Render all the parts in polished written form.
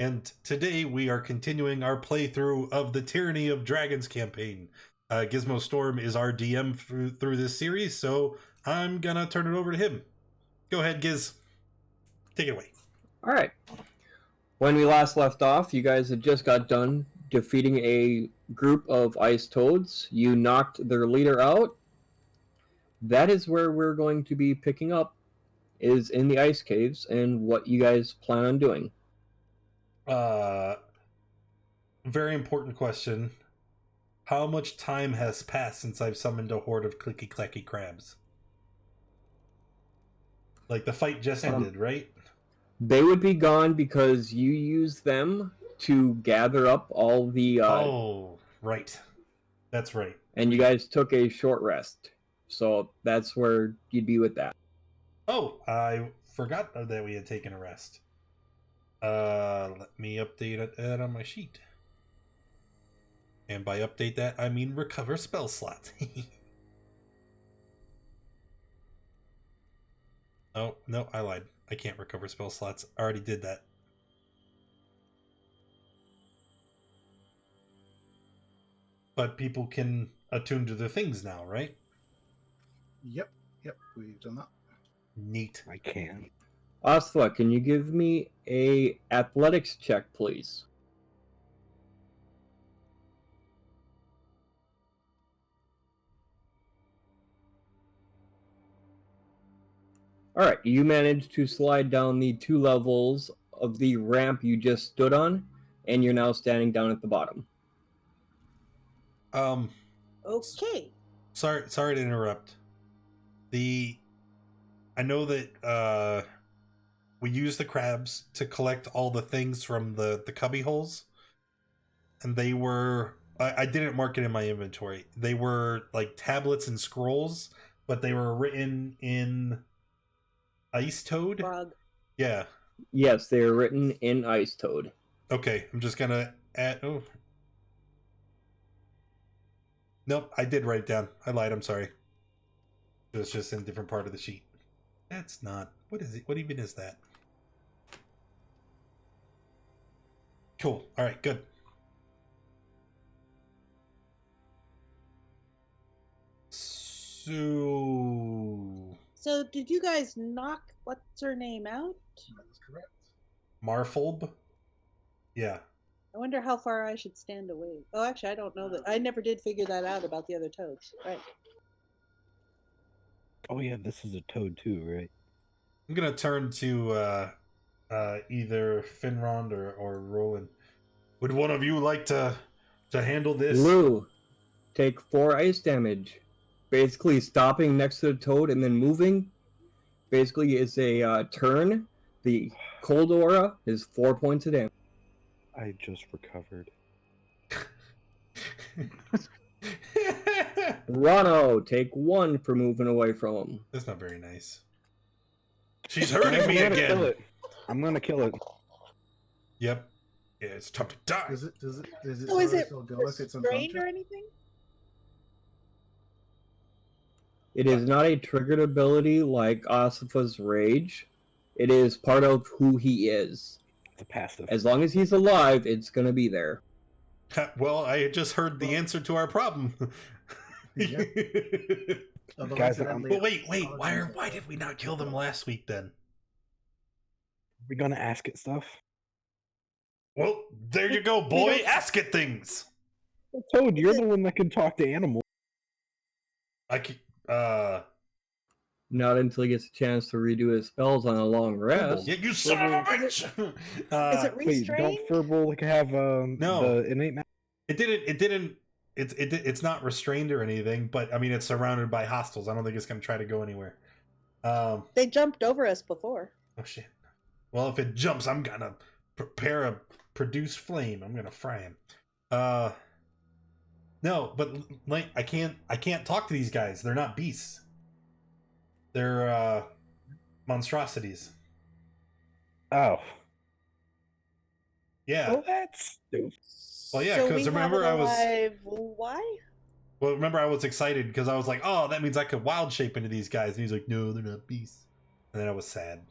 and today we are continuing our playthrough of the Tyranny of Dragons campaign. Gizmo Storm is our DM through this series, so I'm gonna turn it over to him. Go ahead, Giz. Take it away. All right. When we last left off, you guys had just got done defeating a group of ice toads. You knocked their leader out. That is where we're going to be picking up, is in the ice caves, and what you guys plan on doing. Very important question. How much time has passed since I've summoned a horde of clicky-clacky crabs? Like, the fight just ended, right? They would be gone because you used them to gather up all the... Oh, right. That's right. And you guys took a short rest. So that's where you'd be with that. Oh, I forgot that we had taken a rest. Let me update that on my sheet. And by update that, I mean recover spell slots. Oh, no, I lied. I can't recover spell slots. I already did that. But people can attune to their things now, right? Yep, we've done that. Neat. I can. Asla, can you give me a athletics check, please? Alright, you managed to slide down the 2 levels of the ramp you just stood on, and you're now standing down at the bottom. Okay. Sorry to interrupt. I know that we use the crabs to collect all the things from the cubby holes, and they were I didn't mark it in my inventory. They were like tablets and scrolls, but they were written in Ice Toad. Frog. Yeah. Yes, they are written in Ice Toad. Okay, I'm just gonna add. Oh. Nope, I did write it down. I lied. I'm sorry. It was just in a different part of the sheet. That's not. What is it? What even is that? Cool. All right. Good. So did you guys knock what's her name out? That is correct. Marfolb? Yeah. I wonder how far I should stand away. Oh, actually, I don't know that. I never did figure that out about the other toads. Right. Oh yeah, this is a toad too, right? I'm gonna turn to either Finrond or Roland. Would one of you like to handle this? Lou, take 4 ice damage. Basically, stopping next to the toad and then moving. Basically, it's a turn. The cold aura is 4 points of damage. I just recovered. Rano, take 1 for moving away from him. That's not very nice. She's hurting me again. I'm gonna kill it. Yep. Yeah, it's time to die. Does it So is it still go if it's restrained or unconscious? anything? It is not a triggered ability like Asifa's Rage. It is part of who he is. It's a passive. As long as he's alive, it's going to be there. Well, I just heard the answer to our problem. Yeah. Guys, But wait, why did we not kill them last week then? We're gonna ask it stuff. Well, there you go, boy. Ask it things. Well, Toad, you're the one that can talk to animals. I could, Not until he gets a chance to redo his spells on a long rest. Yeah, you son of a bitch! Is it Wait, restrained? don't Furball like have No. the innate It didn't. It's not restrained or anything, but I mean it's surrounded by hostiles. I don't think it's gonna try to go anywhere. They jumped over us before. Oh shit. Well, if it jumps, I'm gonna produce flame. I'm gonna fry him. No, but like I can't talk to these guys. They're not beasts. They're monstrosities. Oh. Yeah. Well, that's stupid. Well, yeah, So because we remember have I it was. alive. Why? Well, remember I was excited because I was like, "Oh, that means I could wild shape into these guys." And he's like, "No, they're not beasts." And then I was sad.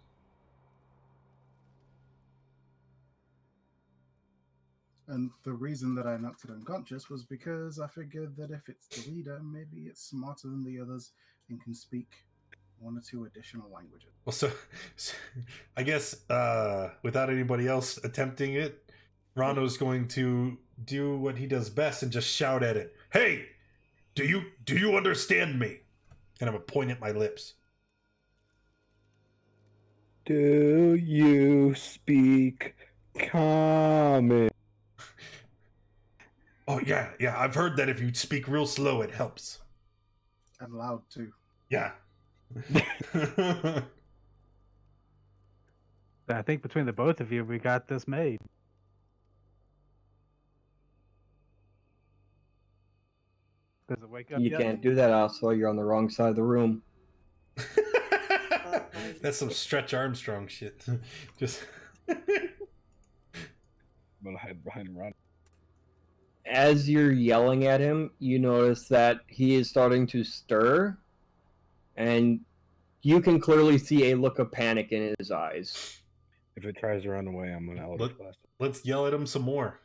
And the reason that I knocked it unconscious was because I figured that if it's the leader, maybe it's smarter than the others and can speak one or two additional languages. Well, so I guess without anybody else attempting it, Rano's going to do what he does best and just shout at it. Hey, do you understand me? And I'm gonna point at my lips. Do you speak common? Oh yeah, I've heard that if you speak real slow, it helps. And loud too. Yeah. I think between the both of you, we got this made. Does it wake up You yet? can't do that, also. You're on the wrong side of the room. That's some Stretch Armstrong shit. Just I'm gonna hide behind Ron. As you're yelling at him, you notice that he is starting to stir, and you can clearly see a look of panic in his eyes. If it tries to run away, I'm gonna Eldritch Blast it. let's yell at him some more.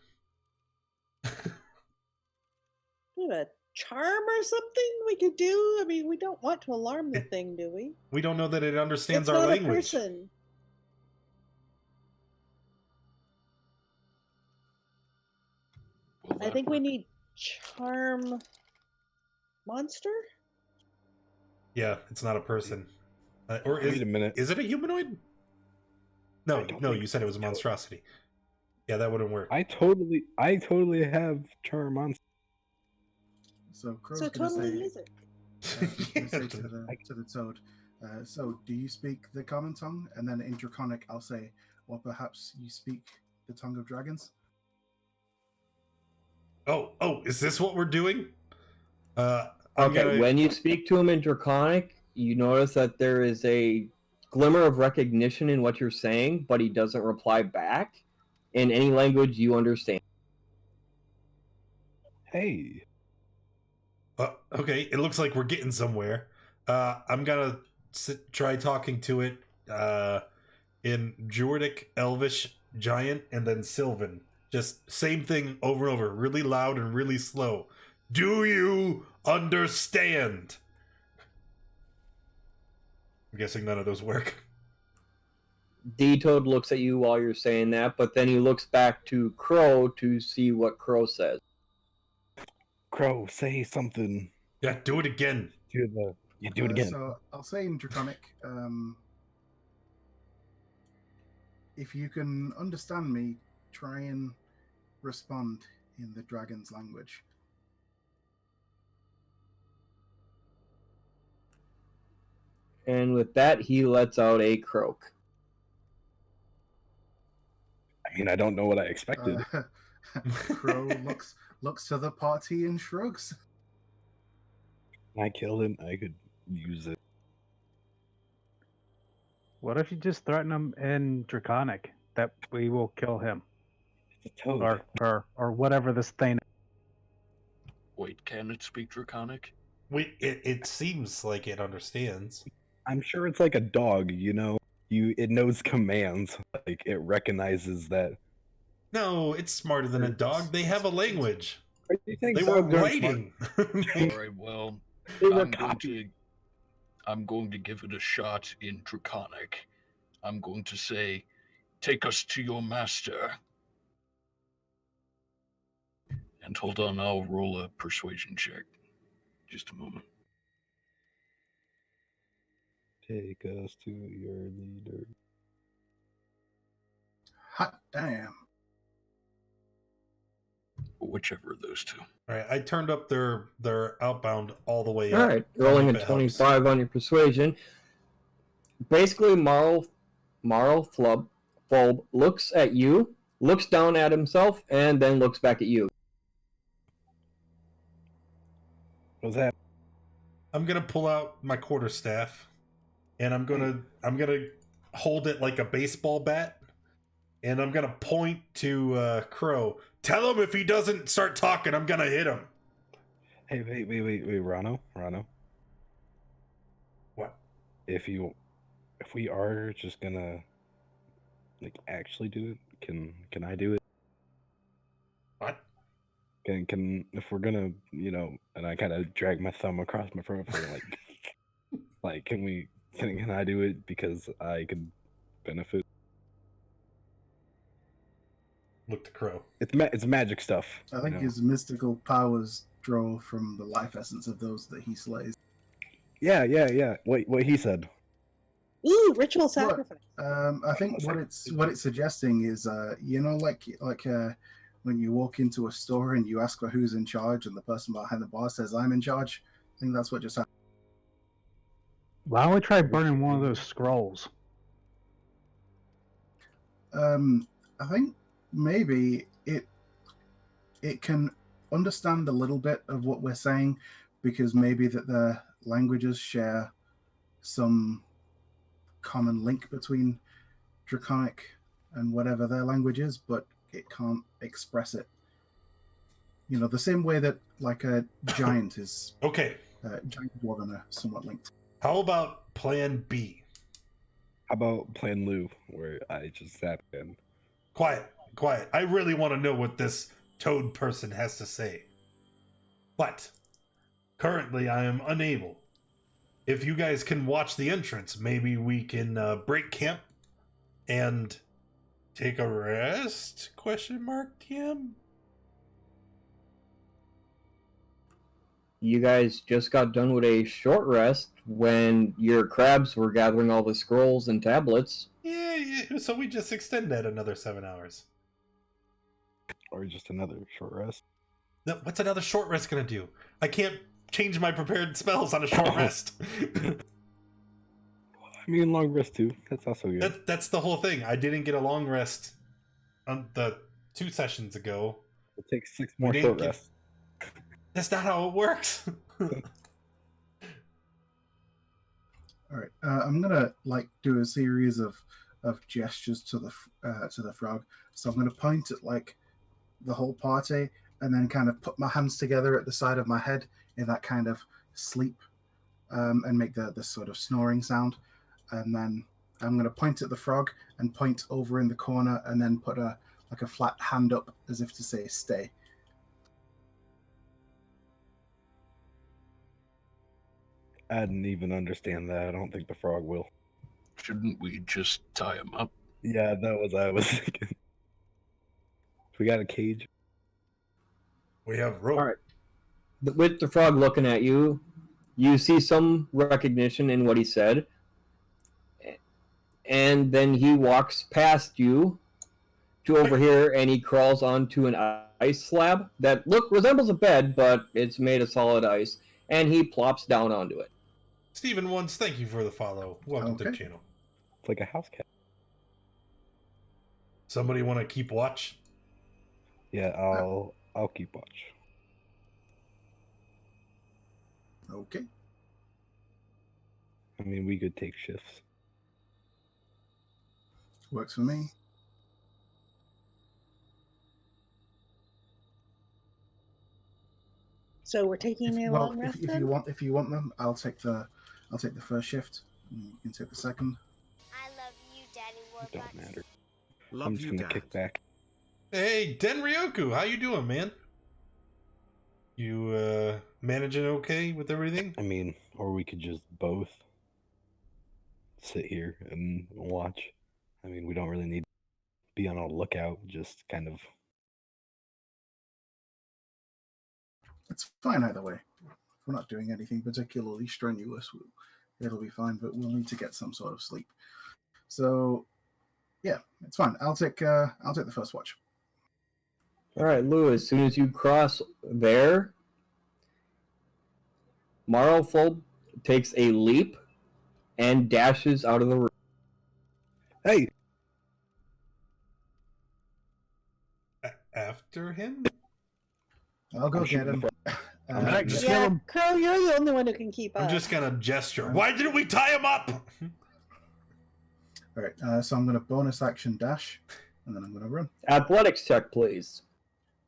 A charm or something we could do? I mean, we don't want to alarm the thing, do we? We don't know that it understands It's our not language. a person. I think we need charm monster. Yeah, it's not a person. Or Wait a minute. is it a humanoid? I No, don't no, think you said it was a so. monstrosity. Yeah, that wouldn't work. I totally have charm on. So Crow's So going to totally say, use it. gonna say to the toad, so do you speak the common tongue? And then in Draconic, I'll say, or perhaps you speak the tongue of dragons? Oh, is this what we're doing? I'm Okay, gonna- when you speak to him in Draconic, you notice that there is a glimmer of recognition in what you're saying, but he doesn't reply back in any language you understand. Hey, Okay, it looks like we're getting somewhere. I'm gonna try talking to it in Jordic, Elvish, Giant, and then Sylvan. Just same thing over and over, really loud and really slow. Do you understand? I'm guessing none of those work. D-Toad looks at you while you're saying that, but then he looks back to Crow to see what Crow says. Crow, say something. Yeah, do it again. Do it again. So I'll say in Draconic, if you can understand me, try and respond in the dragon's language. And with that, he lets out a croak. I mean, I don't know what I expected. Crow looks to the party and shrugs. I killed him. I could use it. What if you just threaten him in Draconic that we will kill him It's a toad. or whatever this thing? Wait, can it speak Draconic? It seems like it understands. I'm sure it's like a dog, you know. It knows commands. Like it recognizes that. No, it's smarter than a dog. They have a language. What do you think They were dogs aren't smart? writing. All right, well, They were I'm going to give it a shot in Draconic. I'm going to say, "Take us to your master." And hold on, I'll roll a persuasion check. Just a moment. Take us to your leader. Hot damn. Whichever of those two. All right, I turned up their outbound all the way up. All right, rolling a If it helps. 25 on your persuasion. Basically, Marl Flub looks at you, looks down at himself, and then looks back at you. What's that? I'm gonna pull out my quarterstaff, and I'm gonna hold it like a baseball bat, and I'm gonna point to Crow. Tell him if he doesn't start talking, I'm gonna hit him. Hey, wait, Rano. What? If we are just gonna like actually do it, can I do it? Can if we're gonna, and I kind of drag my thumb across my profile, like, can I do it because I could benefit? Look to Crow. It's magic stuff. I think his mystical powers draw from the life essence of those that he slays. Yeah. What he said. Ooh, ritual sacrifice. I think what it's suggesting is, when you walk into a store and you ask for who's in charge, and the person behind the bar says, "I'm in charge." I think that's what just happened. Why don't we try burning one of those scrolls? I think maybe it can understand a little bit of what we're saying, because maybe that the languages share some common link between Draconic and whatever their language is, but it can't express it. The same way that like a giant is Okay. Giant dwarven are somewhat linked. How about Plan B? How about Plan Lou, where I just zap in? Quiet. I really want to know what this toad person has to say. But currently I am unable. If you guys can watch the entrance, maybe we can break camp and take a rest? TM? You guys just got done with a short rest when your crabs were gathering all the scrolls and tablets. Yeah. So we just extend that another 7 hours. Or just another short rest? No, what's another short rest gonna do? I can't change my prepared spells on a short rest. I mean, long rest too. That's also good. That's the whole thing. I didn't get a long rest on the 2 sessions ago. It takes 6 more short rests. That's not how it works. All right, I'm gonna do a series of gestures to the frog. So I'm gonna point at the whole party, and then kind of put my hands together at the side of my head in that kind of sleep, and make the sort of snoring sound. And then I'm gonna point at the frog and point over in the corner, and then put a flat hand up as if to say stay. I didn't even understand that. I don't think the frog will. Shouldn't we just tie him up? Yeah, that was I was thinking. We got a cage. We have rope. All right. With the frog looking at you, you see some recognition in what he said. And then he walks past you to over here, and he crawls onto an ice slab that resembles a bed, but it's made of solid ice, and he plops down onto it. Stephen Ones, thank you for the follow. Welcome to the channel. It's like a house cat. Somebody want to keep watch? Yeah, I'll keep watch. Okay. I mean, we could take shifts. Works for me. So we're taking a long rest if then? you want them, I'll take the first shift. And you can take the second. I love you, Daddy It Warbucks. don't matter. Love I'm just you, gonna kick Dad. back. Hey, Denryoku, how you doing, man? You managing okay with everything? I mean, or we could just both sit here and watch. I mean, we don't really need to be on a lookout, just kind of. It's fine either way. If we're not doing anything particularly strenuous, it'll be fine. But we'll need to get some sort of sleep. So, yeah, it's fine. I'll take the first watch. All right, Lou, as soon as you cross there, Marlfold takes a leap and dashes out of the room. Hey! After him? I'll go I'm get shooting him. I'm back. Just kill Yeah, him. Crow, you're the only one who can keep up. I'm just gonna gesture. Why didn't we tie him up? All right, so I'm going to bonus action dash, and then I'm going to run. Athletics check, please.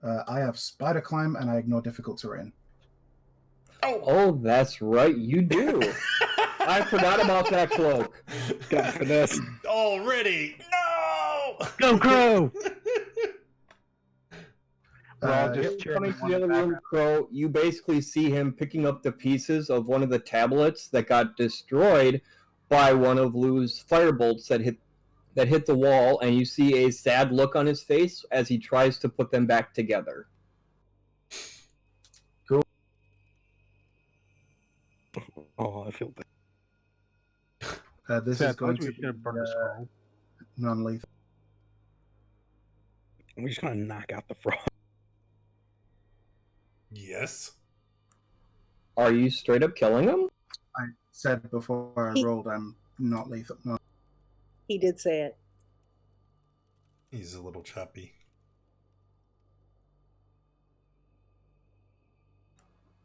I have spider climb, and I ignore difficult terrain. Oh, that's right, you do. I forgot about that cloak. Got finesse. Already? No! Go, Crow! We're all just Him cheering coming him to on the the other room, background. Crow, you basically see him picking up the pieces of one of the tablets that got destroyed by one of Lou's firebolts that hit the wall, and you see a sad look on his face as he tries to put them back together. Oh, I feel bad. This See, I is going told you to we should have burned the scroll. non-lethal. We're just gonna knock out the frog. Yes. Are you straight up killing him? I said before I He- rolled, I'm not lethal. No. He did say it. He's a little choppy.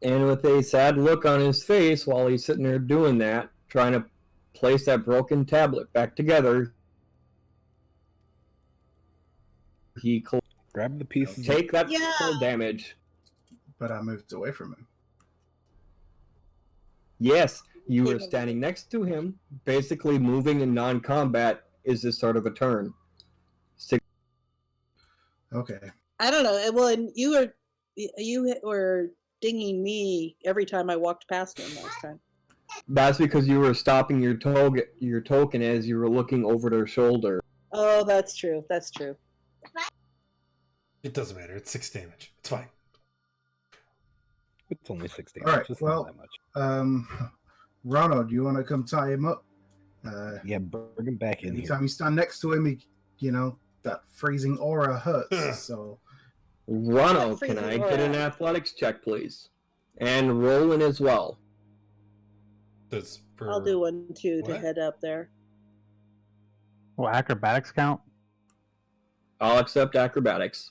And with a sad look on his face while he's sitting there doing that, trying to place that broken tablet back together, he Grab the pieces. take that Yeah. full damage. But I moved away from him. Yes, you were Take him. standing next to him, basically moving in non-combat is the start of a turn. Okay. I don't know. Well, and you were dinging me every time I walked past him last time. That's because you were stopping your token as you were looking over their shoulder. Oh, that's true. That's true. It doesn't matter. It's 6 damage. It's fine. It's only 16. All right, It's well- not that much. Ronald, do you want to come tie him up? Yeah, bring him back in here. Anytime you stand next to him, that freezing aura Ugh. hurts. So Ronald, Freezing can I aura. get an athletics check, please? And roll in as well. Does for I'll do one too to What? head up there. Will acrobatics count? I'll accept acrobatics.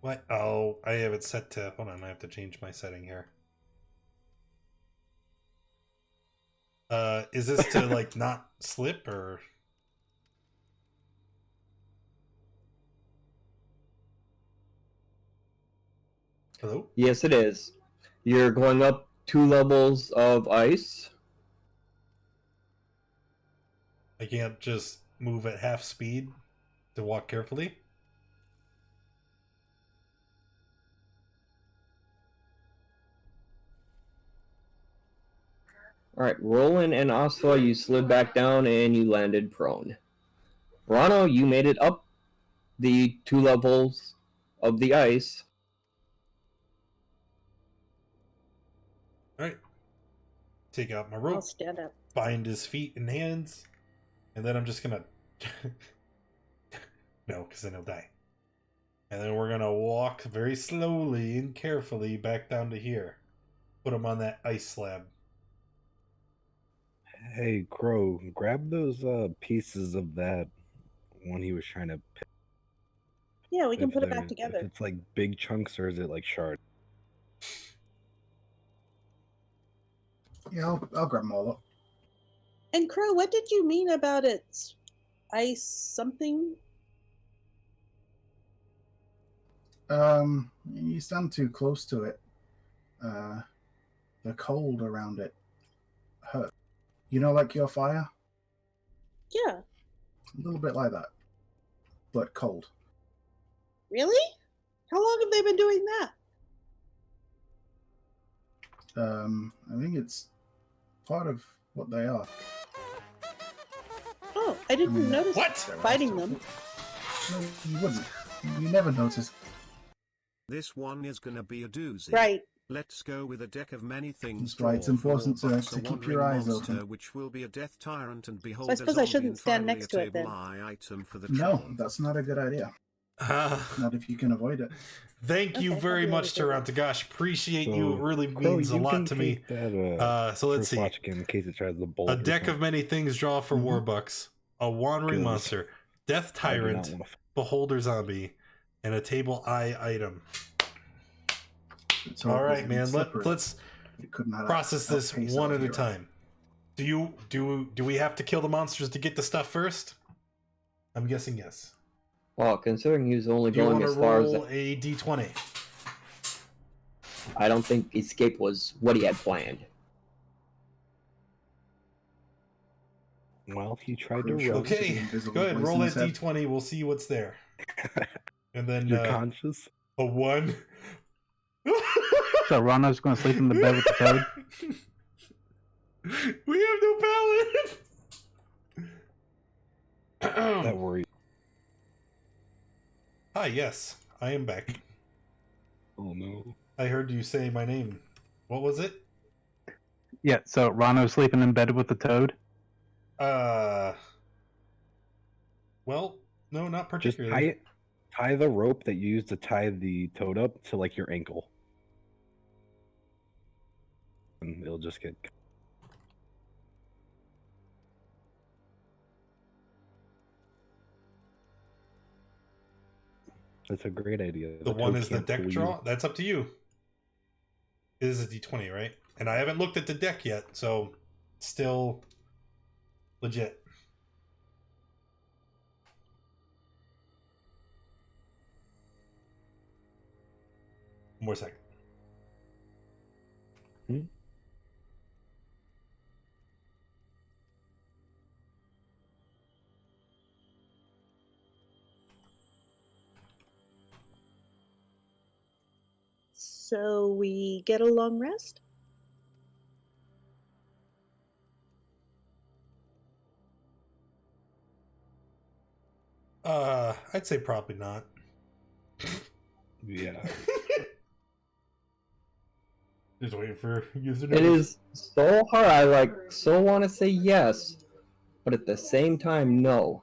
What? Oh, I have it set to. Hold on, I have to change my setting here. Is this to like not slip or? Hello? Yes, it is. You're going up 2 levels of ice. I can't just move at half speed to walk carefully. Alright, Roland and Asfa, you slid back down and you landed prone. Rano, you made it up the 2 levels of the ice. All right. Take out my I'll rope, stand up. bind his feet and hands, and then I'm just gonna. No, because then he'll die. And then we're gonna walk very slowly and carefully back down to here. Put him on that ice slab. Hey, Crow, grab those pieces of that one he was trying to pick. Yeah, we can If put it back they're- together. If it's like big chunks or is it like shards? yeah, I'll grab them all up. And Crow, what did you mean about it's ice something? You stand too close to it. The cold around it hurt. Like your fire? Yeah. A little bit like that, but cold. Really? How long have they been doing that? I think it's part of what they are. Oh, I didn't notice What? fighting them. No, you wouldn't. You never notice. This one is gonna be a doozy. Right. Let's go with a deck of many things. That's why it's draw for important to Warbucks, a keep your wandering eyes monster, open. Which will be a death tyrant and behold So I suppose I a zombie shouldn't and stand finally next a to it then. table eye item for the No, troll. that's not a good idea. Not if you can avoid it. Thank you Okay, very I'll do much, everything. Tarantagash. Appreciate you. It So, really Crow, means a you lot can to me. take That, So let's first see. watch again in case it tries to bolt. A or deck of something. many things draw for Mhm. Warbucks, a wandering Good. monster, death I do not tyrant, wanna beholder zombie, and a table eye item. It's All always right, man. slippery. Let's It couldn't have process this outpace one our at a hero. time. Do we have to kill the monsters to get the stuff first? I'm guessing yes. Well, considering he's only Do you going want to as far as roll a d20? I don't think escape was what he had planned. Well, he tried to Crucial. roast. The Okay, invisible go ahead. voice Roll in that his head. d20. We'll see what's there. And then You're conscious. a 1. So Rano's going to sleep in the bed with the toad. We have no palate. That worries. Hi, yes, I am back. Oh no. I heard you say my name. What was it? Yeah, so Rano's sleeping in bed with the toad. Well, no, not Just particularly. tie the rope that you used to tie the toad up to like your ankle. And it'll just get. That's a great idea. The one toad is the can't deck pull draw. you. That's up to you. It is a d20, right? And I haven't looked at the deck yet, so still legit. One more second. So we get a long rest? I'd say probably not. Yeah. Just waiting for user It is so hard. I so want to say yes, but at the same time, no.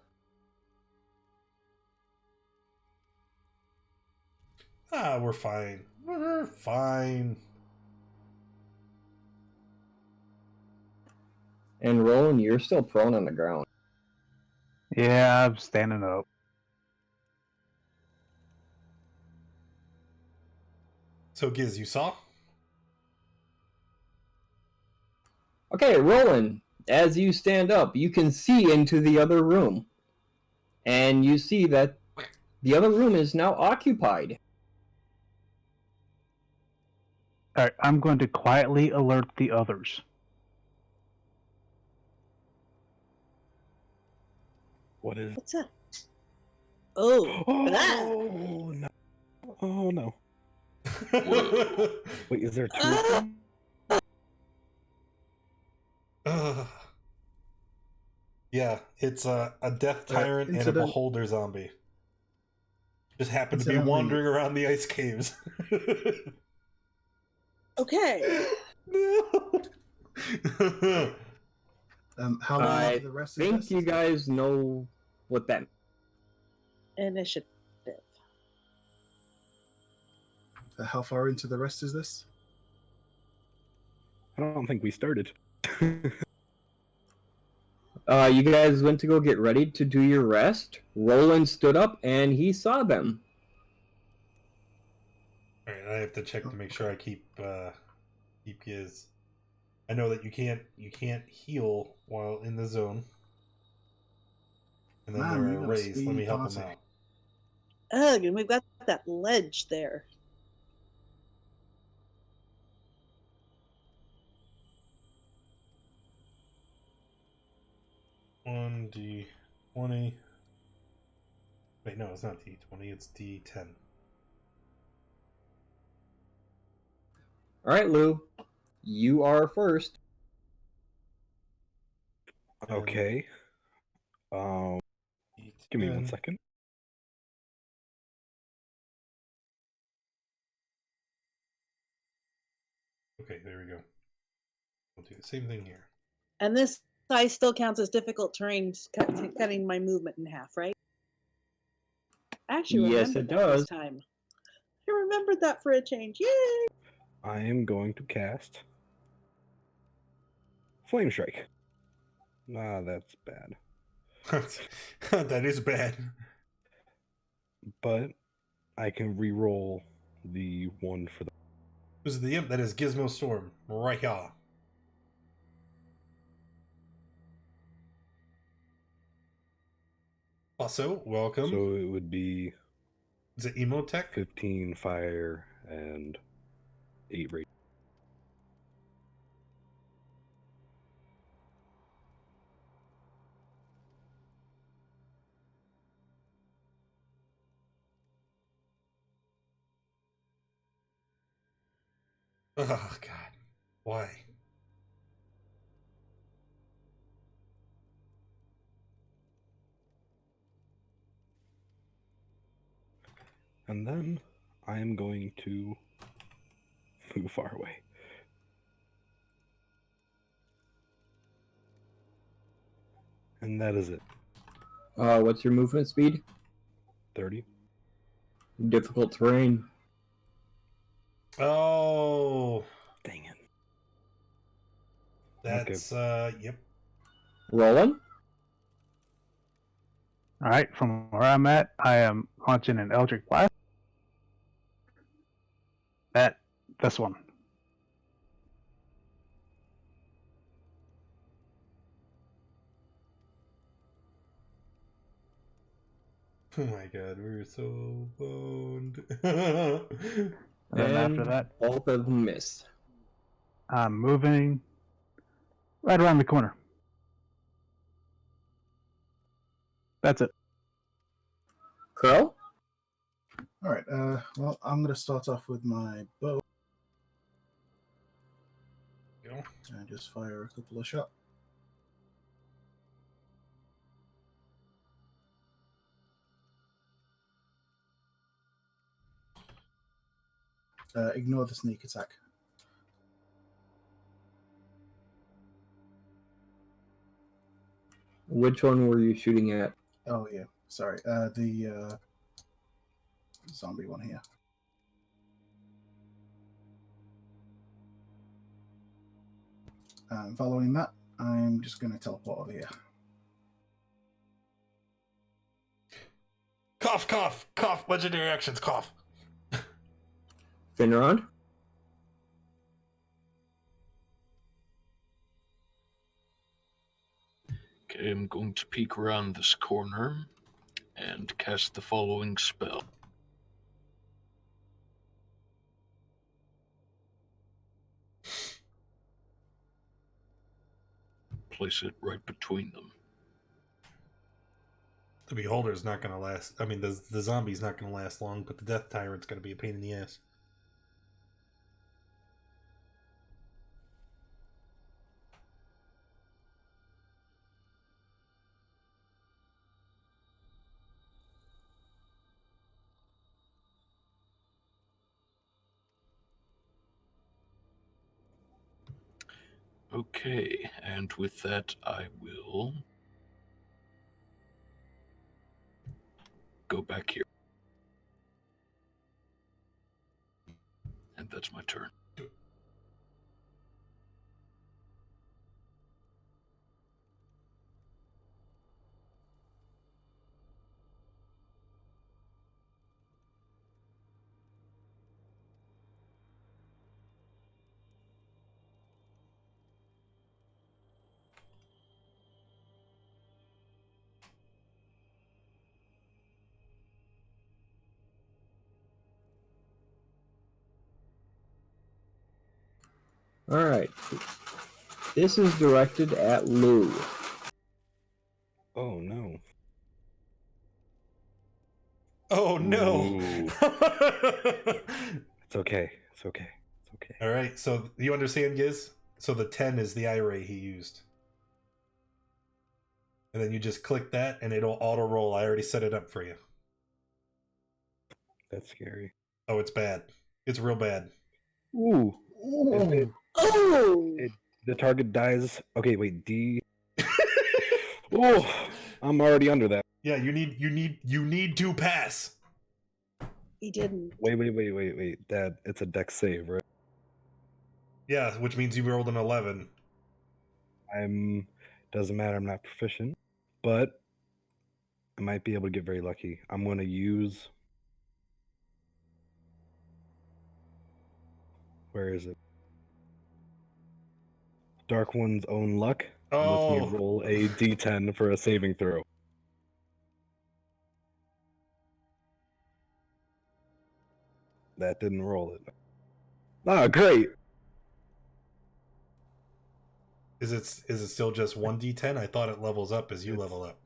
We're fine. We're fine. And Roland, you're still prone on the ground. Yeah, I'm standing up. So Giz, you saw? Okay, Roland, as you stand up, you can see into the other room. And you see that the other room is now occupied. All right, I'm going to quietly alert the others. What is? What's that? Oh, ah! Oh no! Oh no! Wait, is there two? of Ah! them? Yeah, it's a death tyrant and a incident- beholder zombie. Just happen to be Incidentally- wandering around the ice caves. Okay. No. How long I after the rest is think this? you guys know what that. Initiative. How far into the rest is this? I don't think we started. You guys went to go get ready to do your rest. Roland stood up and he saw them. All right, I have to check to make sure I keep Giz. I know that you can't heal while in the zone. And then Man, there you are got a raised. Let me speedy help him party. out. Ugh, and we've got that ledge there. One D20. Wait, no, it's not D20. It's D10. All right, Lou, you are first. Okay. Give me 1 D10. second. Okay, there we go. We'll do the same thing here. And this size still counts as difficult terrain, cutting my movement in half, right? I actually Yes, remembered it that this does. time. I remembered that for a change. Yay! I am going to cast Flame Strike. Ah, that's bad. That is bad. But I can re-roll the one for the. This is the imp that is Gizmo Storm. Right here. Also, welcome. So it would be Is it Emotech? 15 fire and 8 rage. Oh God, why? And then I am going to move far away. And that is it. What's your movement speed? 30. Difficult terrain. Oh, Dang it. that's yep. Rolling. All right, from where I'm at, I am launching an Eldritch Blast at this one. Oh my God, we're so boned. And then after that, both of them miss. I'm moving right around the corner. That's it. Crow? All right. Well, I'm going to start off with my bow and just fire a couple of shots. Ignore the sneak attack. Which one were you shooting at? Oh yeah, sorry. The zombie one here. Following that, I'm just going to teleport over here. Cough, cough, cough. Legendary actions, cough. Finrod? Okay, I'm going to peek around this corner and cast the following spell. Place it right between them. The Beholder's not going to last. I mean, the zombie's not going to last long, but the Death Tyrant's going to be a pain in the ass. Okay, and with that, I will go back here. And that's my turn. Alright. This is directed at Lou. Oh no. Oh no! It's okay. It's okay. It's okay. All right, so you understand, Giz? So the 10 is the eye he used. And then you just click that and it'll auto roll. I already set it up for you. That's scary. Oh, it's bad. It's real bad. Ooh. Oh! The target dies. Okay, wait. D. Oh, I'm already under that. Yeah, you need to pass. He didn't. Wait. Dad, it's a dex save, right? Yeah, which means you rolled an 11. Doesn't matter. I'm not proficient, but I might be able to get very lucky. I'm going to use. Where is it? Dark One's own luck. Oh. Let me roll a d10 for a saving throw. That didn't roll it. Ah, great. Is it still just 1d10? I thought it levels up as you level up.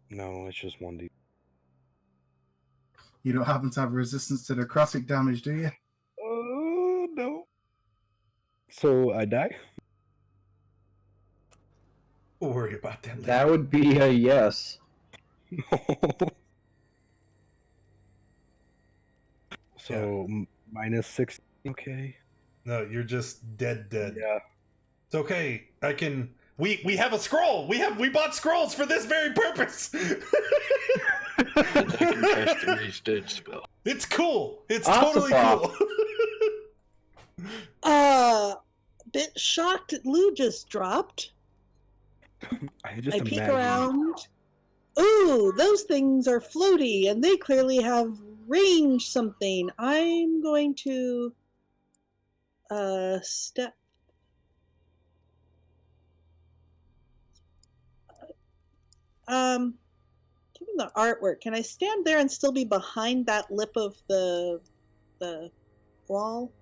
No, it's just 1d. You don't happen to have resistance to necrotic damage, do you? Oh, no. So I die? We'll worry about that later. That would be a yes. So minus 6. Okay. No, you're just dead. Yeah. It's okay. I can. We have a scroll. We bought scrolls for this very purpose. I can cast the raise dead spell. It's cool. It's Ossifa. totally cool. Bit shocked that Lou just dropped. I just I peek imagine. around. Ooh, those things are floaty, and they clearly have range something. I'm going to step. Given the artwork, can I stand there and still be behind that lip of the wall?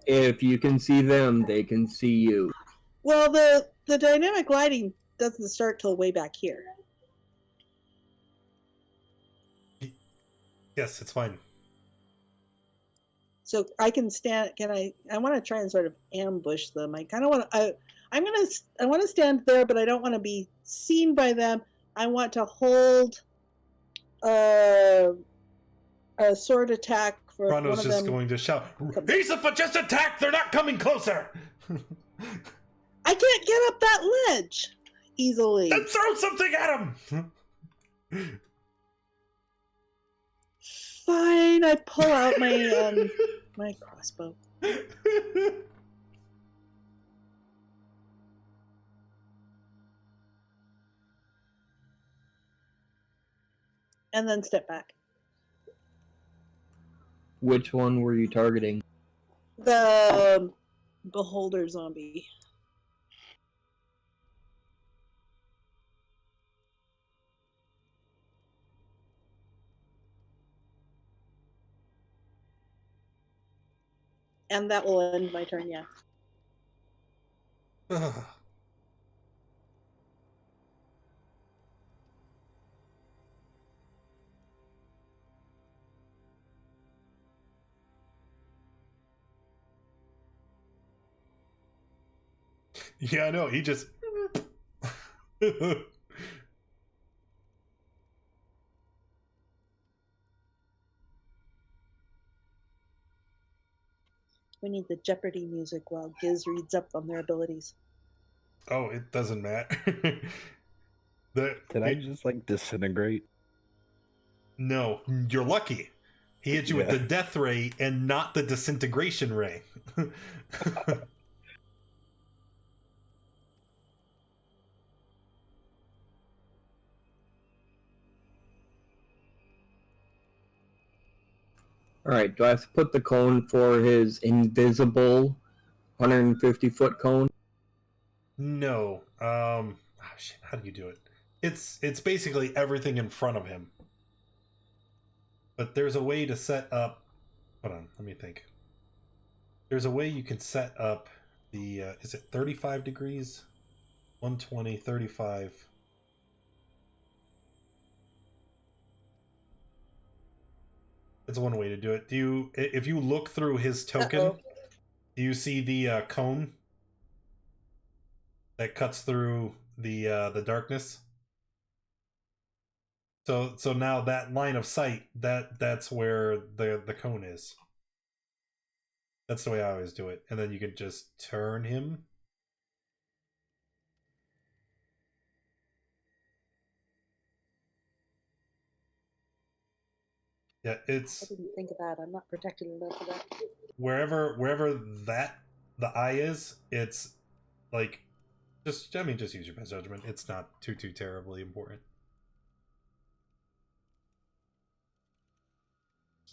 If you can see them, they can see you. Well, the dynamic lighting doesn't start till way back here. Yes, it's fine. So I can stand. Can I want to try and sort of ambush them. I kind of want to. I want to stand there, but I don't want to be seen by them. I want to hold a sword attack for one Rondo's of just them. going to shout, "Isafa, just attack! They're not coming closer!" I can't get up that ledge easily. Then throw something at him! Fine, I pull out my my crossbow. And then step back. Which one were you targeting? The beholder zombie. And that will end my turn, yeah. Yeah, I know. He just. We need the Jeopardy music while Giz reads up on their abilities. Oh, it doesn't matter. Did I just like disintegrate? No, you're lucky. He hit you with the death ray and not the disintegration ray. Alright, do I have to put the cone for his invisible 150-foot cone? No. Shit, how do you do it? It's basically everything in front of him. But there's a way to set up. Hold on, let me think. There's a way you can set up the. Is it 35 degrees? 120, 35. That's one way to do it. If you look through his token, do you see the cone that cuts through the darkness? So now that line of sight, that's where the cone is. That's the way I always do it. And then you can just turn him. Yeah, it's. I didn't think of that. I'm not protected enough for that. Wherever the eye is, it's like just use your best judgment. It's not too terribly important.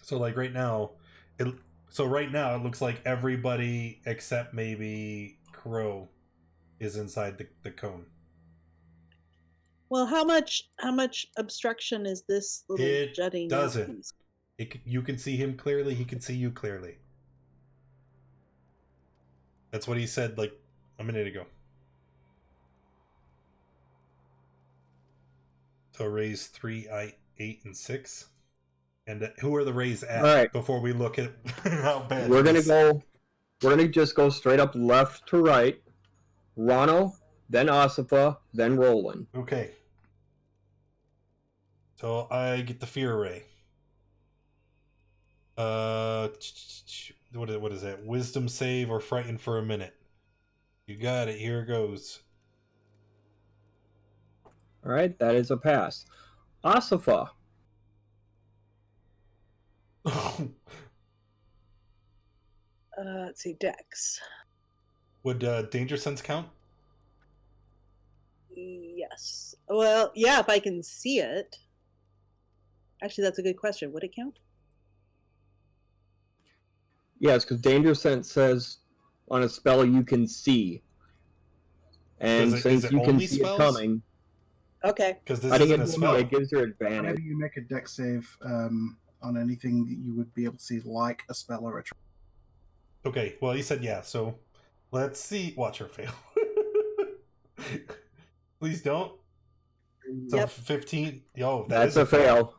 So like right now, it looks like everybody except maybe Crow is inside the cone. Well, how much obstruction is this little It jutting? doesn't. You can see him clearly. He can see you clearly. That's what he said like a minute ago. So raise 3, 8, and 6. And who are the rays at? All right. Before we look at how bad We're gonna go We're gonna just go straight up left to right. Ronald, then Asifa, then Roland. Okay. So I get the fear ray. What is that? Wisdom save or frighten for a minute. You got it. Here goes. All right, that is a pass. Asifa. Let's see, Dex. Would danger sense count? Yes. Well, yeah, if I can see it. Actually, that's a good question. Would it count? Yes, because danger sense says on a spell you can see, and since you can see it coming, Okay. Because this I think isn't a spell. it gives her Whenever advantage. you make a deck save on anything that you would be able to see, like a spell or a trap. Okay, well, you said yeah, so let's see. Watch her fail. Please don't. So Yep. 15. Oh, That's a fail.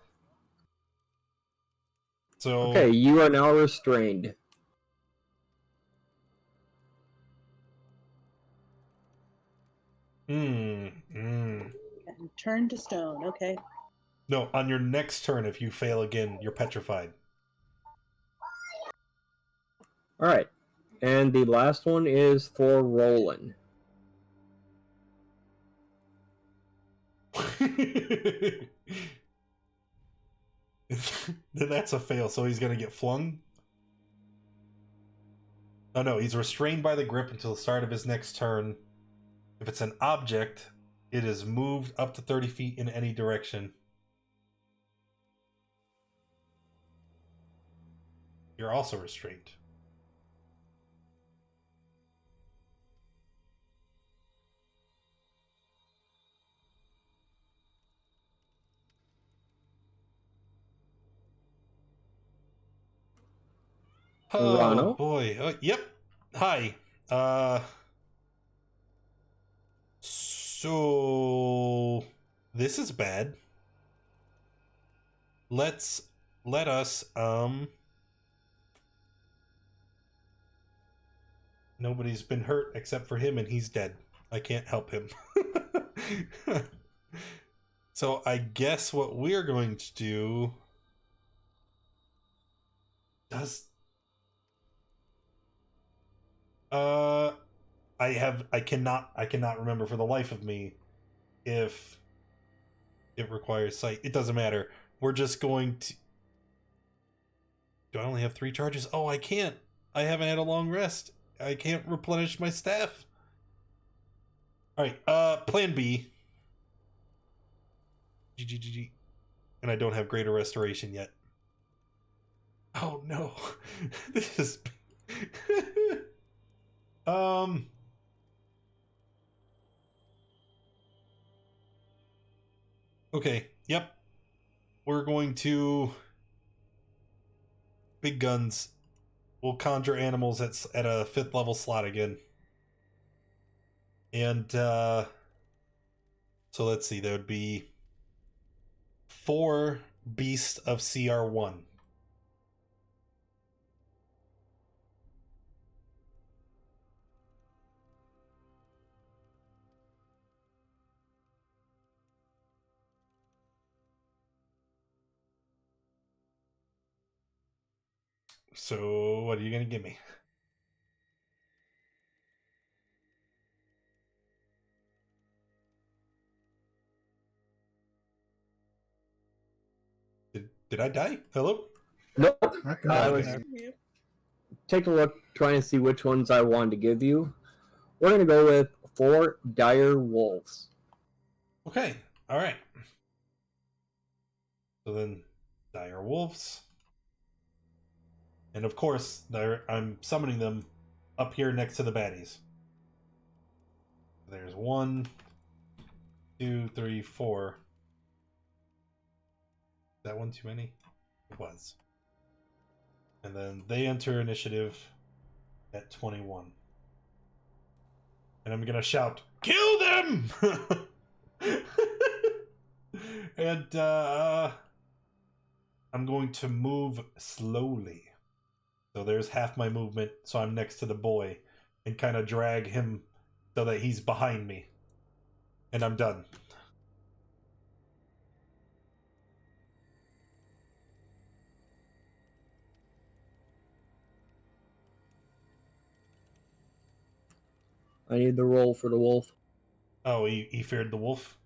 So Okay, you are now restrained. And turn to stone. Okay. No, on your next turn, if you fail again, you're petrified. All right, and the last one is for Roland. Then that's a fail, so he's gonna get flung. Oh no, he's restrained by the grip until the start of his next turn. If it's an object, it is moved up to 30 feet in any direction. You're also restrained. Oh Rano? boy. Yep. Hi. So this is bad. Let us nobody's been hurt except for him and he's dead. I can't help him. So I guess what we're going to do does I cannot remember for the life of me if it requires sight. It doesn't matter. We're just going to. Do I only have 3 charges? Oh, I can't. I haven't had a long rest. I can't replenish my staff. Alright, plan B. GGGG. And I don't have greater restoration yet. Oh no. This is Okay, yep. We're going to big guns. We'll conjure animals at a 5th level slot again. And so let's see, that would be 4 beasts of CR1. So, what are you going to give me? Did I die? Hello? Nope. Okay. I was take a look, trying to see which ones I wanted to give you. We're going to go with 4 dire wolves. Okay, alright. So then, dire wolves. And of course, I'm summoning them up here next to the baddies. There's 1, 2, 3, 4. Is that one too many? It was. And then they enter initiative at 21. And I'm gonna shout, "Kill them!" And I'm going to move slowly. So there's half my movement, so I'm next to the boy, and kind of drag him so that he's behind me. And I'm done. I need the roll for the wolf. Oh, he feared the wolf?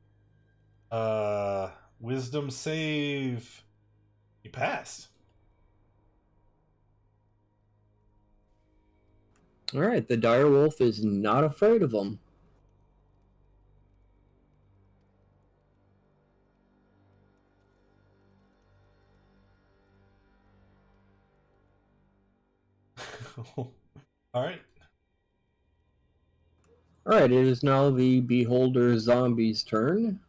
Wisdom save. He passed. Alright, the dire wolf is not afraid of him. Alright. Alright, it is now the Beholder zombie's turn.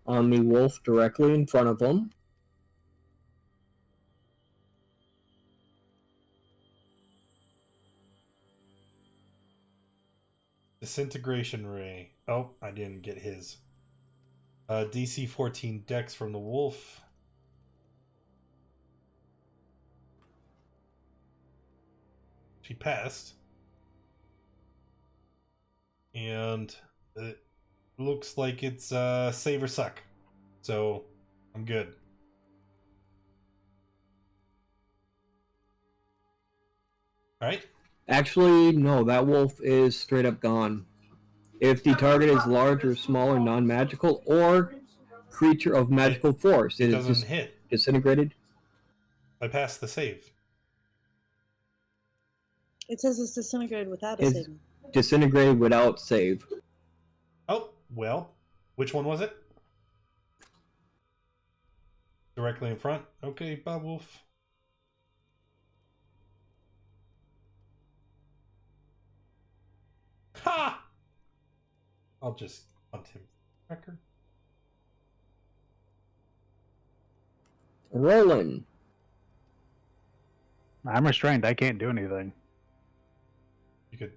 On the wolf directly in front of him. Disintegration ray. Oh, I didn't get his. DC 14 dex from the wolf. She passed. And it looks like it's save or suck. So I'm good. Alright. Actually, no, that wolf is straight up gone. If the target is large or small or non-magical or creature of magical force, It it doesn't is hit. disintegrated. I passed the save. It says it's disintegrated without a It's saving. disintegrated without save. Oh, well. Which one was it? Directly in front? Okay, Bob Wolf. Ha! I'll just hunt him. Record. Roland. I'm restrained. I can't do anything. You could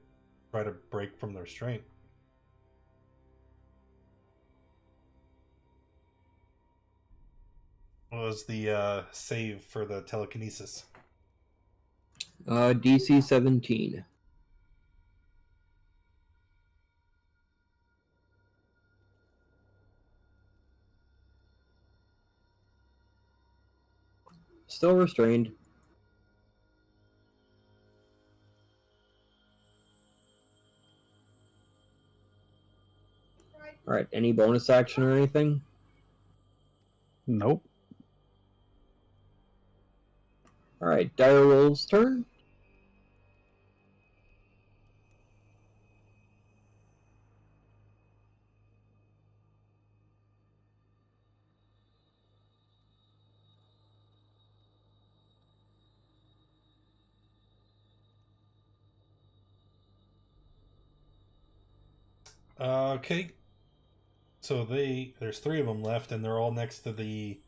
try to break from their restraint. What was the save for the telekinesis? DC 17. Still restrained. Alright, any bonus action or anything? Nope. Alright, dire wolf's turn. Okay. So there's 3 of them left, and they're all next to the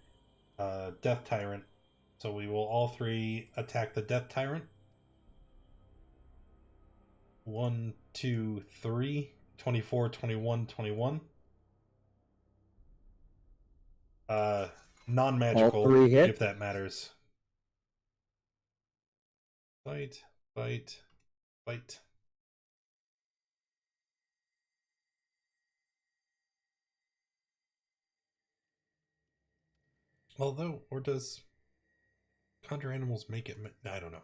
Death Tyrant. So we will all 3 attack the Death Tyrant. 1, 2, 3. 24, 21, 21. Non-magical, All 3 hit. if that matters. Fight, fight, fight. Although, or does conjure animals make it? I don't know.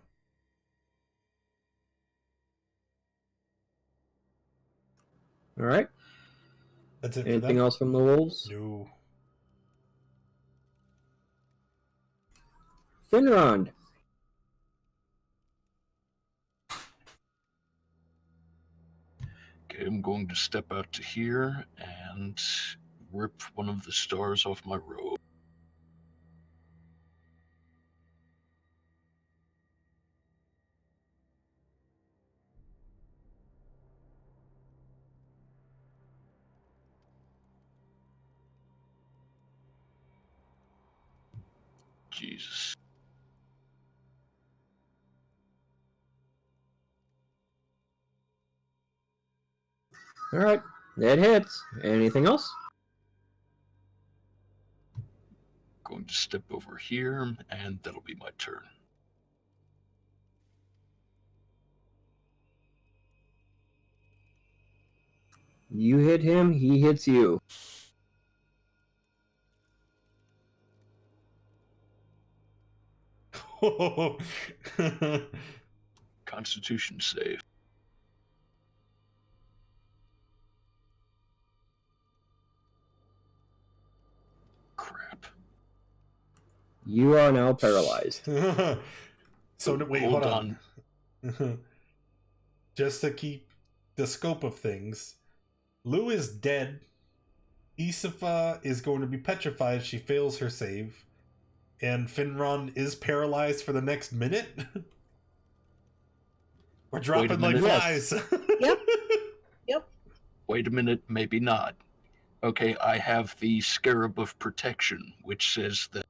Alright. That's it for Anything them? else from the wolves? No. Finrond. Okay, I'm going to step out to here and rip one of the stars off my robe. Jesus. All right, it hits. Anything else? Going to step over here, and that'll be my turn. You hit him, he hits you. Constitution save. Crap. You are now paralyzed. So wait, Hold hold on. Just to keep the scope of things, Lou is dead. Isifa is going to be petrified if she fails her save. And Finron is paralyzed for the next minute. We're dropping like minute. flies. Yep. Wait a minute, maybe not. Okay, I have the Scarab of Protection, which says that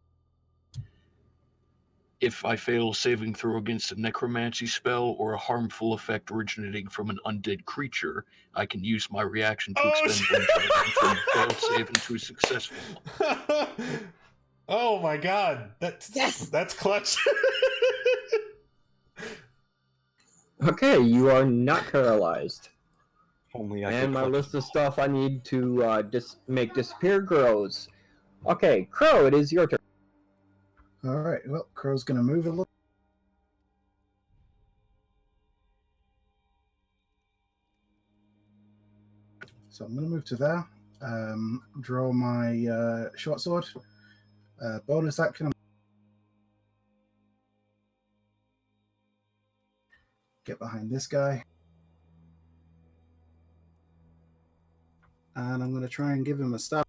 if I fail saving throw against a necromancy spell or a harmful effect originating from an undead creature, I can use my reaction to expend one time and turn a failed save into a successful. Oh my god. That's clutch. Okay, you are not paralyzed. Only I And could my clutch list them of all. stuff I need to make disappear grows. Okay, Crow, it is your turn. All right. Well, Crow's going to move a little. So I'm going to move to there. Draw my short sword. Bonus action. Get behind this guy. And I'm going to try and give him a stab.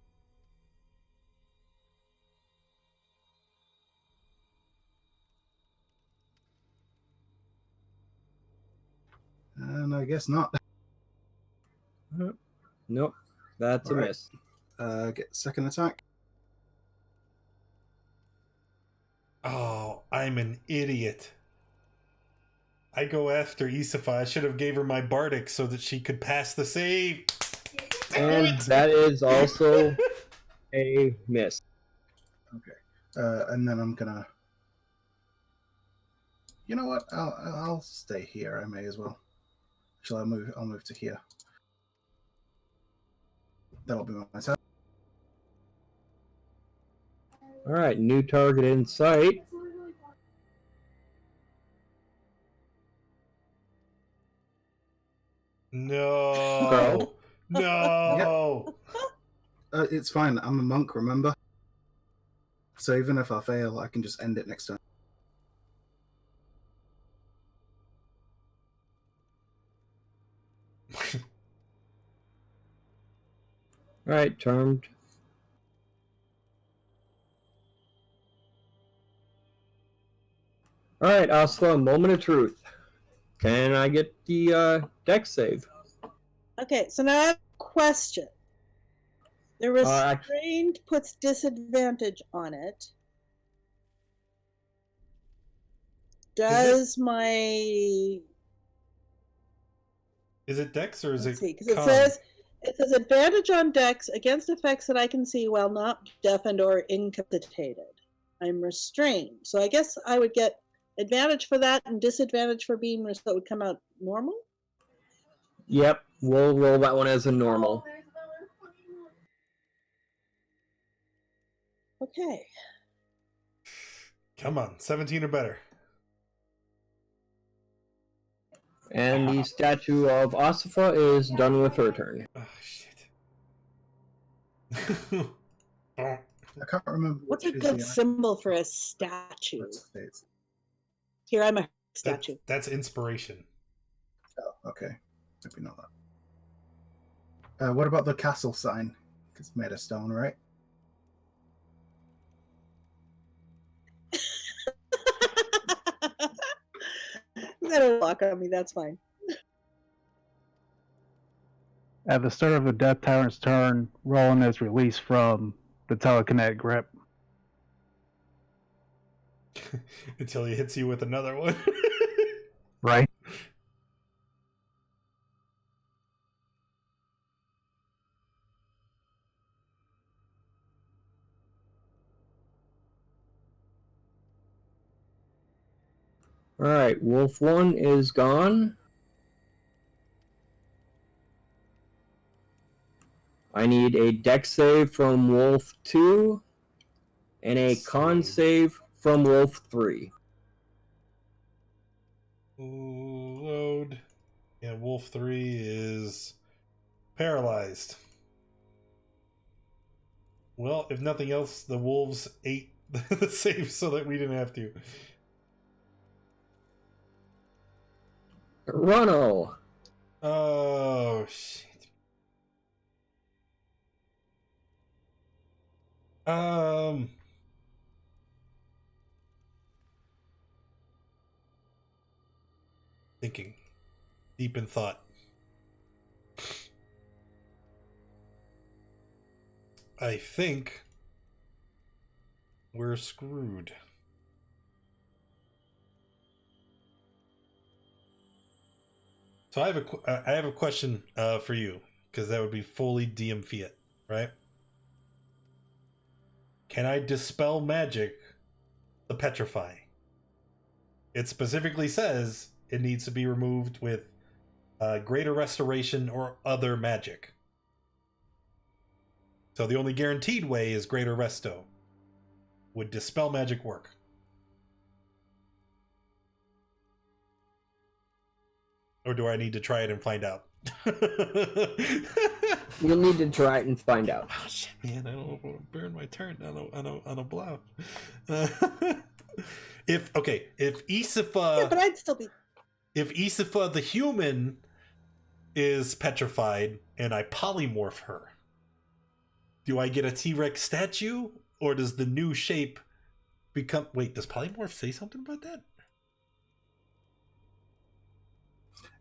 And I guess not. Nope, that's a Alright. miss. Get second attack. Oh, I'm an idiot. I go after Isifa. I should have gave her my Bardic so that she could pass the save. Damn And it! that is also a miss. Okay. And then I'm going to... You know what? I'll stay here. I may as well. Shall I move? I'll move to here. That'll be my turn. All right, new target in sight. No. No. It's fine. I'm a monk, remember? So even if I fail, I can just end it next time. All right, charmed. All right, Asla, moment of truth. Can I get the dex save? Okay, so now I have a question. The restrained puts disadvantage on it. Does my... Is it Dex or is Let's it see, because it Con? says advantage on dex against effects that I can see while not deafened or incapacitated. I'm restrained, so I guess I would get advantage for that and disadvantage for being restrained. So it would come out normal. Yep, we'll roll that one as a normal. Okay. Come on, 17 or better. And the statue of Asifa is done with her turn. Oh, shit. Oh. I can't remember. What's a which is good the symbol for a statue? States. Here, I'm a statue. That's inspiration. Oh, okay. Maybe not that. What about the castle sign? It's made of stone, right? That'll lock on me. That's fine. At the start of a Death Tyrant's turn, Roland is released from the telekinetic grip. Until he hits you with another one. Right? All right, Wolf 1 is gone. I need a dex save from Wolf 2 and a con save from Wolf 3. Load. Yeah, Wolf 3 is paralyzed. Well, if nothing else, the wolves ate the save so that we didn't have to. Ronald. Oh, shit. Thinking. Deep in thought. I think we're screwed. So I have a question for you, because that would be fully DM Fiat, right? Can I dispel magic the petrify? It specifically says it needs to be removed with greater restoration or other magic. So the only guaranteed way is greater resto. Would dispel magic work? Or do I need to try it and find out? You'll need to try it and find out. Oh shit, man! I don't want to burn my turn on a bluff. If Isifa, Yeah, but I'd still be. if Isifa the human is petrified and I polymorph her, do I get a T-Rex statue, or does the new shape become? Wait, does polymorph say something about that?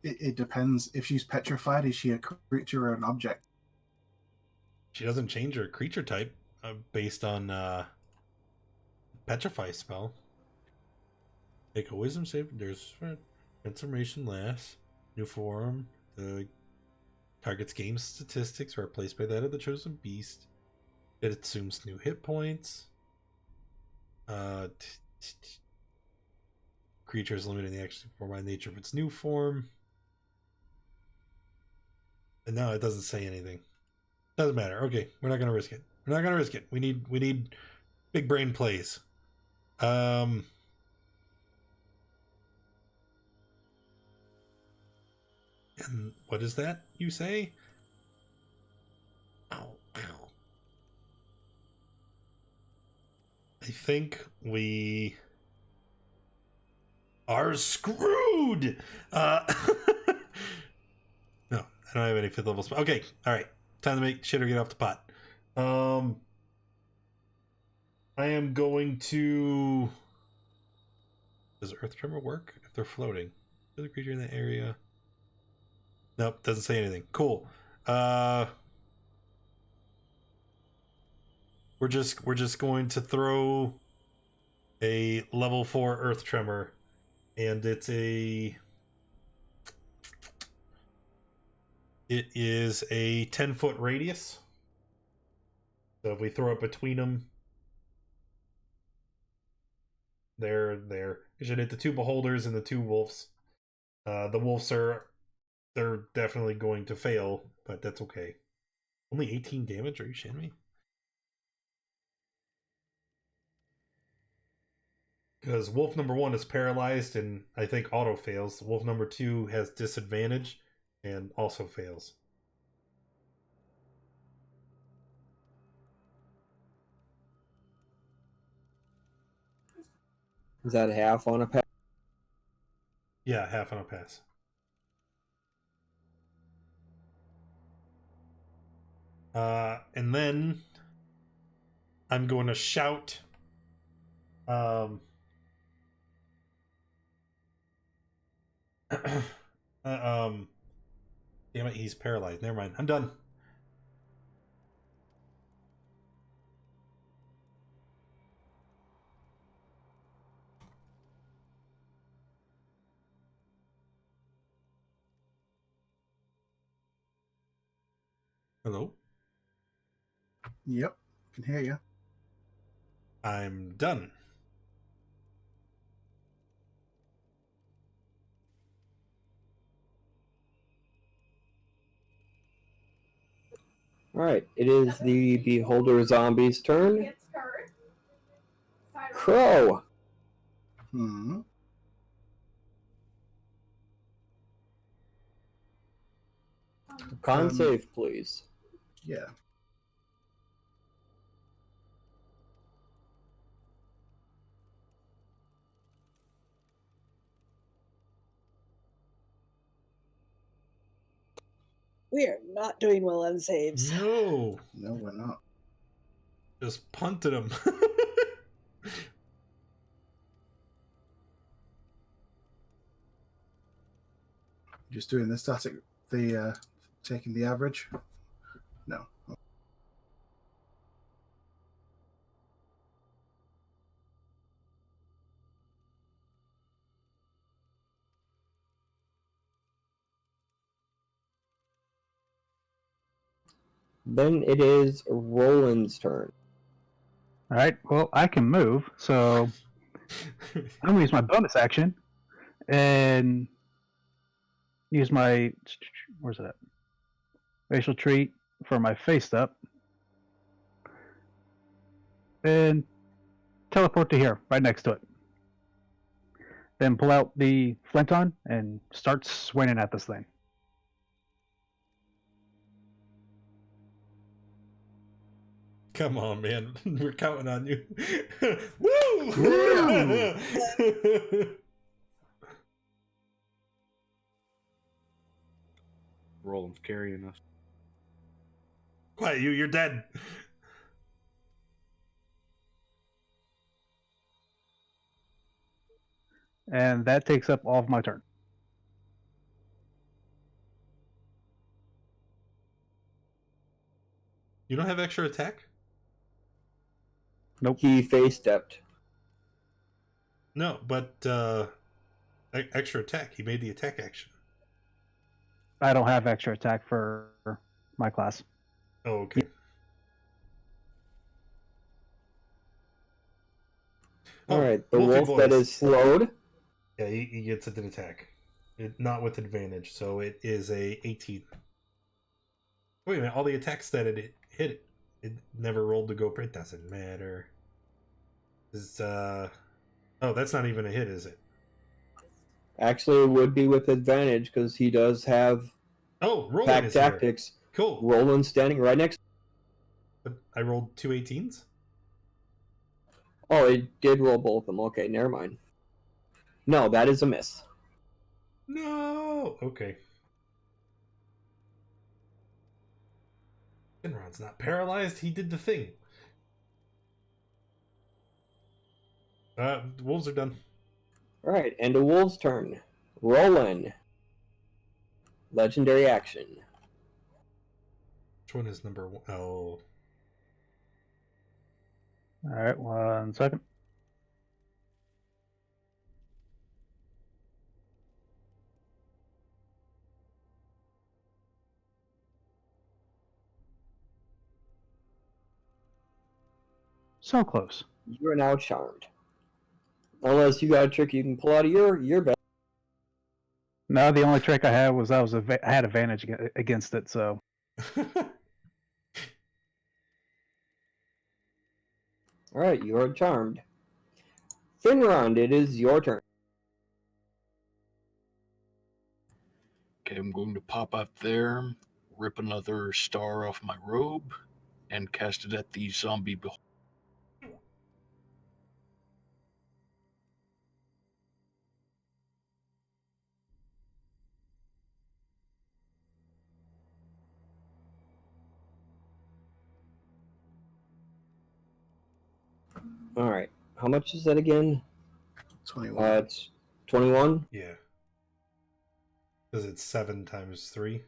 It depends. If she's petrified, is she a creature or an object? She doesn't change her creature type based on petrify spell. Make a wisdom save. There's transformation lasts. New form. The target's game statistics are replaced by that of the chosen beast. It assumes new hit points. Creature is limited in the action form by nature of its new form. And no, it doesn't say anything. Doesn't matter. Okay, we're not gonna risk it. We're not gonna risk it. We need big brain plays. And what is that you say? Ow, ow. I think we are screwed. No, I don't have any 5th level spell. Okay, all right. Time to make shit or get off the pot. I am going to. Does Earth Tremor work if they're floating? Is the creature in that area? Nope, doesn't say anything. Cool. We're just going to throw a level 4 Earth Tremor, and it is a 10-foot radius. So if we throw it between them, there. It should hit the 2 beholders and the 2 wolves. The wolves they're definitely going to fail, but that's okay. Only 18 damage? Are you shitting me? Because wolf number 1 is paralyzed and I think auto fails. Wolf number 2 has disadvantage and also fails. Is that half on a pass? Yeah, half on a pass. And then I'm going to shout. Damn it, he's paralyzed. Never mind. I'm done. Hello? Yep, can hear you. I'm done. Alright, it is the Beholder Zombie's turn. Crow! Hmm. Con save, please. Yeah. We are not doing well on saves. No, No, we're not. just punted him. Just doing the static, the taking the average. No. Then it is Roland's turn. All right. Well, I can move, so I'm gonna use my bonus action and use my where's it at? Facial treat for my face up, and teleport to here, right next to it. Then pull out the flinton and start swinging at this thing. Come on, man. We're counting on you. Woo! Woo! Roland's carrying us. Quiet, you're dead. And that takes up all of my turn. You don't have extra attack? Nope. He face stepped. No, but extra attack. He made the attack action. I don't have extra attack for my class. Oh, okay. Alright, the Wolfie wolf that voice. is slowed. Yeah, he gets an attack. Not with advantage, so it is a 18. Wait a minute, all the attacks that it hit, it never rolled to go. It doesn't matter. Oh, that's not even a hit, is it? Actually, it would be with advantage because he does have Oh, Roland pack is here. tactics. Cool. Roland standing right next. But I rolled 2 18s? Oh, it did roll both of them. Okay, never mind. No, that is a miss. No! Okay. Finrod's not paralyzed. He did the thing. Wolves are done. Alright, and the wolf's turn. Roland. Legendary action. Which one is number one? Oh. All right, 1 second. So close. You are now charmed. Unless you got a trick you can pull out of your bag. No, the only trick I had was I had advantage against it, so Alright, you are charmed. Finrond, it is your turn. Okay, I'm going to pop up there, rip another star off my robe, and cast it at the zombie beholder. Alright, how much is that again? 21. It's 21. Yeah. Because it's 7 times 3.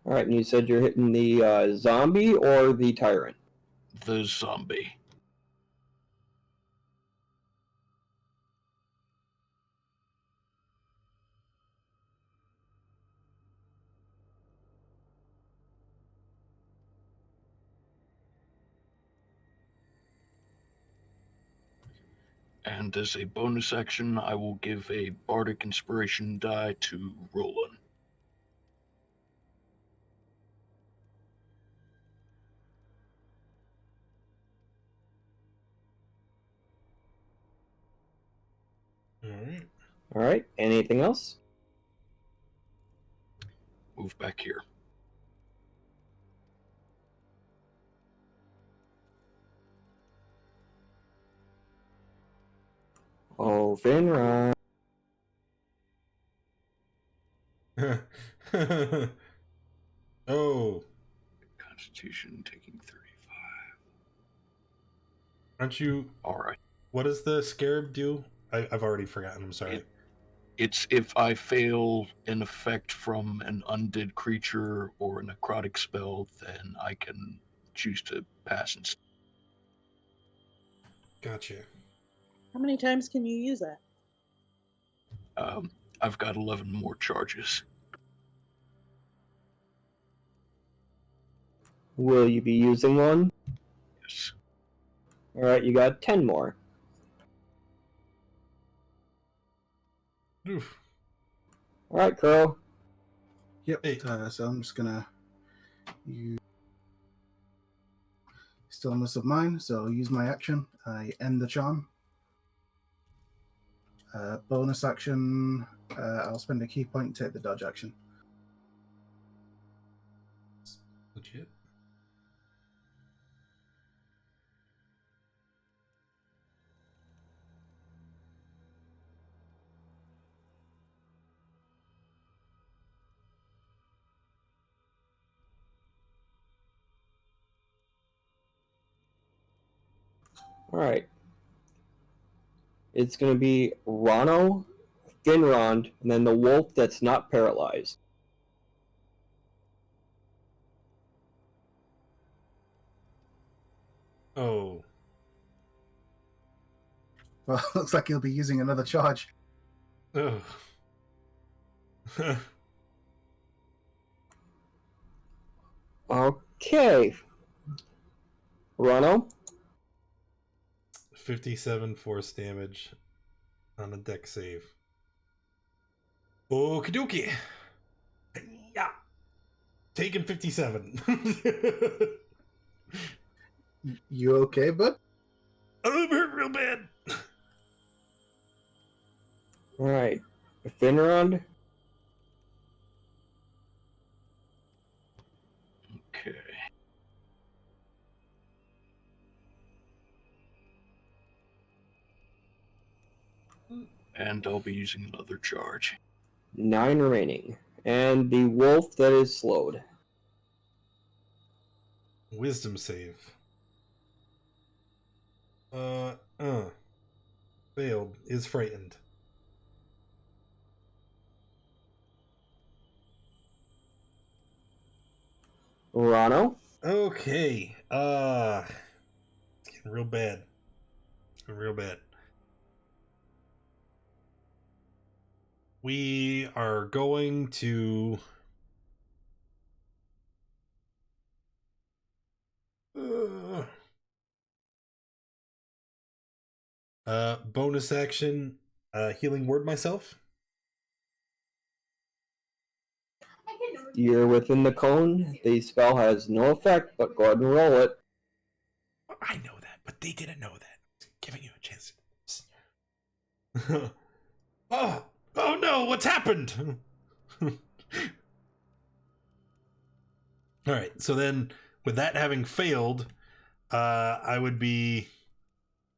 Alright, and you said you're hitting the zombie or the tyrant? The zombie. And as a bonus action, I will give a Bardic Inspiration die to Roland. Alright. All right. Anything else? Move back here. Oh, Finron. Oh, Constitution taking 35. aren't you? Alright. What does the scarab do? I've already forgotten. I'm sorry. It's if I fail an effect from an undead creature or a necrotic spell, then I can choose to pass instead. Gotcha. How many times can you use that? I've got 11 more charges. Will you be using one? Yes. All right. You got 10 more. Oof. All right, Crow. Yep. Hey. So I'm just gonna use stillness of mind. So I'll use my action. I end the charm. Bonus action. I'll spend a key point to take the dodge action. Legit. All right. It's going to be Rano, Finrond, and then the wolf that's not paralyzed. Oh. Well, looks like he'll be using another charge. Oh. Okay. Rano, 57 force damage on a deck save. Okie dokie. Yeah. Taking 57. You okay, bud? I'm hurt real bad. all right. Finrond, Okay. And I'll be using another charge. 9 remaining. And the wolf that is slowed. Wisdom save. Failed. Is frightened. Rano, Okay. It's getting real bad. It's getting real bad. We are going to bonus action, healing word myself. you're within the cone. The spell has no effect, but go ahead and roll it. I know that, but they didn't know that. Giving you a chance. Oh no, what's happened? Alright, so then with that having failed, I would be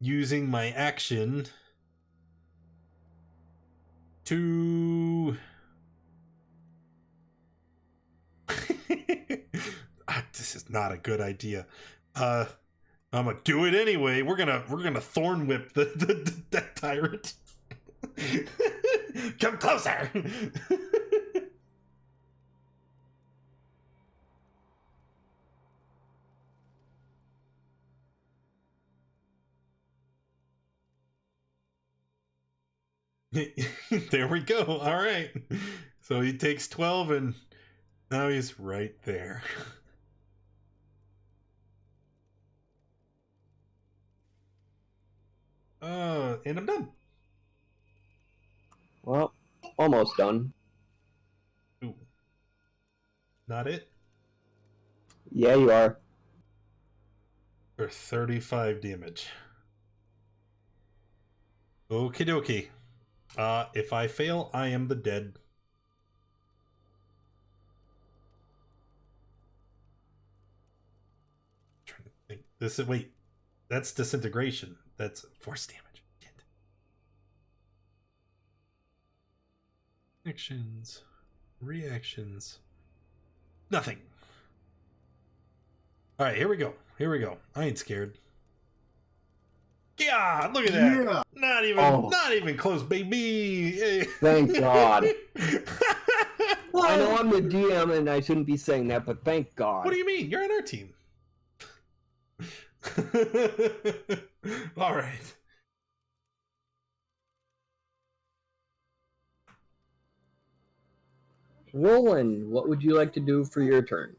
using my action to this is not a good idea. I'm gonna do it anyway. We're gonna thorn whip the tyrant. Come closer. There we go. All right. So he takes 12 and now he's right there. And I'm done. Well, almost done. Ooh. Not it? Yeah, you are. For 35 damage. Okie dokie. If I fail, I am the dead. Trying to think. This is wait. That's disintegration. That's force damage. Shit. Actions. Reactions. Nothing. Alright, here we go. Here we go. I ain't scared. Yeah, look at that. Yeah. Not even close, baby. Thank God. Well, I know I'm the DM and I shouldn't be saying that, but thank God. What do you mean? You're on our team. All right. Roland, what would you like to do for your turn?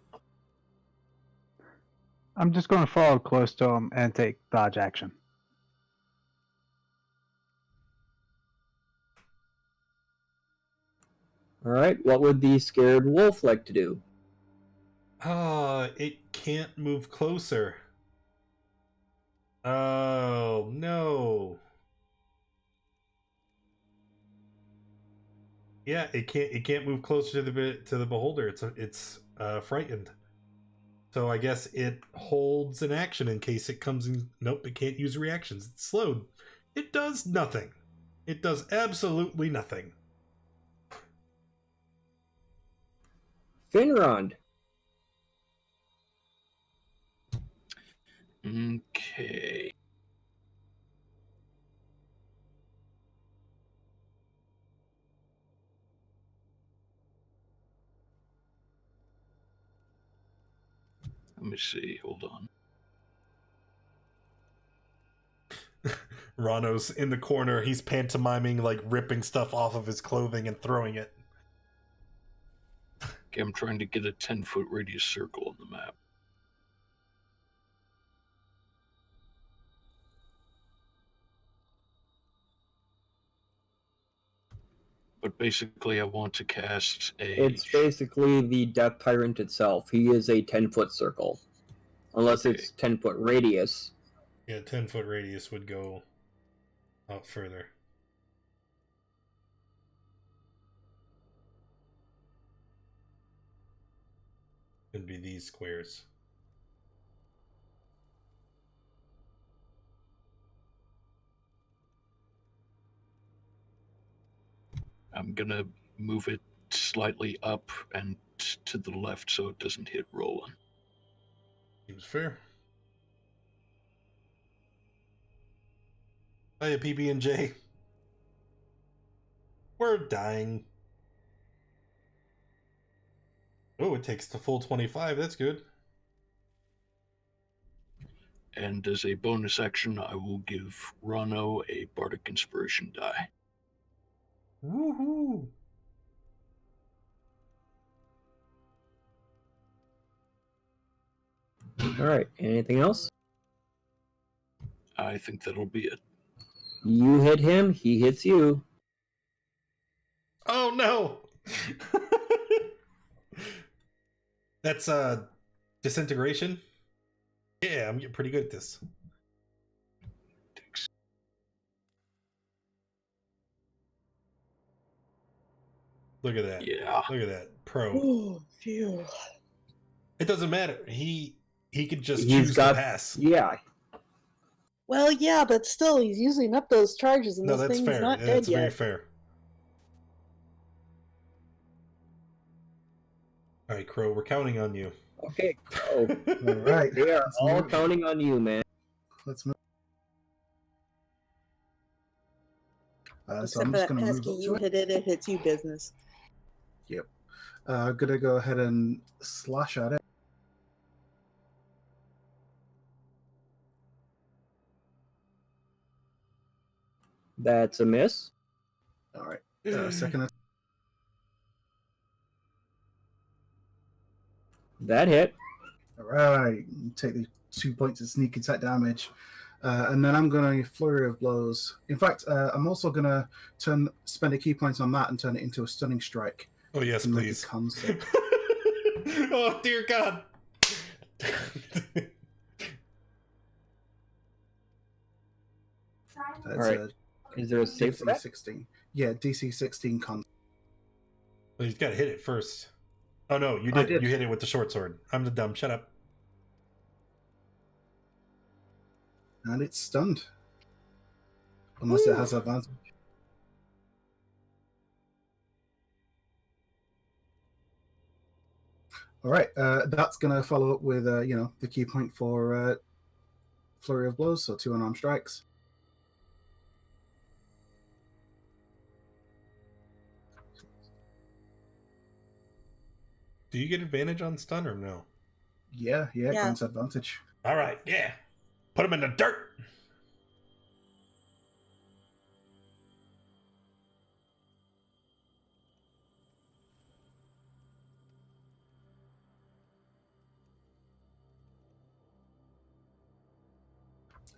I'm just going to follow close to him and take dodge action. All right, what would the scared wolf like to do? It can't move closer. Oh no. Yeah, it can't move closer to the beholder. It's frightened. So I guess it holds an action in case it comes in. Nope, it can't use reactions. It's slowed. It does nothing. It does absolutely nothing. Finrond. Okay. Let me see. Hold on. Rano's in the corner. He's pantomiming, like ripping stuff off of his clothing and throwing it. Okay, I'm trying to get a 10-foot radius circle on the map. But basically, I want to cast a... It's basically the Death Tyrant itself. He is a 10-foot circle. Unless Okay. it's 10-foot radius. Yeah, 10-foot radius would go out further. Could be these squares. I'm gonna move it slightly up and to the left so it doesn't hit Roland. Seems fair. Hiya, PB&J. We're dying. Oh, it takes the full 25. That's good. And as a bonus action, I will give Rano a Bardic Inspiration die. Woohoo! Alright, anything else? I think that'll be it. You hit him, he hits you. Oh no! That's disintegration. Yeah, I'm getting pretty good at this. Look at that. Yeah. Look at that. Pro. oh, phew. It doesn't matter. He could just He's choose got- to pass. Yeah. Well, yeah, but still, he's using up those charges, and No, this that's thing's fair. not That's dead very yet. fair. All right, Crow, we're counting on you. Okay, Crow. All right. They are Let's all move. counting on you, man. Let's move. So Except I'm for just that going to move pesky, up to you it. hit it, it hits you business. Yep. Gonna go ahead and slash at it. That's a miss. All right. Second. That hit. All right. Take the 2 points of sneak attack damage. And then I'm going to flurry of blows. In fact, I'm also going to spend a key point on that and turn it into a stunning strike. Oh yes, and make please. it concept. Oh dear God. That's Alright. Is there a save for DC that? 16. Yeah, DC 16 con. Well, he's got to hit it first. Oh no, you I did. did. You hit it with the short sword. I'm the dumb. Shut up. And it's stunned. Unless it Woo. has advantage. All right, that's going to follow up with, the key point for flurry of blows, so 2 unarmed strikes. Do you get advantage on stun or no? Yeah, Yeah. grants advantage. All right, yeah. Put him in the dirt.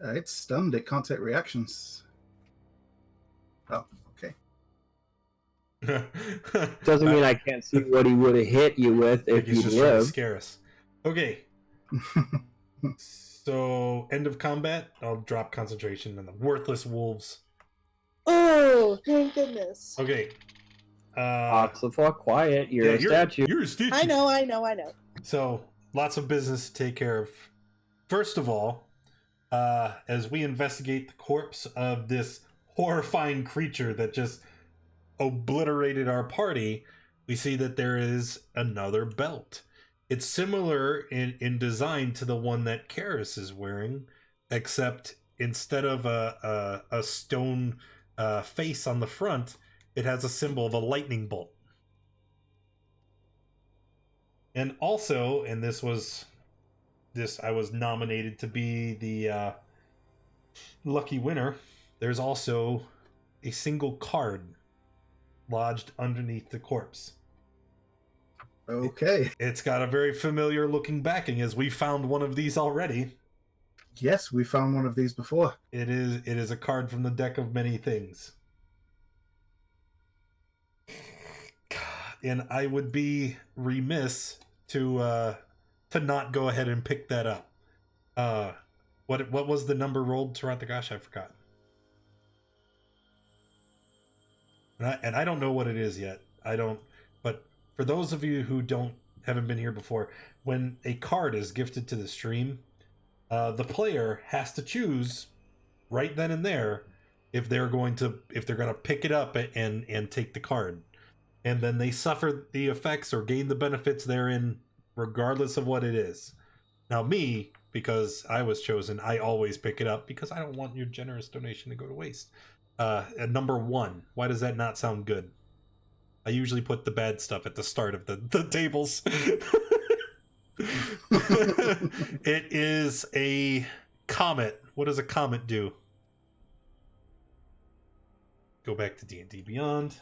It's stunned. It can't take reactions. Oh, okay. Doesn't mean I can't see what he would have hit you with think if he's you just trying to lived. scare us. Okay. So end of combat. I'll drop concentration on the worthless wolves. Oh, thank goodness. Okay. Lots the fuck quiet. You're a statue. You're a statue. I know. So lots of business to take care of. First of all, as we investigate the corpse of this horrifying creature that just obliterated our party, we see that there is another belt. It's similar in design to the one that Karis is wearing, except instead of a stone face on the front, it has a symbol of a lightning bolt. And also, and I was nominated to be the lucky winner, there's also a single card lodged underneath the corpse. Okay. It's got a very familiar looking backing, as we found one of these already. Yes, we found one of these before. It is a card from the deck of many things. And I would be remiss to not go ahead and pick that up. What was the number rolled, Tarantagash? I forgot. And I don't know what it is yet. I don't. But for those of you who haven't been here before, when a card is gifted to the stream, the player has to choose right then and there if they're going to pick it up and take the card, and then they suffer the effects or gain the benefits therein, regardless of what it is. Now, me, because I was chosen, I always pick it up because I don't want your generous donation to go to waste. At number 1, why does that not sound good? I usually put the bad stuff at the start of the tables. It is a comet. What does a comet do? Go back to D&D Beyond.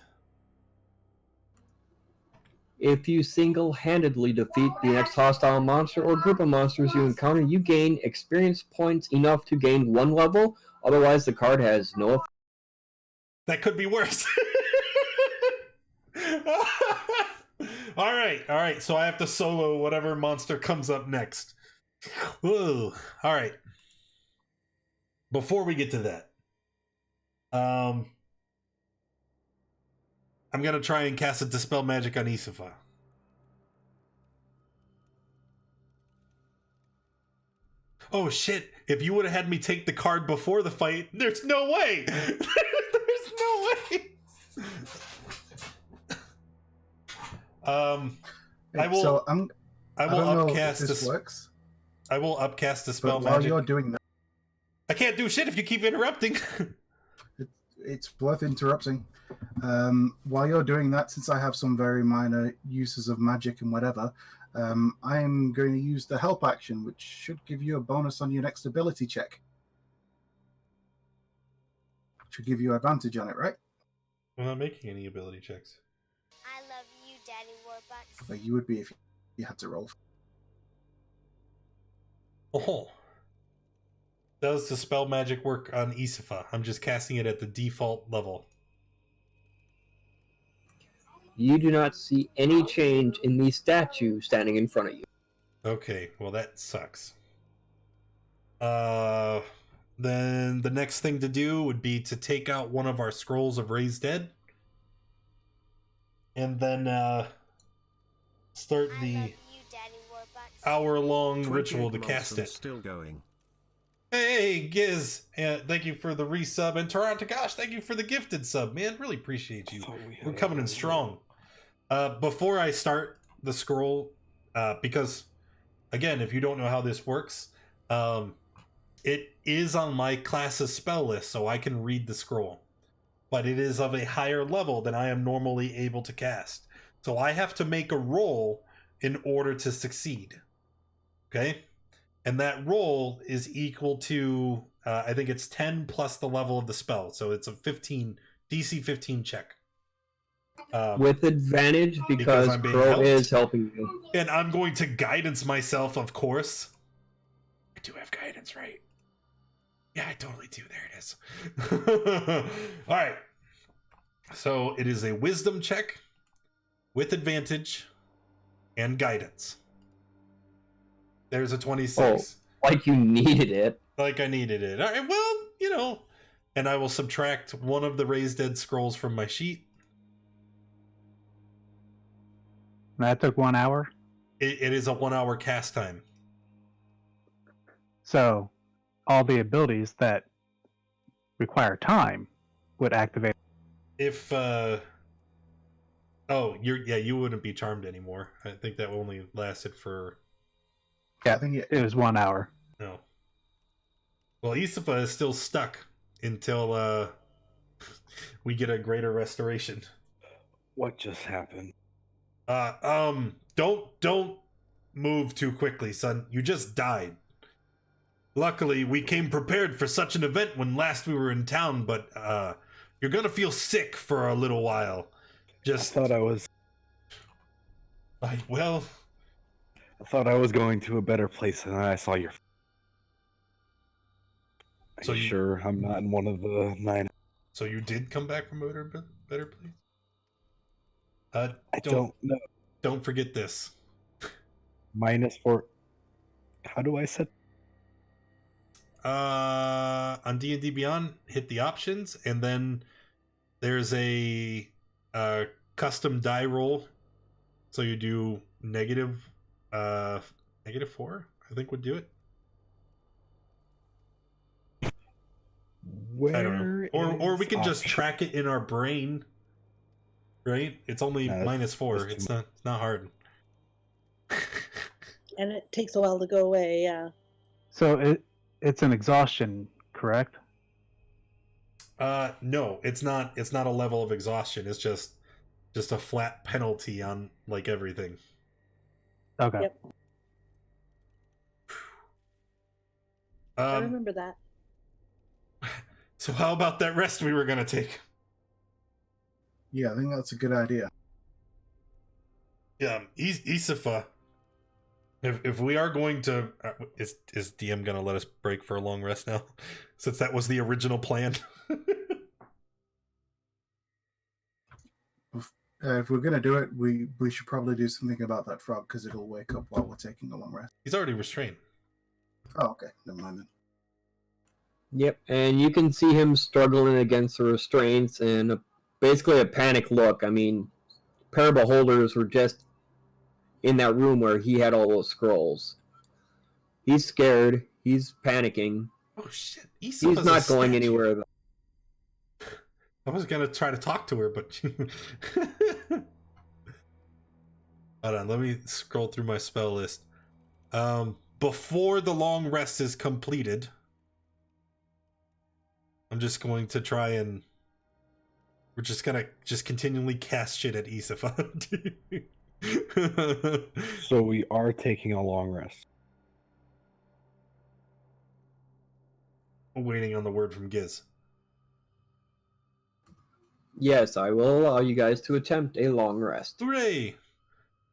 If you single-handedly defeat the next hostile monster or group of monsters you encounter, you gain experience points enough to gain 1 level. Otherwise, the card has no effect. That could be worse. All right. So I have to solo whatever monster comes up next. Whoa. All right. Before we get to that, I'm gonna try and cast a Dispel Magic on Isifa. Oh shit! If you would have had me take the card before the fight, there's no way. There's no way. I will. So I will don't know upcast if this this. works. I will upcast the spell But while magic. you're doing that, I can't do shit if you keep interrupting. it's worth interrupting. While you're doing that, since I have some very minor uses of magic and whatever, I am going to use the help action, which should give you a bonus on your next ability check. Should give you advantage on it, right? I'm not making any ability checks. I love you, Daddy Warbucks. Well, you would be if you, you, had to roll. Oh. Does the spell magic work on Isifa? I'm just casting it at the default level. You do not see any change in the statue standing in front of you. Okay, well that sucks. Then the next thing to do would be to take out one of our scrolls of Raised Dead. And then start the hour-long ritual to cast it. Still going. Hey, Giz, thank you for the resub. And Tyrant, gosh, thank you for the gifted sub, man. Really appreciate you. We're coming in strong. Before I start the scroll, because, again, if you don't know how this works, it is on my class's spell list, so I can read the scroll. But it is of a higher level than I am normally able to cast. So I have to make a roll in order to succeed. Okay? And that roll is equal to, I think it's 10 plus the level of the spell. So it's a 15, DC 15 check. With advantage because I'm being Crow helped. is helping you. And I'm going to guidance myself, of course. I do have guidance, right? Yeah, I totally do. There it is. All right. So it is a wisdom check with advantage and guidance. There's a 26. Oh, like you needed it. Like I needed it. All right, well, you know. And I will subtract one of the Raised Dead scrolls from my sheet. That took 1 hour. It is a 1 hour cast time. So all the abilities that require time would activate. If you wouldn't be charmed anymore. I think that only lasted for Yeah, I think it was 1 hour. no. Well, Isifa is still stuck until we get a greater restoration. What just happened? Don't move too quickly, son. You just died. Luckily, we came prepared for such an event when last we were in town, but you're gonna feel sick for a little while. Just I thought I was going to a better place, and then I saw your. So you- sure I'm not in one of the 9? So you did come back from a better place? I don't know. Don't forget this. -4. How do I set? On D&D Beyond, hit the options, and then there's a custom die roll. So you do -4, I think would do it. Where I don't know. Or we can just option? track it in our brain. Right? It's only No, -4. that's It's too not hard. And it takes a while to go away. Yeah. So it's an exhaustion, correct? No, it's not a level of exhaustion. It's just a flat penalty on like everything. Okay. Yep. I remember that. So how about that rest we were gonna take? Yeah, I think that's a good idea. Yeah, Isifa. If we are going to, is DM gonna let us break for a long rest now, since that was the original plan? If we're gonna do it, we should probably do something about that frog because it'll wake up while we're taking a long rest. He's already restrained. Oh, okay, never mind then. Yep, and you can see him struggling against the restraints and basically a panic look. I mean, parable holders were just in that room where he had all those scrolls. He's scared. He's panicking. Oh shit! He's not going anywhere. Though. I was gonna try to talk to her, but hold on. Let me scroll through my spell list. Before the long rest is completed, I'm just going to try and we're just gonna continually cast shit at Isifa. So we are taking a long rest. Waiting on the word from Giz. Yes, I will allow you guys to attempt a long rest. Hooray!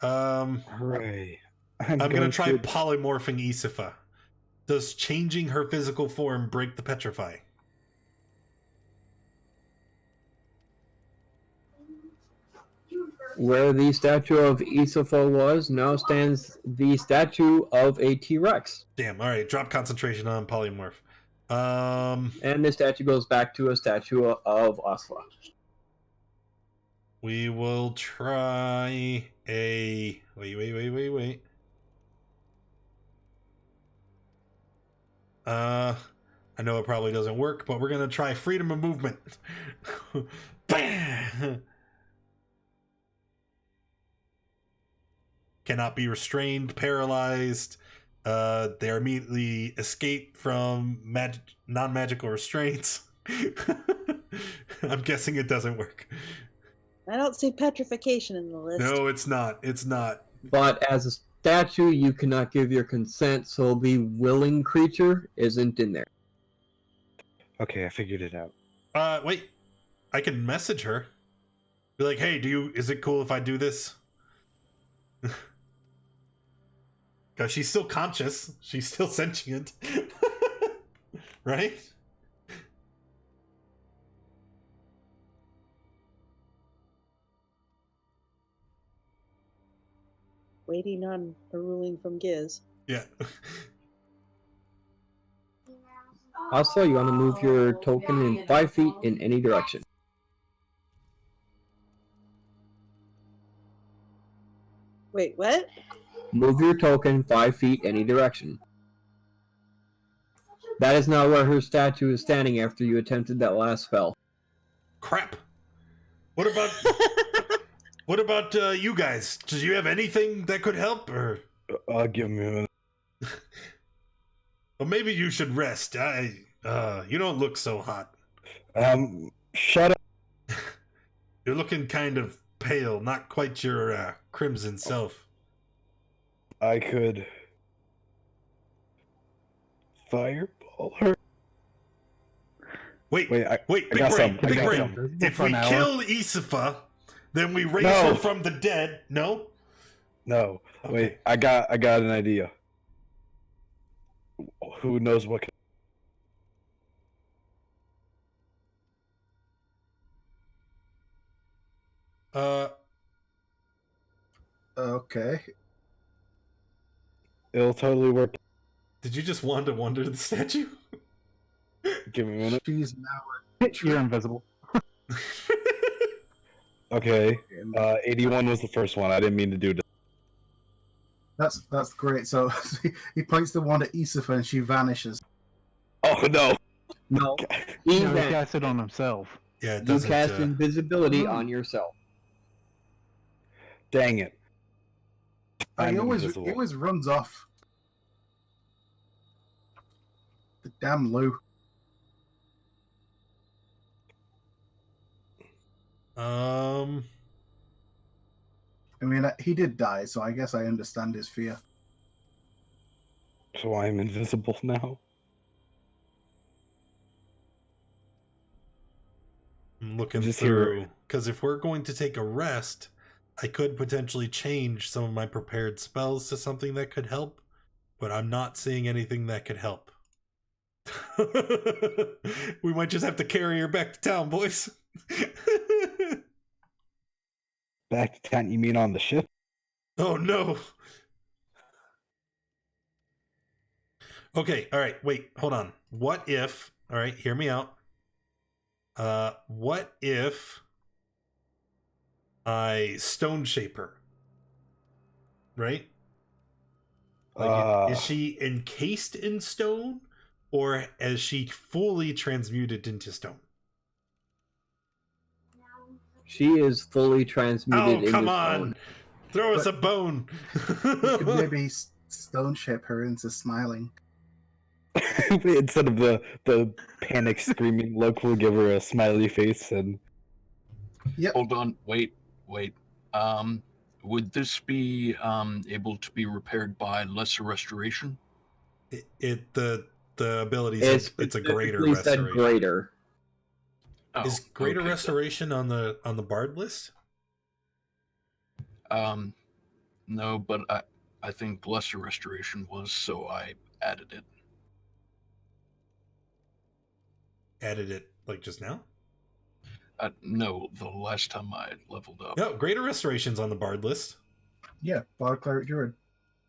Hooray! I'm gonna try polymorphing Isifa. Does changing her physical form break the petrify? Where the statue of Isopho was, now stands the statue of a T-Rex. Damn. All right. Drop concentration on polymorph. And the statue goes back to a statue of Asla. We will try a... Wait. I know it probably doesn't work, but we're going to try freedom of movement. Bam! Cannot be restrained, paralyzed. They are immediately escaped from non-magical restraints. I'm guessing it doesn't work. I don't see petrification in the list. No, it's not. It's not. But as a statue, you cannot give your consent, so the willing creature isn't in there. Okay, I figured it out. Wait. I can message her. Be like, hey, is it cool if I do this? Because she's still conscious. She's still sentient. Right? Waiting on a ruling from Giz. Yeah. Also, you want to move your token in 5 feet in any direction. Wait, what? Move your token 5 feet any direction. That is not where her statue is standing after you attempted that last spell. Crap. What about you guys? Do you have anything that could help, or? Give me a minute. Well, maybe you should rest. You don't look so hot. Shut up. You're looking kind of pale, not quite your crimson self. I could fireball her. Wait, I big got brain, some. big I got brain. some. If we kill Isifa, then we raise No. her from the dead. No? No, Okay. wait. I got an idea. Who knows what? Okay. It'll totally work. Did you just wander to the statue? Give me a minute. She's now You're invisible. Okay. 81 was the first one. I didn't mean to do that. That's great. So he points the wand at Isifa and she vanishes. Oh no! No, He even cast it on himself. Yeah, it you doesn't. cast invisibility on yourself. Dang it! He I'm always invisible. runs off. The damn Lou. I mean, he did die, so I guess I understand his fear. So I'm invisible now. I'm looking Just through, because if we're going to take a rest, I could potentially change some of my prepared spells to something that could help, but I'm not seeing anything that could help. We might just have to carry her back to town, boys. Back to town? You mean on the ship? Oh no. Okay, all right, wait, hold on. What if, all right, hear me out. What if I stone shape her? Right? Like, is she encased in stone, or is she fully transmuted into stone? She is fully transmuted into come stone. on! Throw us a bone! You could maybe stone shape her into smiling. Instead of the panic screaming look, we'll give her a smiley face and. Yep. Hold on, wait. Would this be able to be repaired by lesser restoration? The ability It's it's a greater specifically said restoration. greater. Oh, Is greater okay, restoration on the bard list? No, but I think lesser restoration was, so I added it. added it like just now? No, the last time I leveled up. No, Greater Restoration's on the Bard list. Yeah, Bard, Cleric, Druid.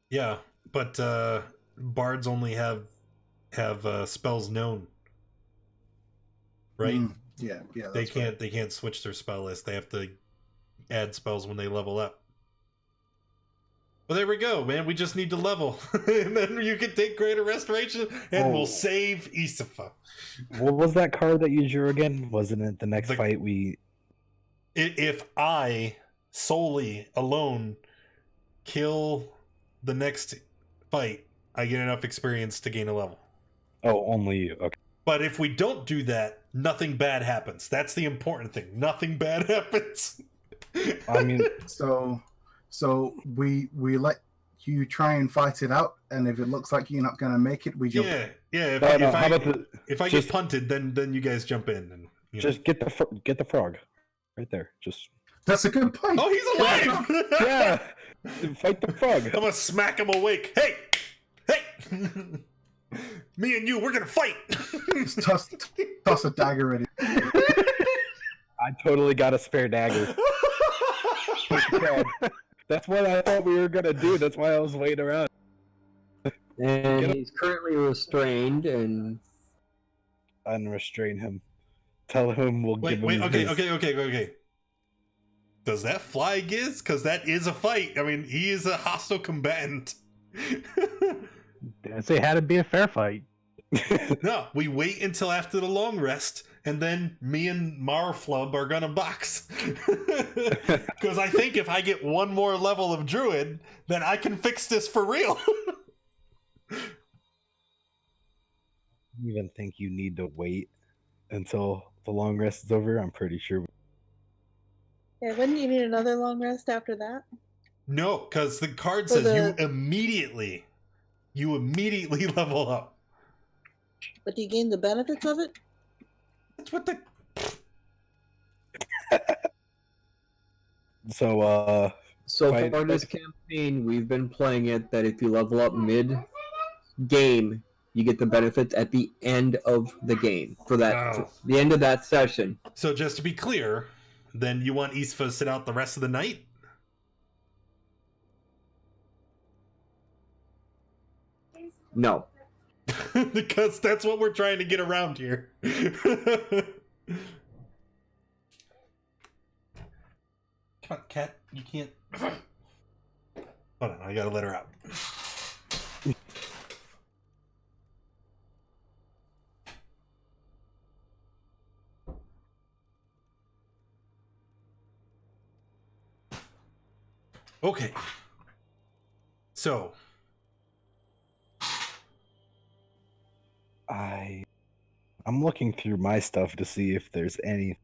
Yeah, but bards only have spells known, right? Yeah, They that's can't right. they can't switch their spell list. They have to add spells when they level up. Well, there we go, man. We just need to level, and then you can take Greater Restoration, and we'll save Isifa. What was that card that you drew again? Wasn't it the next fight we? If I solely alone kill the next fight, I get enough experience to gain a level. Oh, only you. Okay. But if we don't do that, nothing bad happens. That's the important thing. Nothing bad happens. I mean, so we let you try and fight it out, and if it looks like you're not going to make it, we jump. Yeah. If I get punted, then you guys jump in and just get the frog, right there. Just that's a good point. Oh, he's alive! Yeah, fight the frog. I'm gonna smack him awake. Hey. Me and you, we're gonna fight. Just toss a dagger at it. I totally got a spare dagger. That's what I thought we were gonna do. That's why I was waiting around. And he's currently restrained and unrestrain him. Tell him we'll give him. Okay. Does that fly, Giz? Because that is a fight. I mean, he is a hostile combatant. Didn't say it had to be a fair fight. No, we wait until after the long rest, and then me and Marflub are gonna box. Because I think if I get one more level of Druid, then I can fix this for real. I even think you need to wait until the long rest is over. I'm pretty sure. Yeah, wouldn't you need another long rest after that? No, because the card says you immediately level up. But do you gain the benefits of it? That's what the... So far this campaign, we've been playing it that if you level up mid-game, you get the benefits at the end of the game, for the end of that session. So just to be clear, then you want Isfa to sit out the rest of the night? No. Because that's what we're trying to get around here. Come on, cat. You can't... Hold on, I gotta let her out. Okay. So... I'm looking through my stuff to see if there's any.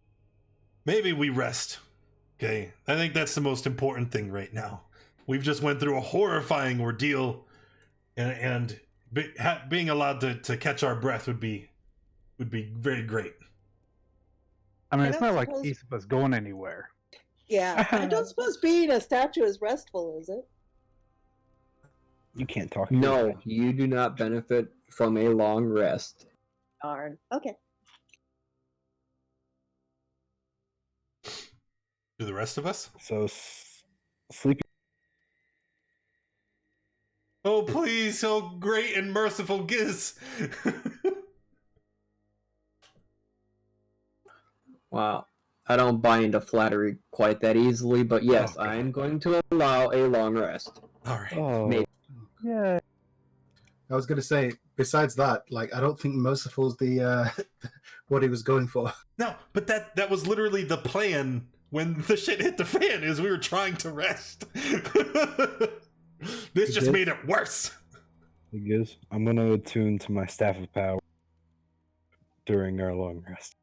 Maybe we rest. Okay, I think that's the most important thing right now. We've just went through a horrifying ordeal, and being allowed to catch our breath would be very great. I mean, it's not like Isapa's going anywhere. Yeah, I don't suppose being a statue is restful, is it? You can't talk. No, you do not benefit from a long rest. Darn. Okay. Do the rest of us? So, sleepy. Oh, please, oh great and merciful Giz. Wow. I don't buy into flattery quite that easily, but yes, I am going to allow a long rest. All right. Oh. Maybe. Yeah. I was going to say, besides that, like, I don't think merciful's the what he was going for. No, but that was literally the plan when the shit hit the fan, is we were trying to rest. This just made it worse. I'm going to attune to my Staff of Power during our long rest.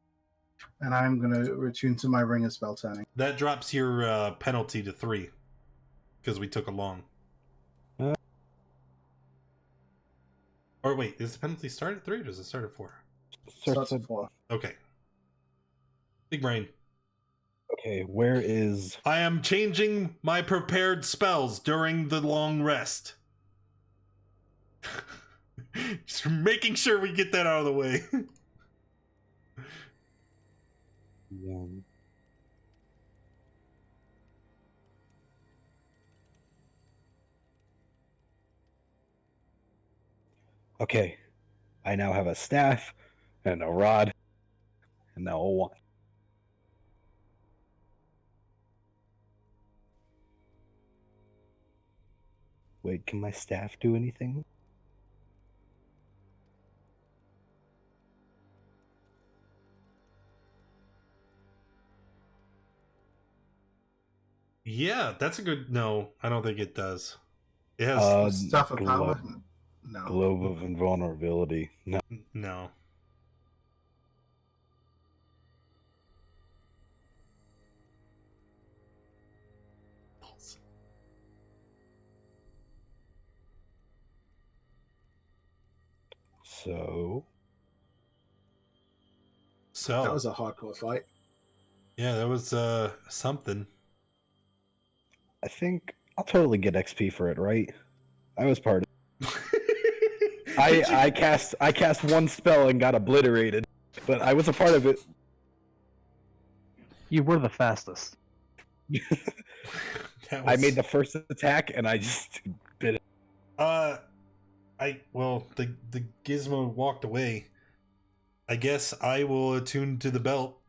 And I'm going to retune to my Ring of Spell Turning. That drops your penalty to 3, because we took a long. Or wait, does the penalty start at 3 or does it start at 4? Starts at 4. Okay. Big brain. Okay, where is... I am changing my prepared spells during the long rest. Just making sure we get that out of the way. Yeah. Okay, I now have a staff and a rod and now a wand. Wait, can my staff do anything? Yeah, that's a good. No, I don't think it does. It has Stuff of power? No. Globe of invulnerability. No. no. So That was a hardcore fight. Yeah, that was something. I think I'll totally get XP for it, right? I was part of I cast one spell and got obliterated, but I was a part of it. You were the fastest. I made the first attack and I just bit it. The gizmo walked away. I guess I will attune to the belt.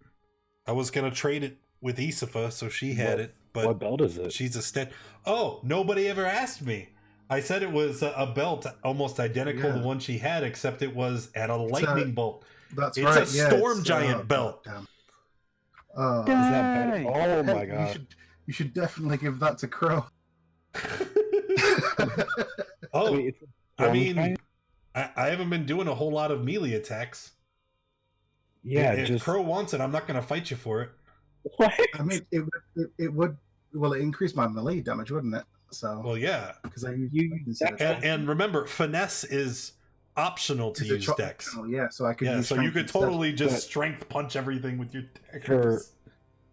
I was gonna trade it with Isifa, so she had it. But what belt is it? She's a stat. Oh, nobody ever asked me. I said it was a belt almost identical to the one she had, except it was at a lightning bolt. That's it's right. a storm giant belt. Damn. Is that better? Oh my god! You should definitely give that to Crow. Oh, Wait, I mean, I haven't been doing a whole lot of melee attacks. Yeah, if Crow wants it, I'm not going to fight you for it. What? I mean, it would. Well, it increased my melee damage, wouldn't it? So. Well, yeah. Because and remember, finesse is optional to use Dex. Oh yeah, so I could. Yeah, use so you could totally just But strength punch everything with your Dex. for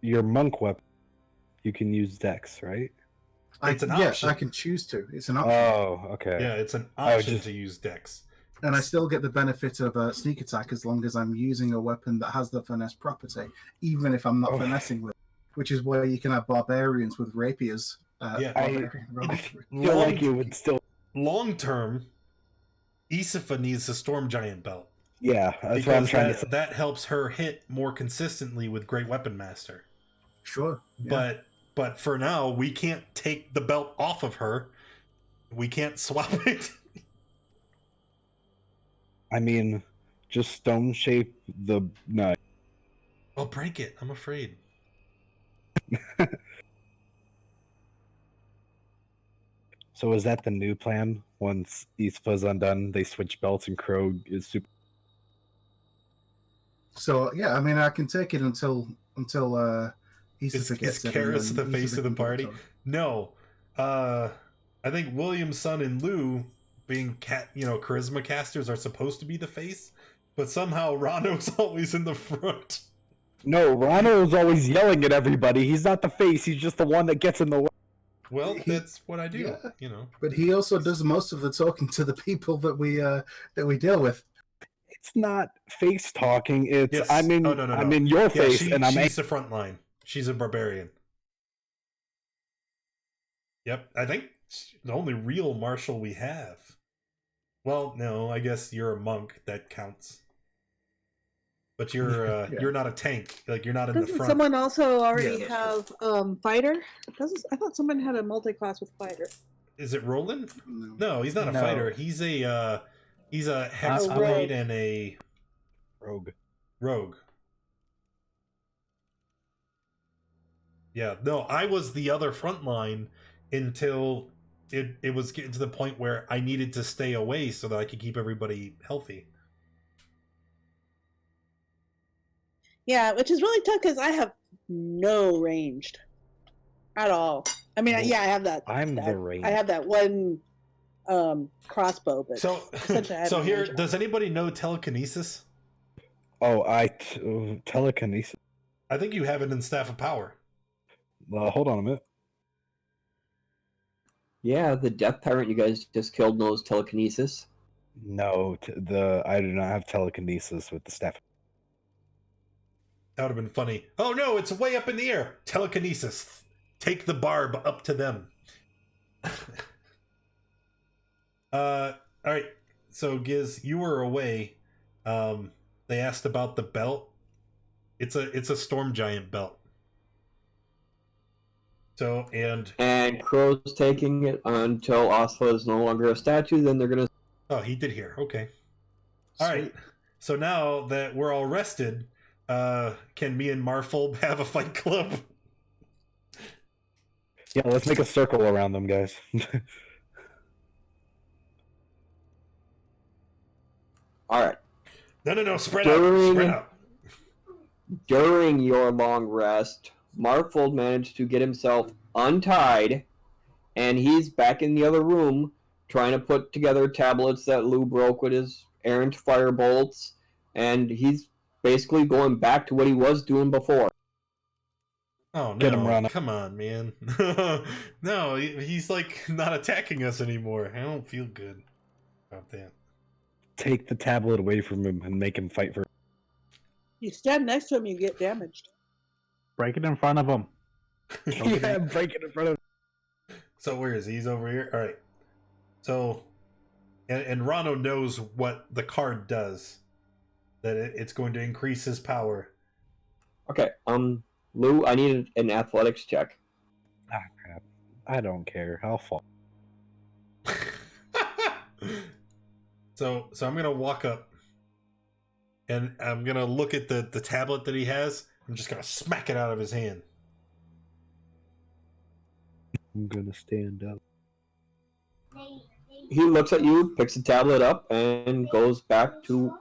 your monk weapon, you can use Dex, right? It's an option. I can choose to. It's an option. Oh, okay. Yeah, it's an option to use Dex. And I still get the benefit of a sneak attack as long as I'm using a weapon that has the finesse property, even if I'm not finessing with it, which is where you can have barbarians with rapiers. I feel like you would still. Long term, Isifa needs a storm giant belt. Yeah, that's what I'm trying to say. That helps her hit more consistently with Great Weapon Master. Sure. Yeah. But for now, we can't take the belt off of her. We can't swap it. I mean, just stone shape the knife. I'll break it. I'm afraid. So is that the new plan? Once Isifa's undone, they switch belts and Crow is super. So yeah, I mean, I can take it until Isifa gets it. Is Karis the face of the party? No. I think William's son and Lou, being charisma casters, are supposed to be the face, but somehow Rano's always in the front. No, Rano's always yelling at everybody. He's not the face. He's just the one that gets in the way. Well, that's what I do. Yeah. But he also does most of the talking to the people that we deal with. It's not face talking. It's yes. I'm in. No. I'm in your face, and she's the front line. She's a barbarian. Yep, I think the only real martial we have. Well, no, I guess you're a monk. That counts. But you're you're not a tank. Like you're not in the Doesn't front. someone also already that's have fighter? I thought someone had a multi-class with fighter. Is it Roland? No, he's not a No. fighter. He's a hexblade rogue. and a rogue. Yeah, no, I was the other front line until it was getting to the point where I needed to stay away so that I could keep everybody healthy. Yeah, which is really tough because I have no ranged at all. I mean, I have that. I'm the range. I have that one crossbow, but So, essentially I have so no here, range. does anybody know telekinesis? Oh, telekinesis. I think you have it in Staff of Power. Hold on a minute. Yeah, the Death Tyrant you guys just killed knows telekinesis. No, I do not have telekinesis with the staff. That would have been funny. Oh no, it's way up in the air. Telekinesis. Take the barb up to them. All right. So Giz, you were away. They asked about the belt. It's a storm giant belt. So and Crow's taking it until Asla is no longer a statue. Then they're gonna. oh, he did hear. Okay. All right. Sweet. So now that we're all rested, can me and Marfold have a fight club? Yeah, let's make a circle around them, guys. All right. No. Spread out. During your long rest, Marfold managed to get himself untied, and he's back in the other room trying to put together tablets that Lou broke with his errant firebolts, and he's basically going back to what he was doing before. Oh no! Get him, Ron. Come on, man. No, he's like not attacking us anymore. I don't feel good about that. Take the tablet away from him and make him fight for. You stand next to him, you get damaged. Break it in front of him. Yeah, break it in front of. So where is he? He's over here. All right. So, and Rano knows what the card does. That it's going to increase his power. Okay. Lou, I need an athletics check. Ah, crap. I don't care. I'll fall. So I'm gonna walk up, and I'm gonna look at the tablet that he has. I'm just gonna smack it out of his hand. I'm gonna stand up. He looks at you, picks the tablet up, and goes back to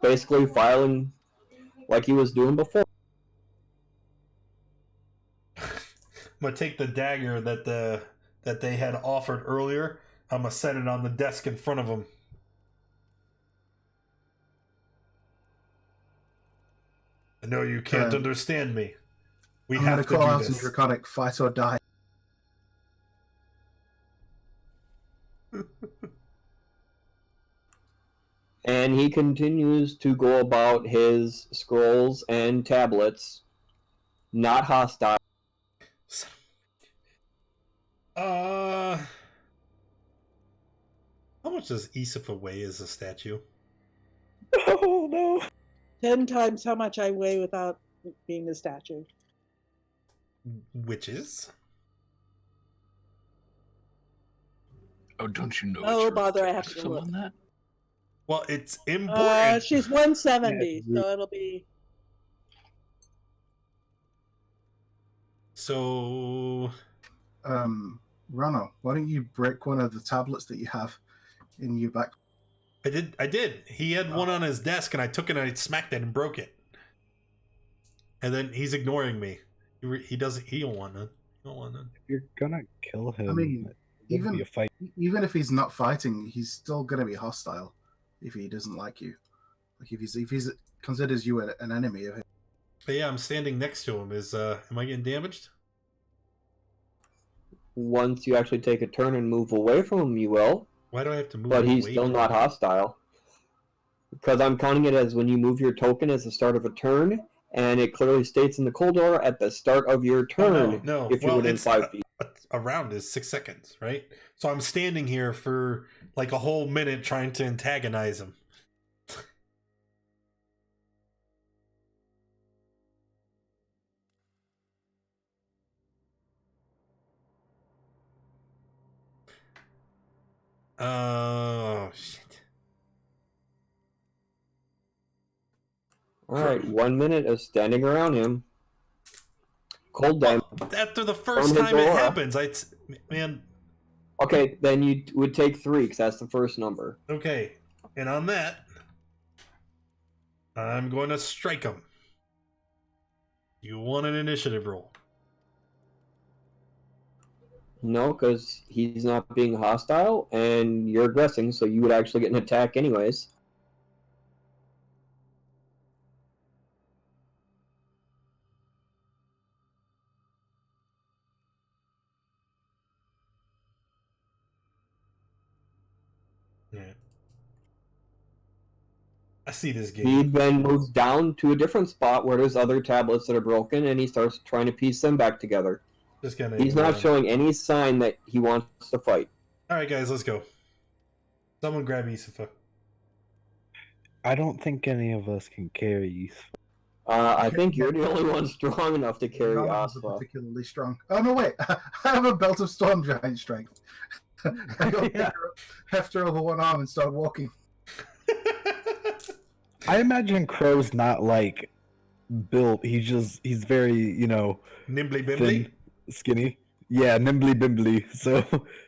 basically filing like he was doing before. I'm gonna take the dagger that they had offered earlier. I'm gonna set it on the desk in front of him. I know you can't understand me. We I'm have going to to call do out in this. Draconic fight or die. And he continues to go about his scrolls and tablets, not hostile. How much does Isifa weigh as a statue? Oh no! 10 times how much I weigh without being a statue. Which is? Oh, don't you know? Oh, it's bother, I have to arithmetic look. on that. Well, it's important. She's 170, so it'll be. So, Rano, why don't you break one of the tablets that you have in your back? I did. He had one on his desk, and I took it and I smacked it and broke it. And then he's ignoring me. He doesn't. He don't want none. He don't want none. If you're gonna kill him, I mean, it'll be a fight. even if he's not fighting, he's still going to be hostile if he doesn't like you. Like if he's considers you an enemy of him. But yeah, I'm standing next to him. Am I getting damaged? Once you actually take a turn and move away from him, you will. Why do I have to move? But he's away still from not him? hostile. Because I'm counting it as when you move your token as the start of a turn, and it clearly states in the Coldor at the start of your turn No. if you're Well, within it's 5 feet. a round is 6 seconds, right? So I'm standing here for like a whole minute trying to antagonize him. Oh shit! Alright, 1 minute of standing around him. Cold damage. After the first From his time it aura. happens, man. Okay, then you would take 3, because that's the first number. Okay, and on that, I'm going to strike him. You want an initiative roll? No, because he's not being hostile, and you're aggressing, so you would actually get an attack anyways. Yeah. I see this He game. then moves down to a different spot where there's other tablets that are broken, and he starts trying to piece them back together. Just gonna He's ignore not him. showing any sign that he wants to fight. All right, guys, let's go. Someone grab Isafa. I don't think any of us can carry East. I think you're the only one strong enough to carry None of us are Asfa. particularly strong. Oh no, wait! I have a belt of storm giant strength. I got Yeah. hefter over one arm and start walking. I imagine Crow's not like built. He's very, Nimbly bimbly. thin, skinny. Yeah, nimbly bimbly. So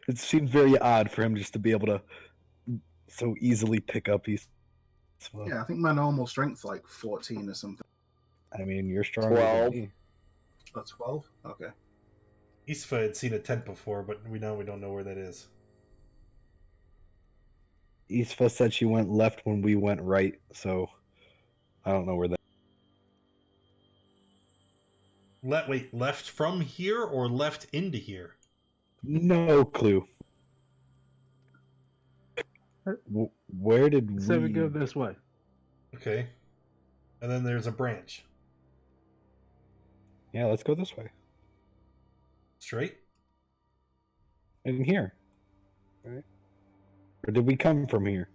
it seems very odd for him just to be able to so easily pick up East. Yeah, I think my normal strength's like 14 or something. I mean, you're stronger 12. than me. Oh, 12? Okay. Isafa had seen a tent before, but we don't know where that is. Isfa said she went left when we went right, so I don't know where that. Wait, left from here or left into here? No clue. Where did we? So we go this way. Okay. And then there's a branch. Yeah, let's go this way. Straight? In here. Right? Or did we come from here?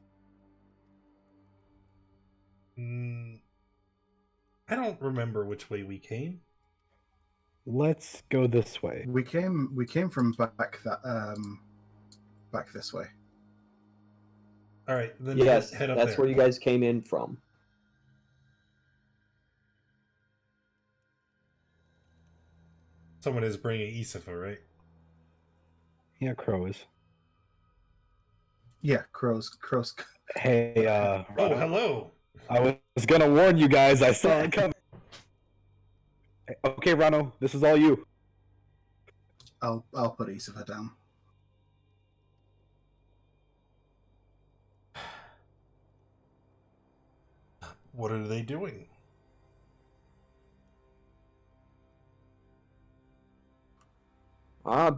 I don't remember which way we came. Let's go this way. We came from back this way. All right, then Yes, head up that's there. where you guys came in from. Someone is bringing Isafa, right? Yeah, Crow is. Yeah, crows. Hey, Oh, hello. I was gonna warn you guys. I saw it coming. Okay, Rano, this is all you. I'll put Isafa down. What are they doing?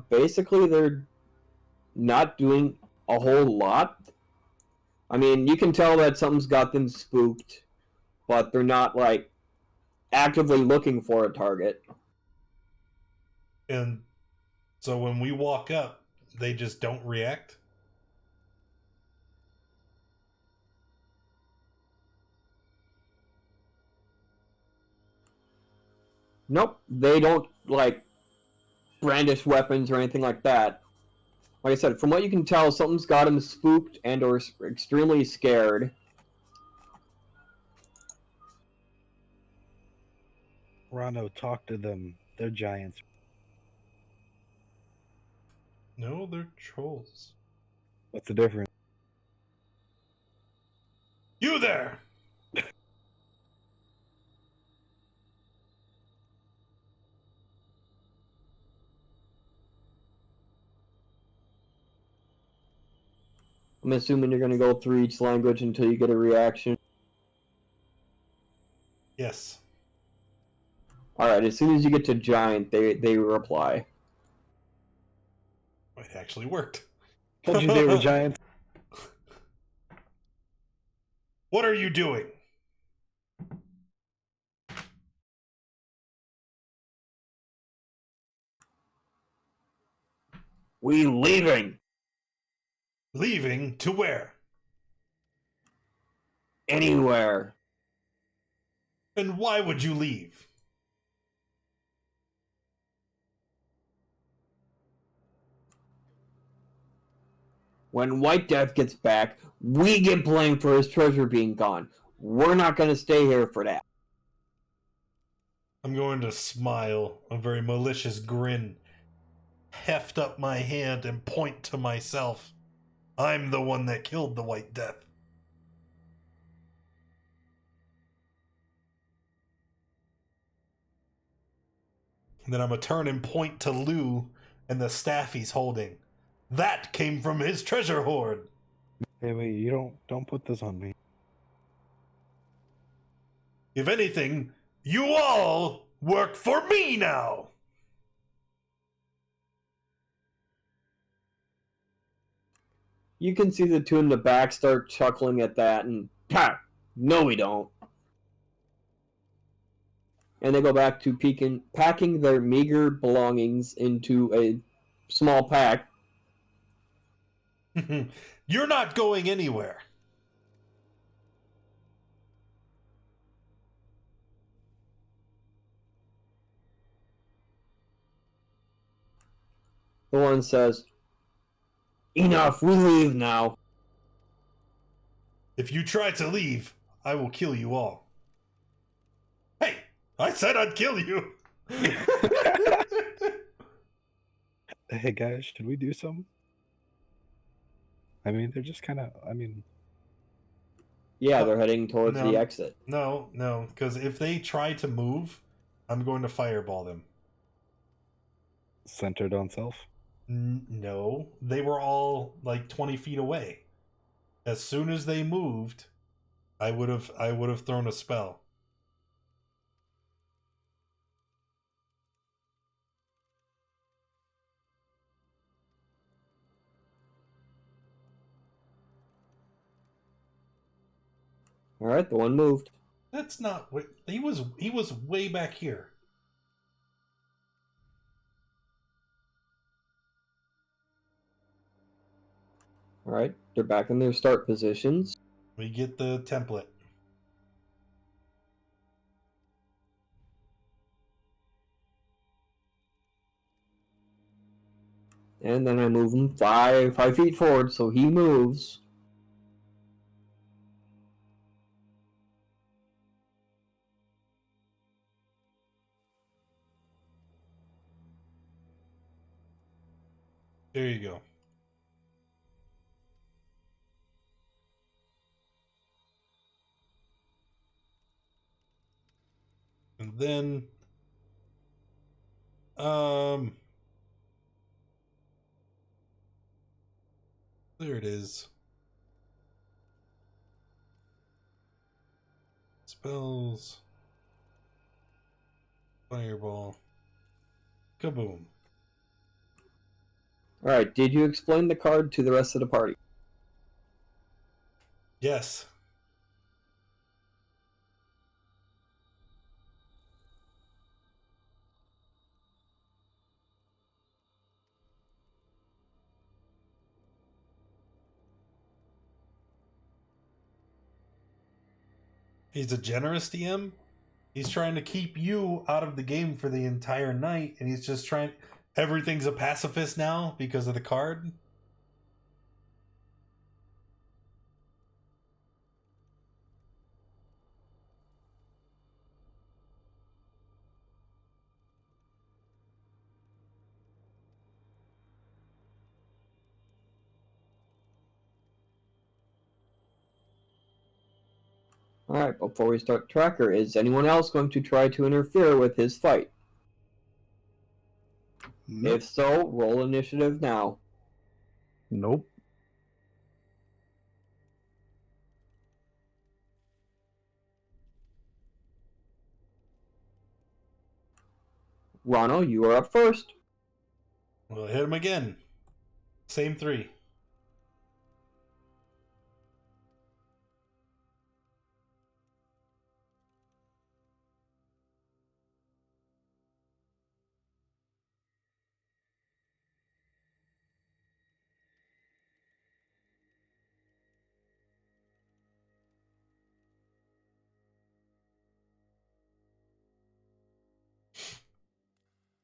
Basically, they're not doing a whole lot. I mean, you can tell that something's got them spooked, but they're not, like, actively looking for a target. And so when we walk up, they just don't react? Nope, they don't, like, brandish weapons or anything like that. Like I said, from what you can tell, something's got them spooked and or extremely scared. Rano, talk to them. They're giants. No, they're trolls. What's the difference? You there! I'm assuming you're going to go through each language until you get a reaction. Yes. Alright, as soon as you get to giant, they reply. It actually worked. Told you they were giants. What are you doing? We leaving! Leaving to where? Anywhere. And why would you leave? When White Death gets back, we get blamed for his treasure being gone. We're not going to stay here for that. I'm going to smile, a very malicious grin, heft up my hand and point to myself. I'm the one that killed the White Death. And then I'm going to turn and point to Lou and the staff he's holding. That came from his treasure hoard. Hey, wait, you don't put this on me. If anything, you all work for me now. You can see the two in the back start chuckling at that, and No, we don't. And they go back to packing their meager belongings into a small pack. You're not going anywhere. The one says, "Enough, we leave now." If you try to leave, I will kill you all. Hey, I said I'd kill you. Hey guys, should we do something? I mean, they're just kind of. I mean, Yeah, they're heading towards the exit. No, because if they try to move, I'm going to fireball them. centered on self. No, they were all like 20 feet away. As soon as they moved, I would have thrown a spell. All right, the one moved. That's not what he was way back here. All right, they're back in their start positions. We get the template. And then I move him 5 feet forward, so he moves. There you go. And then there it is. Spells. Fireball. Kaboom. All right, did you explain the card to the rest of the party? Yes. He's a generous DM. He's trying to keep you out of the game for the entire night, and he's just trying. Everything's a pacifist now because of the card. All right, before we start tracker, is anyone else going to try to interfere with his fight? Nope. If so, roll initiative now. Nope. Rano, you are up first. We'll hit him again. Same 3.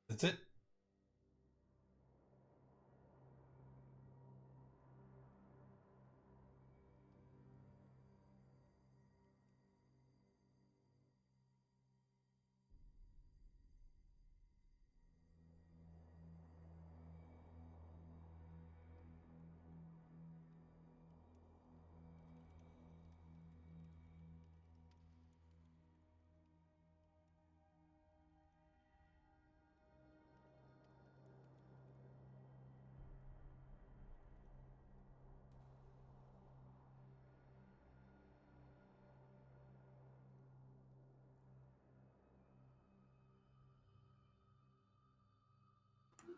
That's it.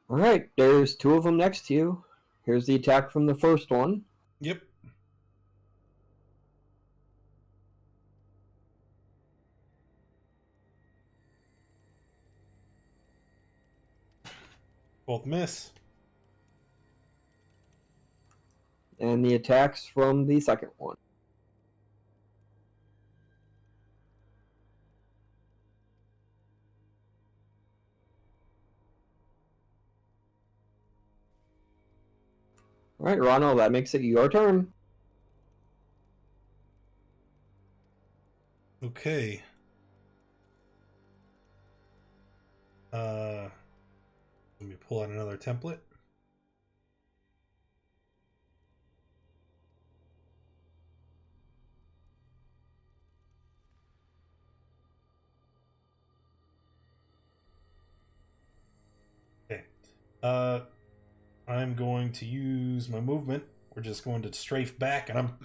All right, there's 2 of them next to you. Here's the attack from the first one. Yep. Both miss. And the attacks from the second one. All right, Ronald, that makes it your turn. Okay. Let me pull out another template. Okay. I'm going to use my movement. We're just going to strafe back, and I'm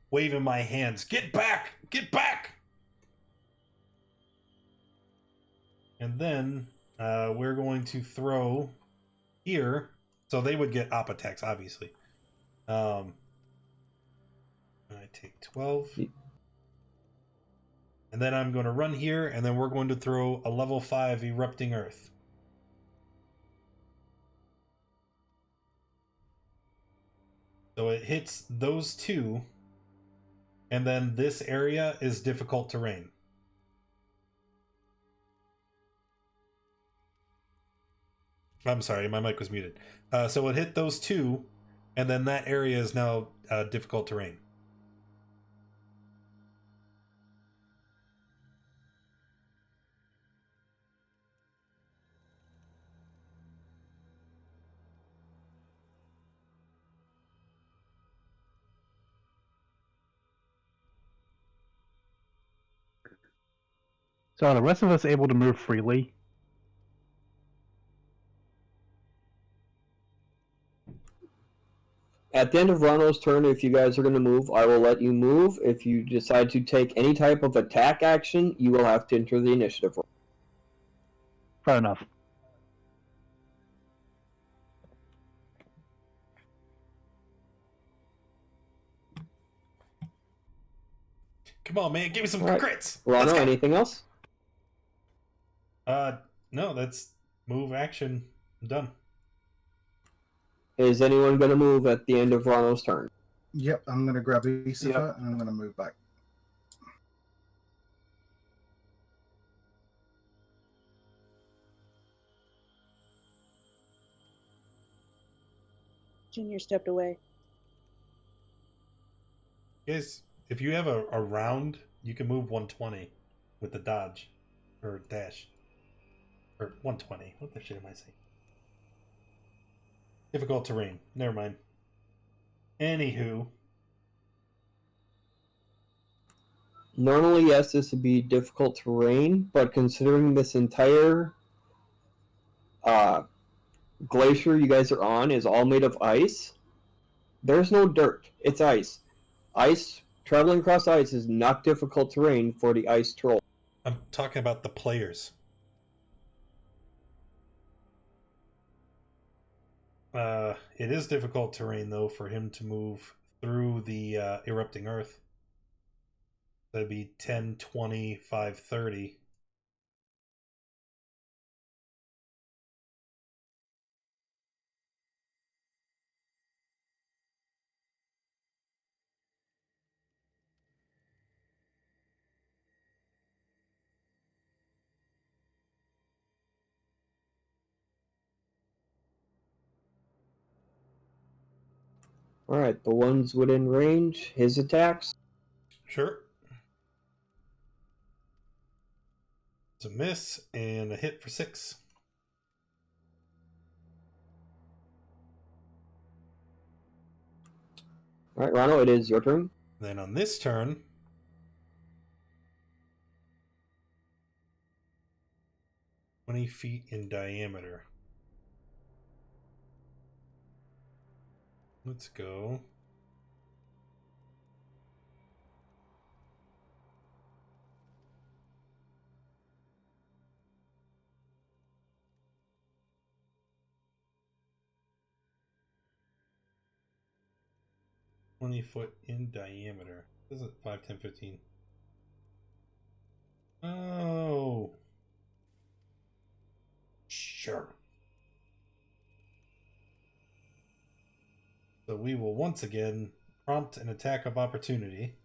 waving my hands. Get back! Get back! And then we're going to throw here. So they would get op attacks, obviously. I take 12. And then I'm going to run here, and then we're going to throw a level 5 Erupting Earth. So it hits those two, and then this area is difficult terrain. I'm sorry, my mic was muted. So it hit those two, and then that area is now difficult terrain. So are the rest of us able to move freely? At the end of Ronald's turn, if you guys are going to move, I will let you move. If you decide to take any type of attack action, you will have to enter the initiative roll. Fair enough. Come on, man, give me some All right. crits. Ronald, anything else? No, that's move action. I'm done. Is anyone going to move at the end of Ronald's turn? Yep, I'm going to grab Isifa and I'm going to move back. Junior stepped away. Guys, if you have a round, you can move 120 with the dodge or dash. Or 120. What the shit am I saying? Difficult terrain. Never mind. Anywho. Normally, yes, this would be difficult terrain, but considering this entire glacier you guys are on is all made of ice, there's no dirt. It's ice. Ice, traveling across ice is not difficult terrain for the ice troll. I'm talking about the players. It is difficult terrain, though, for him to move through the erupting earth. That'd be 10, 20, 5, 30. Alright, the ones within range, his attacks. Sure. It's a miss and a hit for 6. Alright, Ronald, it is your turn. Then on this turn, "20 feet in diameter." Let's go. "20 foot in diameter." This is 5, 10, 15. Oh. Sure. So we will once again prompt an attack of opportunity.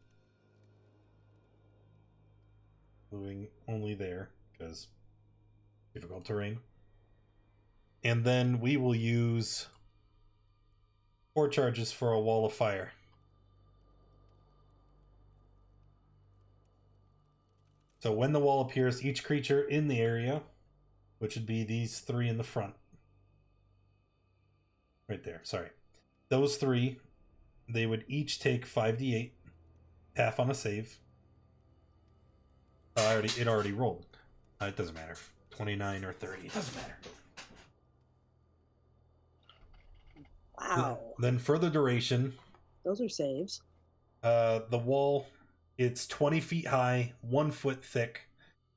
Moving only there, because difficult terrain. And then we will use 4 charges for a wall of fire. So when the wall appears, each creature in the area, which would be these 3 in the front. Right there, sorry. Those 3, they would each take 5d8, half on a save. It already rolled. It doesn't matter. 29 or 30, it doesn't matter. Wow. Then for the duration, Those are saves. the wall, it's 20 feet high, 1 foot thick.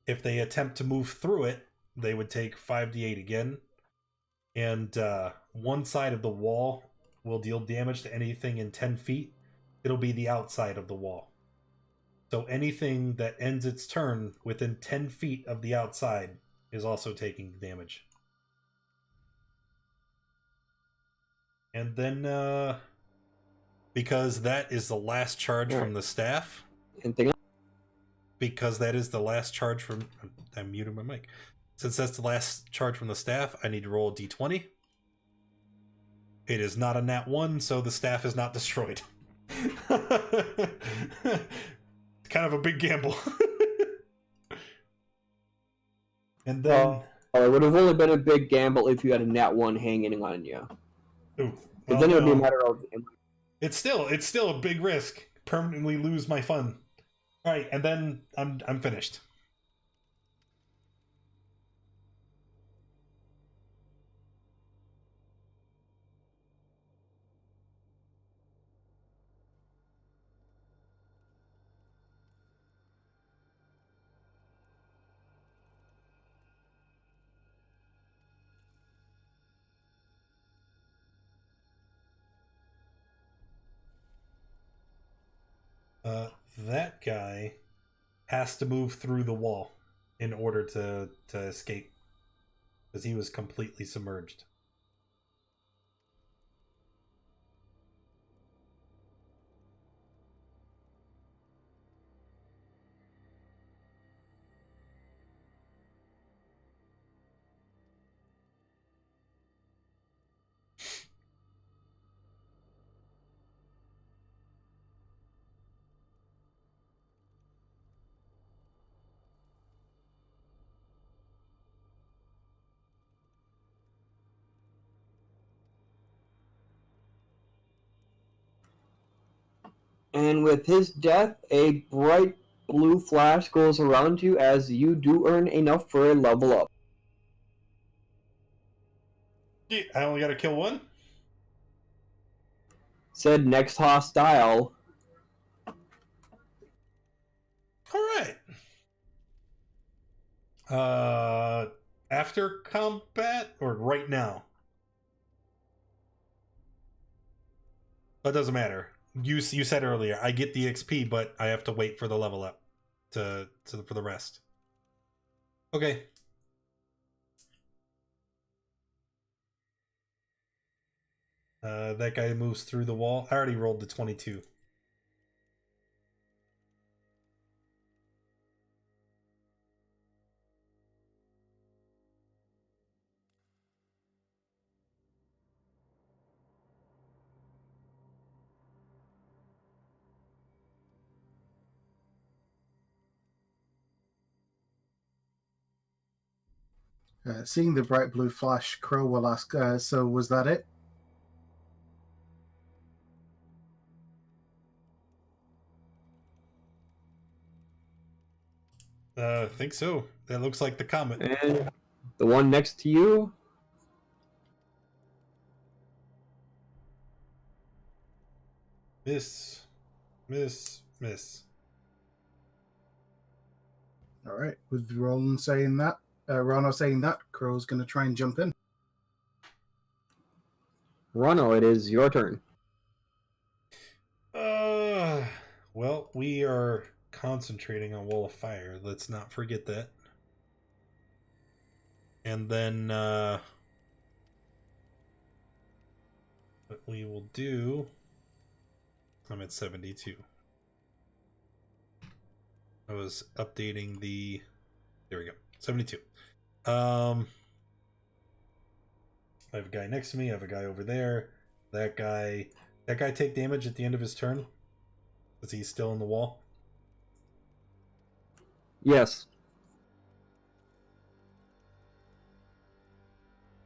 If they attempt to move through it, they would take 5d8 again. And one side of the wall will deal damage to anything in 10 feet. It'll be the outside of the wall. So anything that ends its turn within 10 feet of the outside is also taking damage. And then, because that is the last charge from the staff. Anything else? Because that is the last charge from... I muted my mic. Since that's the last charge from the staff, I need to roll a d20. It is not a nat 1, so the staff is not destroyed. It's kind of a big gamble. And then... it would have only been a big gamble if you had a nat 1 hanging on you. Ooh, But then it would be a matter of... It's still a big risk. Permanently lose my fun. All right, and then I'm finished. That guy has to move through the wall in order to escape, because he was completely submerged. And with his death, a bright blue flash goes around you as you do earn enough for a level up. I only got to kill one? Said next hostile. Alright. After combat or right now? That doesn't matter. You said earlier, I get the XP, but I have to wait for the level up for the rest. Okay. That guy moves through the wall. I already rolled the 22. Seeing the bright blue flash, Crow will ask, so was that it? I think so. That looks like the comet. And the one next to you? Miss. All right. With Roland saying that, Rono saying that, Crow's going to try and jump in. Rono, it is your turn. Well, we are concentrating on Wall of Fire. Let's not forget that. And then, what we will do... I'm at 72. I was updating the... There we go. 72. I have a guy next to me. I have a guy over there. That guy take damage at the end of his turn? Is he still in the wall? Yes.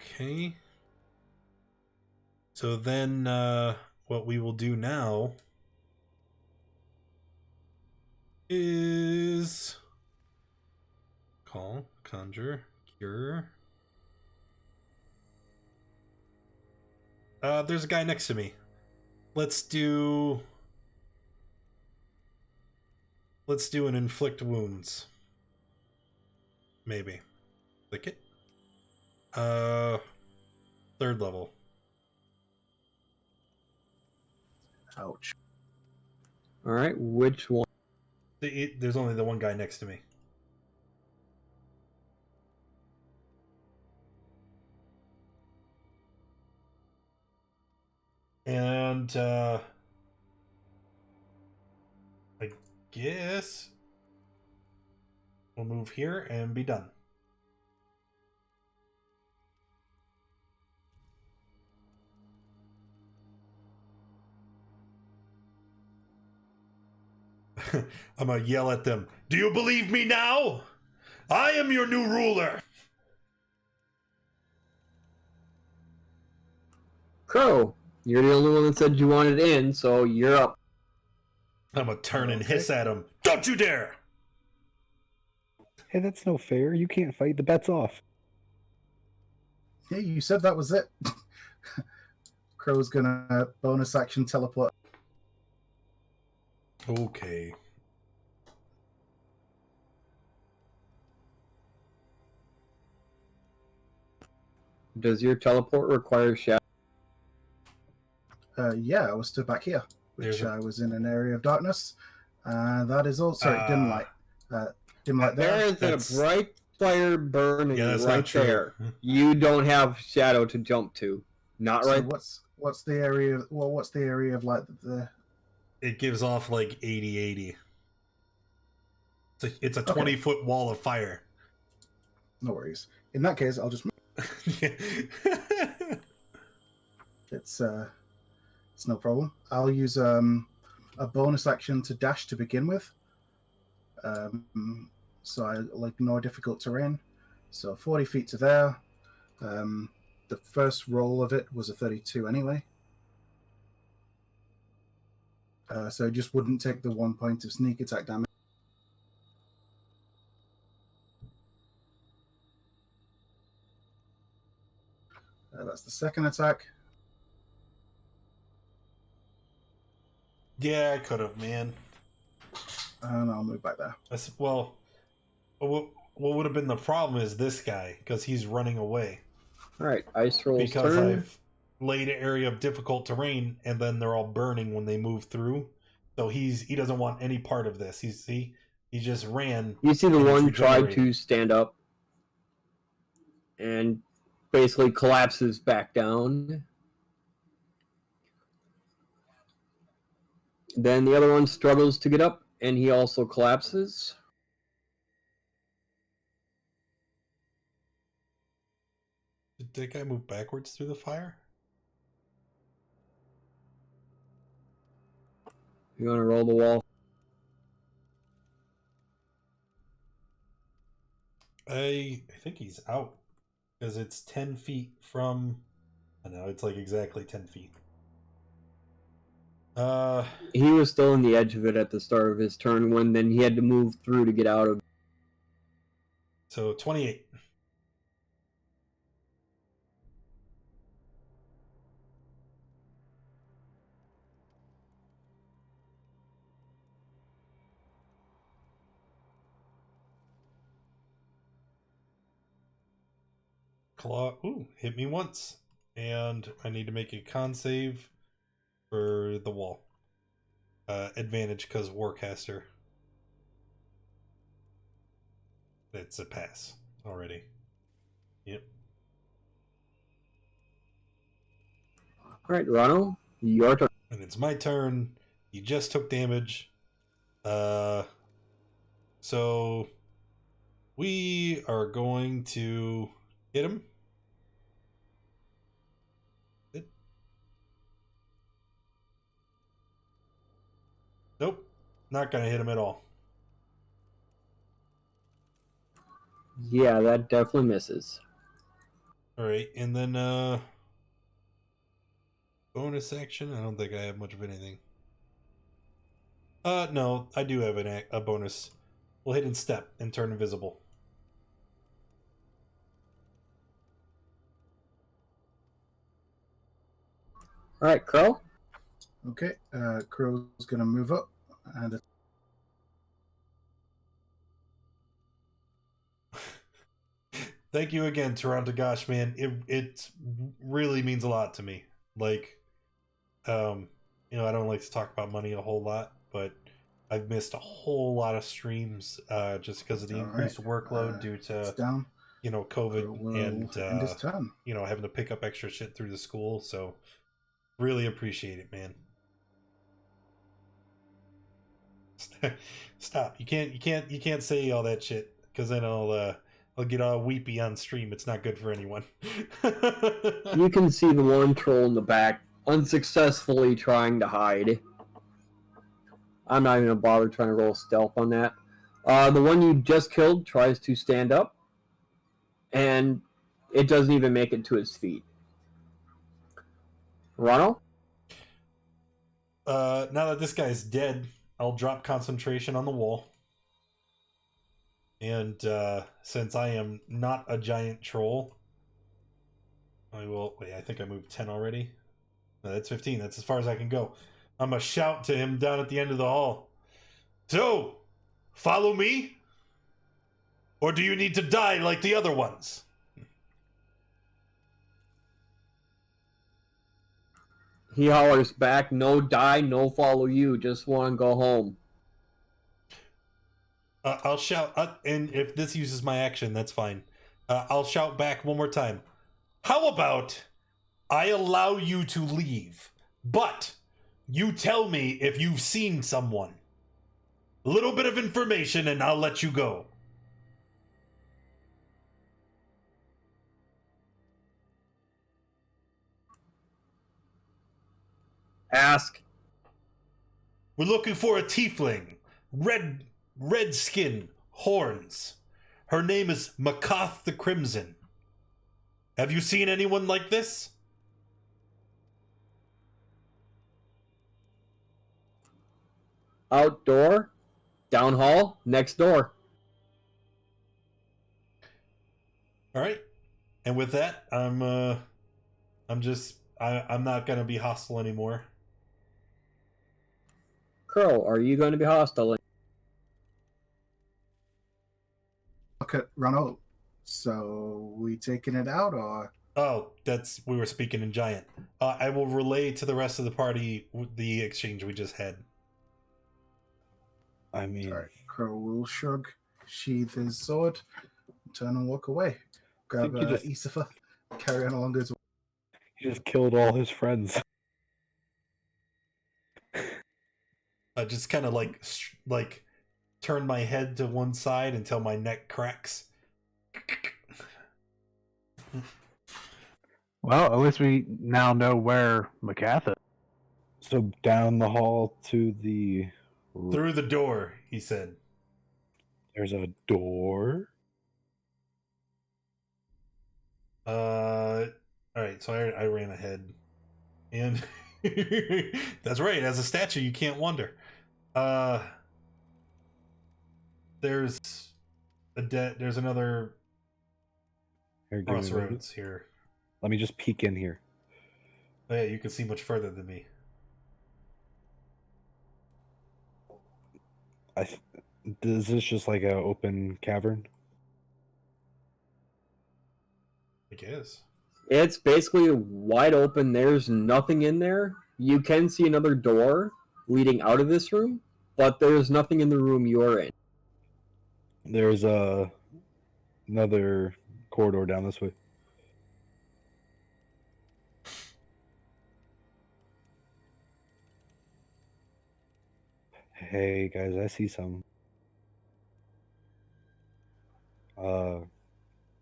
Okay. So then what we will do now is call, conjure, cure. There's a guy next to me. Let's do an inflict wounds. Maybe. Click it. 3rd level. Ouch. All right, which one? There's only the one guy next to me. And I guess we'll move here and be done. I'm gonna yell at them. Do you believe me now? I am your new ruler. Crow, you're the only one that said you wanted in, so you're up. I'm gonna turn and hiss at him. Don't you dare! Hey, that's no fair. You can't fight. The bet's off. Yeah, you said that was it. Crow's gonna bonus action teleport. Okay. Does your teleport require shadow? Yeah, I was stood back here, which I was in an area of darkness. That is also dim light. Dim light there. There is a bright fire burning that's right not true. there. You don't have shadow to jump to. Not So right. what's the area? Well, what's the area of light that It gives off like 80-80. It's a 20-foot wall of fire. No worries. In that case, I'll just. It's no problem. I'll use a bonus action to dash to begin with. So I'll ignore difficult terrain. So 40 feet to there. The first roll of it was a 32 anyway. So it just wouldn't take the 1 point of sneak attack damage. That's the second attack. Yeah, I could have, man. And I'll move back there. Well, what would have been the problem is this guy, because he's running away. All right, ice rolls Because turn. I've laid an area of difficult terrain, and then they're all burning when they move through. So he doesn't want any part of this. He just ran. You see the and it's one tried regenerating. to stand up and basically collapses back down. Then the other one struggles to get up, and he also collapses. Did that guy move backwards through the fire? You want to roll the wall? I think he's out. Because it's 10 feet from... I know, it's like exactly 10 feet. He was still in the edge of it at the start of his turn when then he had to move through to get out of it. So 28. Claw. Ooh, hit me once. And I need to make a con save for the wall. Advantage because Warcaster. It's a pass already. Yep. All right, Ronald, your turn. And it's my turn. You just took damage. So we are going to hit him. Nope, not gonna hit him at all. Yeah, that definitely misses. All right, and then bonus action. I don't think I have much of anything. No, I do have a bonus. We'll hit in step and turn invisible. All right, Crow. Okay, Crow's gonna move up and Thank you again, Toronto. Gosh, man, it really means a lot to me. Like, I don't like to talk about money a whole lot, but I've missed a whole lot of streams just because of the increased workload due to down. COVID and end his turn. having to pick up extra shit through the school. So really appreciate it, man. Stop! You can't say all that shit because then I'll get all weepy on stream. It's not good for anyone. You can see the one troll in the back unsuccessfully trying to hide. I'm not even gonna bother trying to roll stealth on that. The one you just killed tries to stand up, and it doesn't even make it to its feet. Ronald? Now that this guy's dead, I'll drop concentration on the wall. And since I am not a giant troll, I will... Wait, I think I moved 10 already. No, that's 15. That's as far as I can go. I'm going to shout to him down at the end of the hall. So, follow me? Or do you need to die like the other ones? He hollers back, no die, no follow you, just want to go home. I'll shout, and if this uses my action, that's fine. I'll shout back one more time. How about I allow you to leave, but you tell me if you've seen someone. A little bit of information and I'll let you go. Ask. We're looking for a tiefling. Red skin, horns. Her name is Macath the Crimson. Have you seen anyone like this? Outdoor, down hall, next door. All right. And with that, I'm not going to be hostile anymore. Crow, are you going to be hostile? Look at Ronald. So we taking it out or? Oh, we were speaking in giant. I will relay to the rest of the party the exchange we just had. I mean, All right, Crow will shrug, sheath his sword, turn and walk away. Grab Isifa, carry on along his way. he just killed all his friends. I just kind of like turn my head to one side until my neck cracks. Well, at least we now know where Macath is. So down the hall to the... Through the door, he said. There's a door? All right, so I ran ahead. And that's right, as a statue, you can't wander. There's another crossroads here. Let me just peek in here. Oh, yeah, you can see much further than me. Is this just like an open cavern? I guess. It's basically wide open. There's nothing in there. You can see another door leading out of this room, but there's nothing in the room you're in. There's another corridor down this way. Hey guys, I see some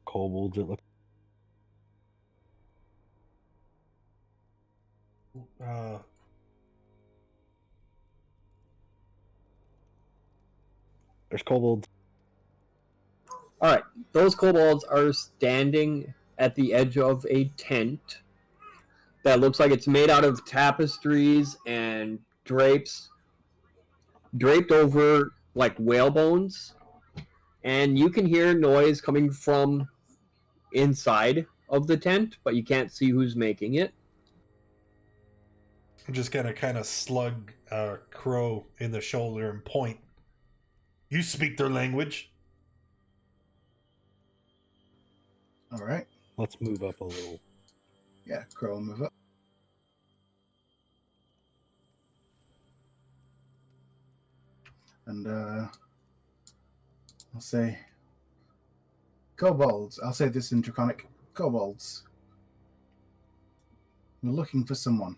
kobolds. It looks. Uh, There's kobolds. All right, those kobolds are standing at the edge of a tent that looks like it's made out of tapestries and drapes draped over like whale bones, and you can hear noise coming from inside of the tent, but you can't see who's making it. I'm just gonna kind of slug Crow in the shoulder and point. You speak their language. All right. Let's move up a little. Yeah, Crow will move up. And I'll say, kobolds. I'll say this in Draconic. Kobolds. We're looking for someone.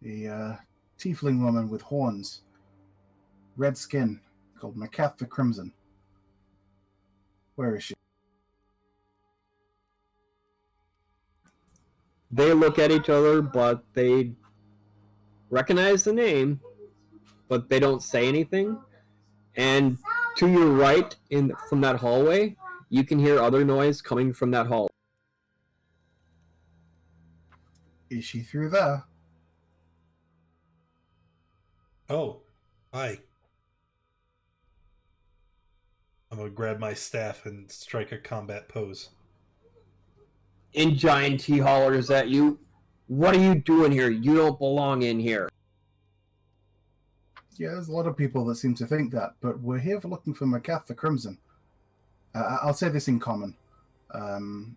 A tiefling woman with horns, red skin, called Macath the Crimson. Where is she? They look at each other, but they recognize the name, but they don't say anything. And to your right, from that hallway, you can hear other noise coming from that hall. Is she through there? Oh, hi. I'm gonna grab my staff and strike a combat pose. In giant, he hollers at you, "What are you doing here? You don't belong in here." Yeah, there's a lot of people that seem to think that, but we're here for looking for Macath the Crimson. I'll say this in common. The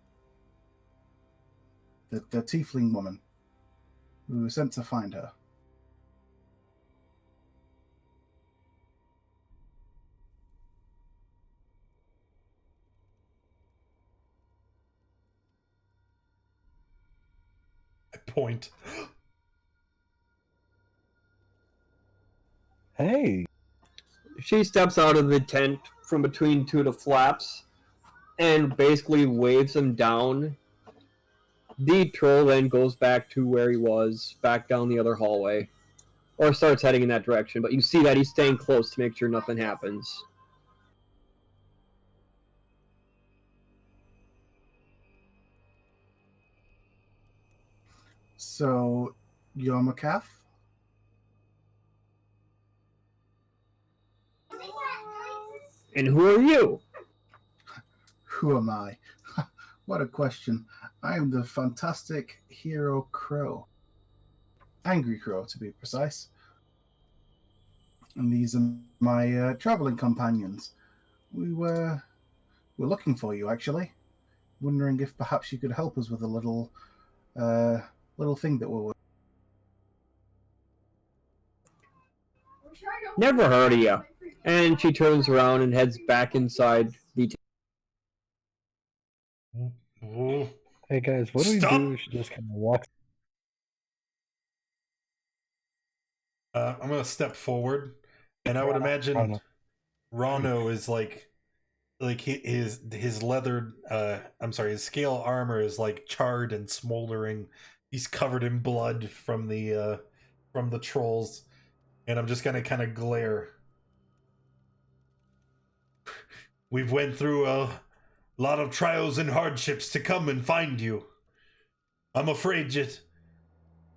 tiefling woman. We were sent to find her. I point. Hey, She steps out of the tent from between two of the flaps and basically waves him down. The troll then goes back to where he was, back down the other hallway, or starts heading in that direction, but you see that he's staying close to make sure nothing happens. So, you're Macath? And who are you? Who am I? What a question. I am the fantastic hero Crow. Angry Crow, to be precise. And these are my traveling companions. We're looking for you, actually. Wondering if perhaps you could help us with a little thing that we're. Never heard of you. And she turns around and heads back inside the tent. Oh. hey guys, what do we Stop! do if she just kind of walks? I'm gonna step forward, and I would imagine Rano is like his leathered his scale armor is like charred and smoldering. He's covered in blood from the trolls, and I'm just gonna kind of glare. We've went through a lot of trials and hardships to come and find you. I'm afraid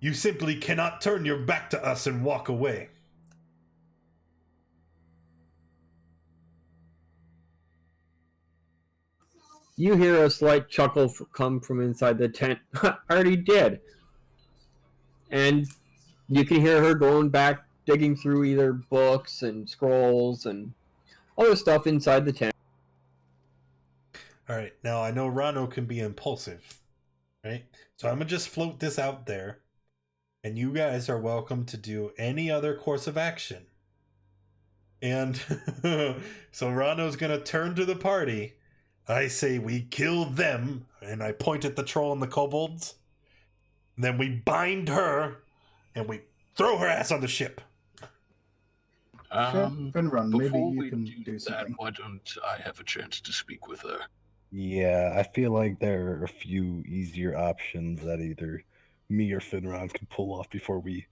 you simply cannot turn your back to us and walk away. You hear a slight chuckle come from inside the tent. I already did. And you can hear her going back, digging through either books and scrolls and other stuff inside the tent. All right, now I know Rano can be impulsive, right? So I'm gonna just float this out there, and you guys are welcome to do any other course of action. And so Rano's gonna turn to the party. I say we kill them, and I point at the troll and the kobolds. And then we bind her, and we throw her ass on the ship. Finron, maybe Before you we can do do that, something. why don't I have a chance to speak with her? Yeah, I feel like there are a few easier options that either me or Finron can pull off before we.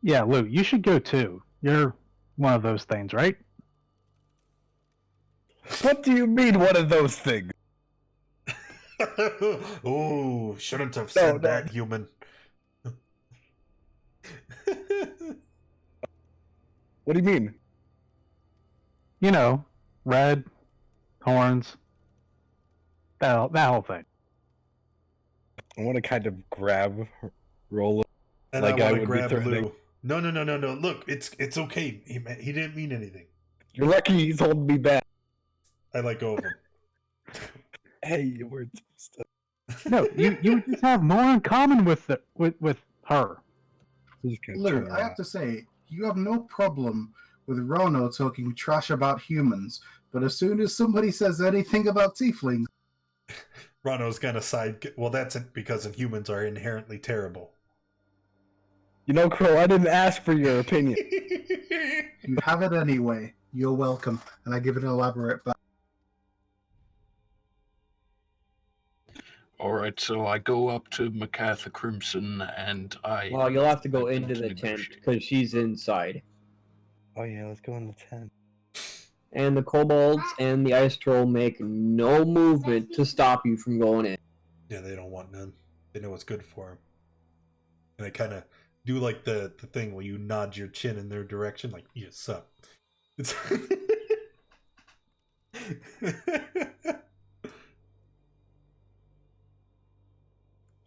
Yeah, Lou, you should go too. You're one of those things, right? What do you mean, one of those things? Oh, shouldn't have said no. that, human. What do you mean? You know, red, horns, that whole thing. I want to kind of grab Rolla And like I I want to would be grab threatening. Lou. No. Look, it's okay. He didn't mean anything. You're lucky he's holding me back. I let go of him. Hey, you weren't supposed to. No, you just have more in common with her. Just gonna Lou, turn I have around. to say, you have no problem with Rono talking trash about humans, but as soon as somebody says anything about tieflings, Rano's gonna side. Well, that's it because humans are inherently terrible. You know, Crow, I didn't ask for your opinion. you have it anyway. You're welcome, and I give it an elaborate back. Alright, so I go up to Macath Crimson and I... Well, you'll have to go attempt into to the tent negotiate. because she's inside. Oh yeah, let's go in the tent. And the kobolds and the ice troll make no movement to stop you from going in. Yeah, they don't want none. They know what's good for them. And I kind of do like the thing where you nod your chin in their direction, like, yes, sup. It's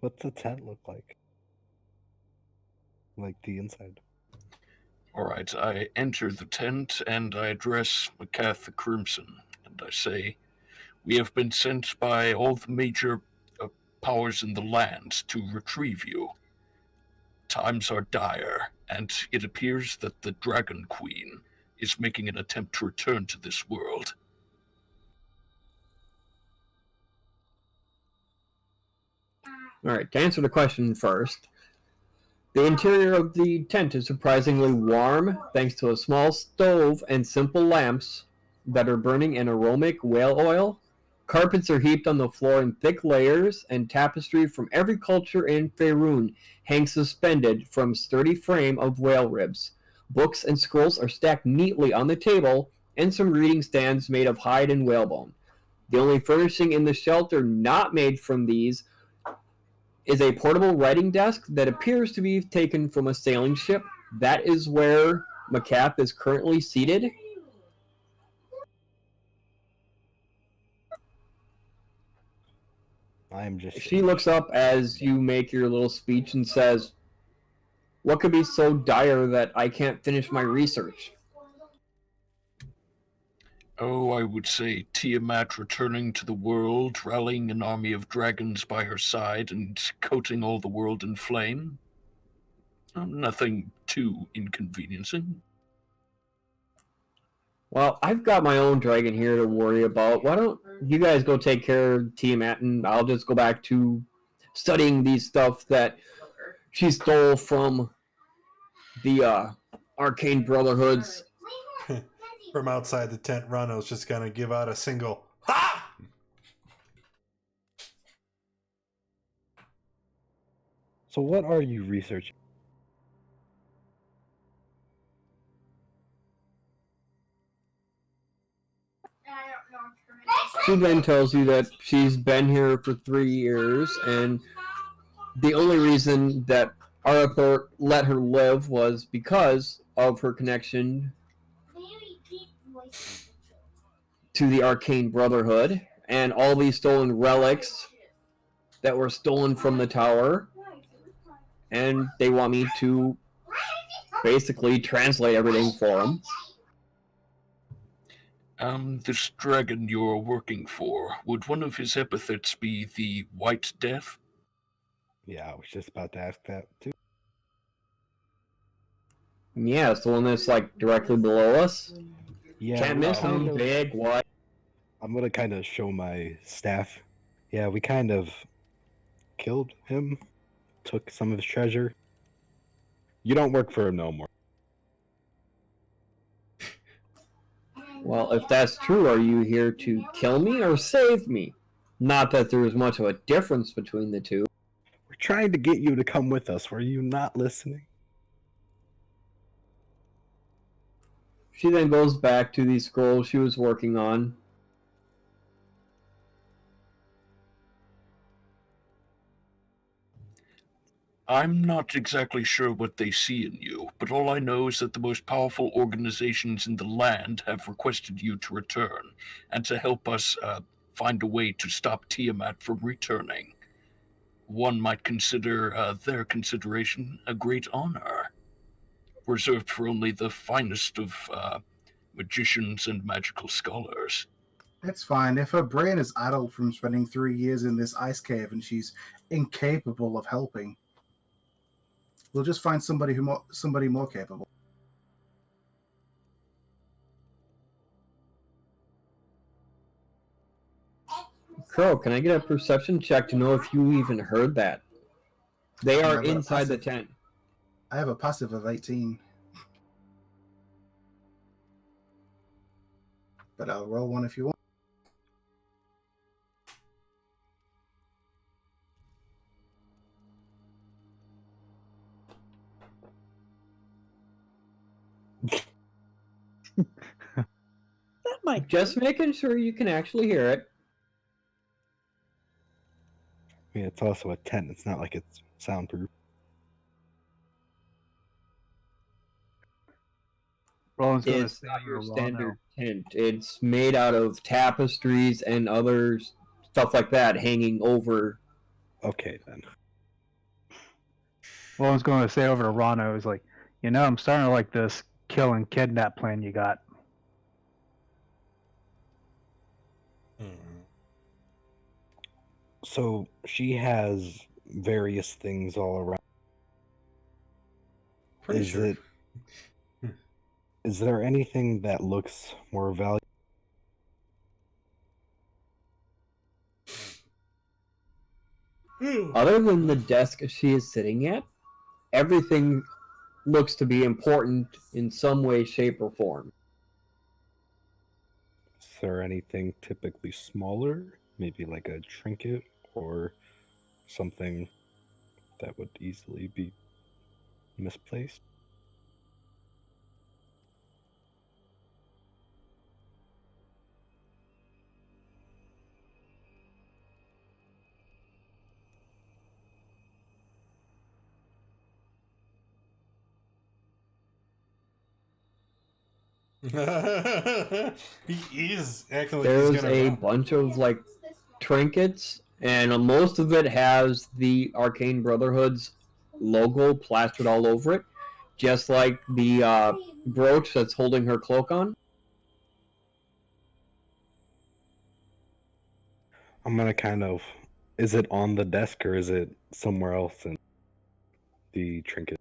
What's the tent look like? Like the inside. Alright, I enter the tent and I address Macath the Crimson, and I say, "We have been sent by all the major powers in the land to retrieve you. Times are dire, and it appears that the Dragon Queen is making an attempt to return to this world." Alright, to answer the question first, the interior of the tent is surprisingly warm thanks to a small stove and simple lamps that are burning an aromatic whale oil. Carpets are heaped on the floor in thick layers, and tapestry from every culture in Faerun hangs suspended from sturdy frame of whale ribs. Books and scrolls are stacked neatly on the table, and some reading stands made of hide and whalebone. The only furnishing in the shelter not made from these is a portable writing desk that appears to be taken from a sailing ship. That is where Macath is currently seated. I am just. She looks up as you make your little speech and says, "What could be so dire that I can't finish my research?" Oh, I would say Tiamat returning to the world, rallying an army of dragons by her side, and coating all the world in flame. Nothing too inconveniencing. Well, I've got my own dragon here to worry about. Why don't you guys go take care of Tiamat, and I'll just go back to studying these stuff that she stole from the Arcane Brotherhoods. from outside the tent. Rano's just gonna give out a single "Ha!" So what are you researching? She then tells you that she's been here for 3 years, and the only reason that Arthur let her live was because of her connection to the Arcane Brotherhood and all these stolen relics that were stolen from the tower. And they want me to basically translate everything for them. This dragon you're working for, would one of his epithets be the White Death? Yeah, I was just about to ask that too. Yeah, it's the one that's like directly below us. Yeah, Can't we miss kind him, of- big, white. I'm gonna kind of show my staff. Yeah, we kind of killed him, took some of his treasure, You don't work for him no more. Well, if that's true, are you here to kill me or save me? Not that there is much of a difference between the two. We're trying to get you to come with us. Were you not listening? She then goes back to the scroll she was working on. I'm not exactly sure what they see in you, but all I know is that the most powerful organizations in the land have requested you to return, and to help us find a way to stop Tiamat from returning. One might consider their consideration a great honor, reserved for only the finest of magicians and magical scholars. It's fine. If her brain is addled from spending 3 years in this ice cave and she's incapable of helping, we'll just find somebody more capable. Crow, can I get a perception check to know if you even heard that? They are I've got a inside the passive. tent. I have a passive of 18. But I'll roll one if you want. That might Just making sure you can actually hear it. I mean, it's also a tent. It's not like it's soundproof. Roland's going to It's say not over your to standard tent. It's made out of tapestries and other stuff like that hanging over. Okay, then. Roland's going to say over to Rano is like, I'm starting to like this kill and kidnap plan you got. So she has various things all around. Pretty sure. Is there anything that looks more valuable? Other than the desk she is sitting at, everything looks to be important in some way, shape, or form. Is there anything typically smaller? Maybe like a trinket or something that would easily be misplaced? He is acting like he's There's gonna a run. bunch of like trinkets, and most of it has the Arcane Brotherhood's logo plastered all over it, just like the brooch that's holding her cloak on. I'm gonna kind of. Is it on the desk or is it somewhere else in the trinket?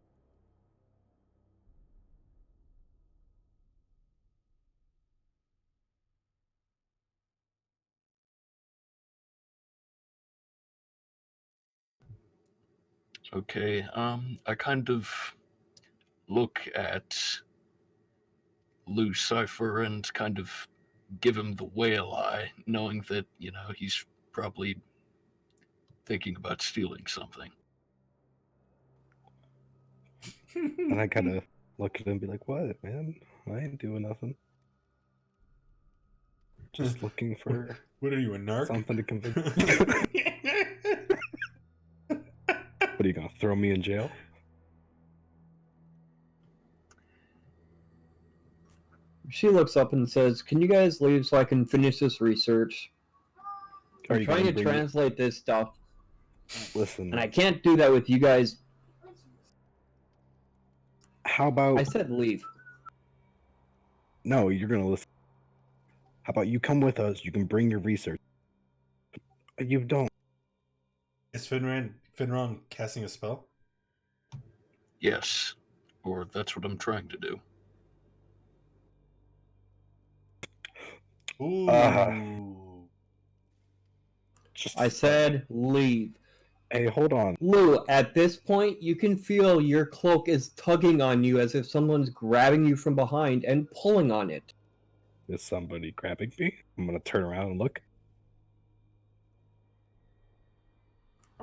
Okay, I kind of look at Lou Cipher and kind of give him the whale eye, knowing that, he's probably thinking about stealing something. And I kind of look at him and be like, "What, man? I ain't doing nothing. Just looking for What are you, a narc? something to convince." What are you gonna throw me in jail? She looks up and says, "Can you guys leave so I can finish this research? Are I'm you trying gonna to bring me- translate this stuff, Listen, and I can't do that with you guys." how about I said leave. no? You're gonna listen. How about you come with us? You can bring your research. You don't. Is Finron casting a spell? Yes, or that's what I'm trying to do. Ooh. Just I said leave. Hey, hold on. Lou, at this point, you can feel your cloak is tugging on you as if someone's grabbing you from behind and pulling on it. Is somebody grabbing me? I'm gonna turn around and look.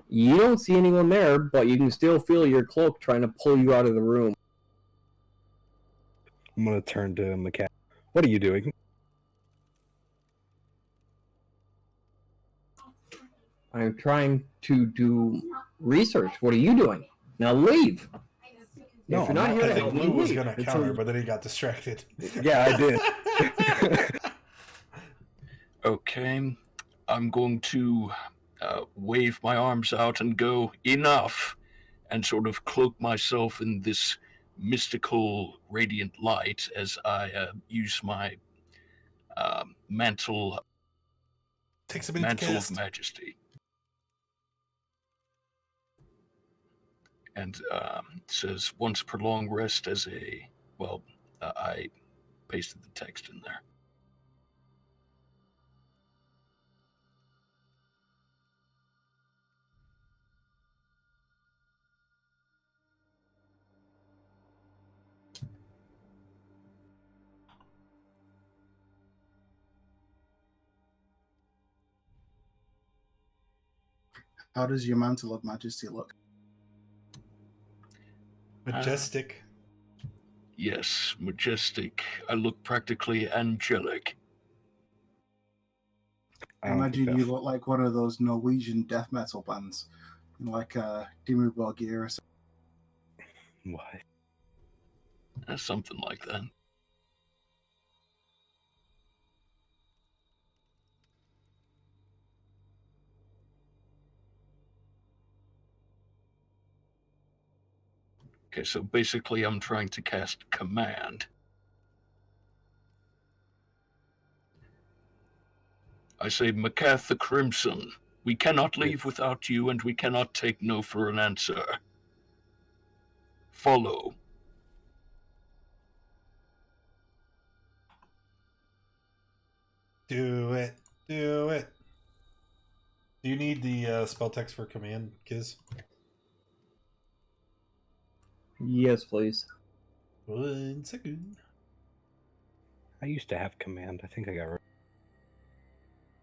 You don't see anyone there, but you can still feel your cloak trying to pull you out of the room. I'm gonna turn to Macath. What are you doing? I'm trying to do research. What are you doing? Now leave. No, if you're not I'm here I to think help me, Lou was leave. going to It's counter, a- but then he got distracted. Yeah, I did. Okay, I'm going to wave my arms out and go, enough, and sort of cloak myself in this mystical radiant light as I use my mantle Takes a minute to of cast. majesty. And says, once per long rest as a, well, I pasted the text in there. How does your mantle of majesty look? Majestic. Yes, majestic. I look practically angelic. I don't think imagine you that's- look like one of those Norwegian death metal bands, like Dimmu Borgir or something. What? Something like that. Okay, so basically I'm trying to cast command. I say, Macath the Crimson, we cannot leave Yes. without you, and we cannot take no for an answer. Follow. Do it. Do it. Do you need the spell text for command, Kiz? Yes, please. 1 second. I used to have command. I think I got rid.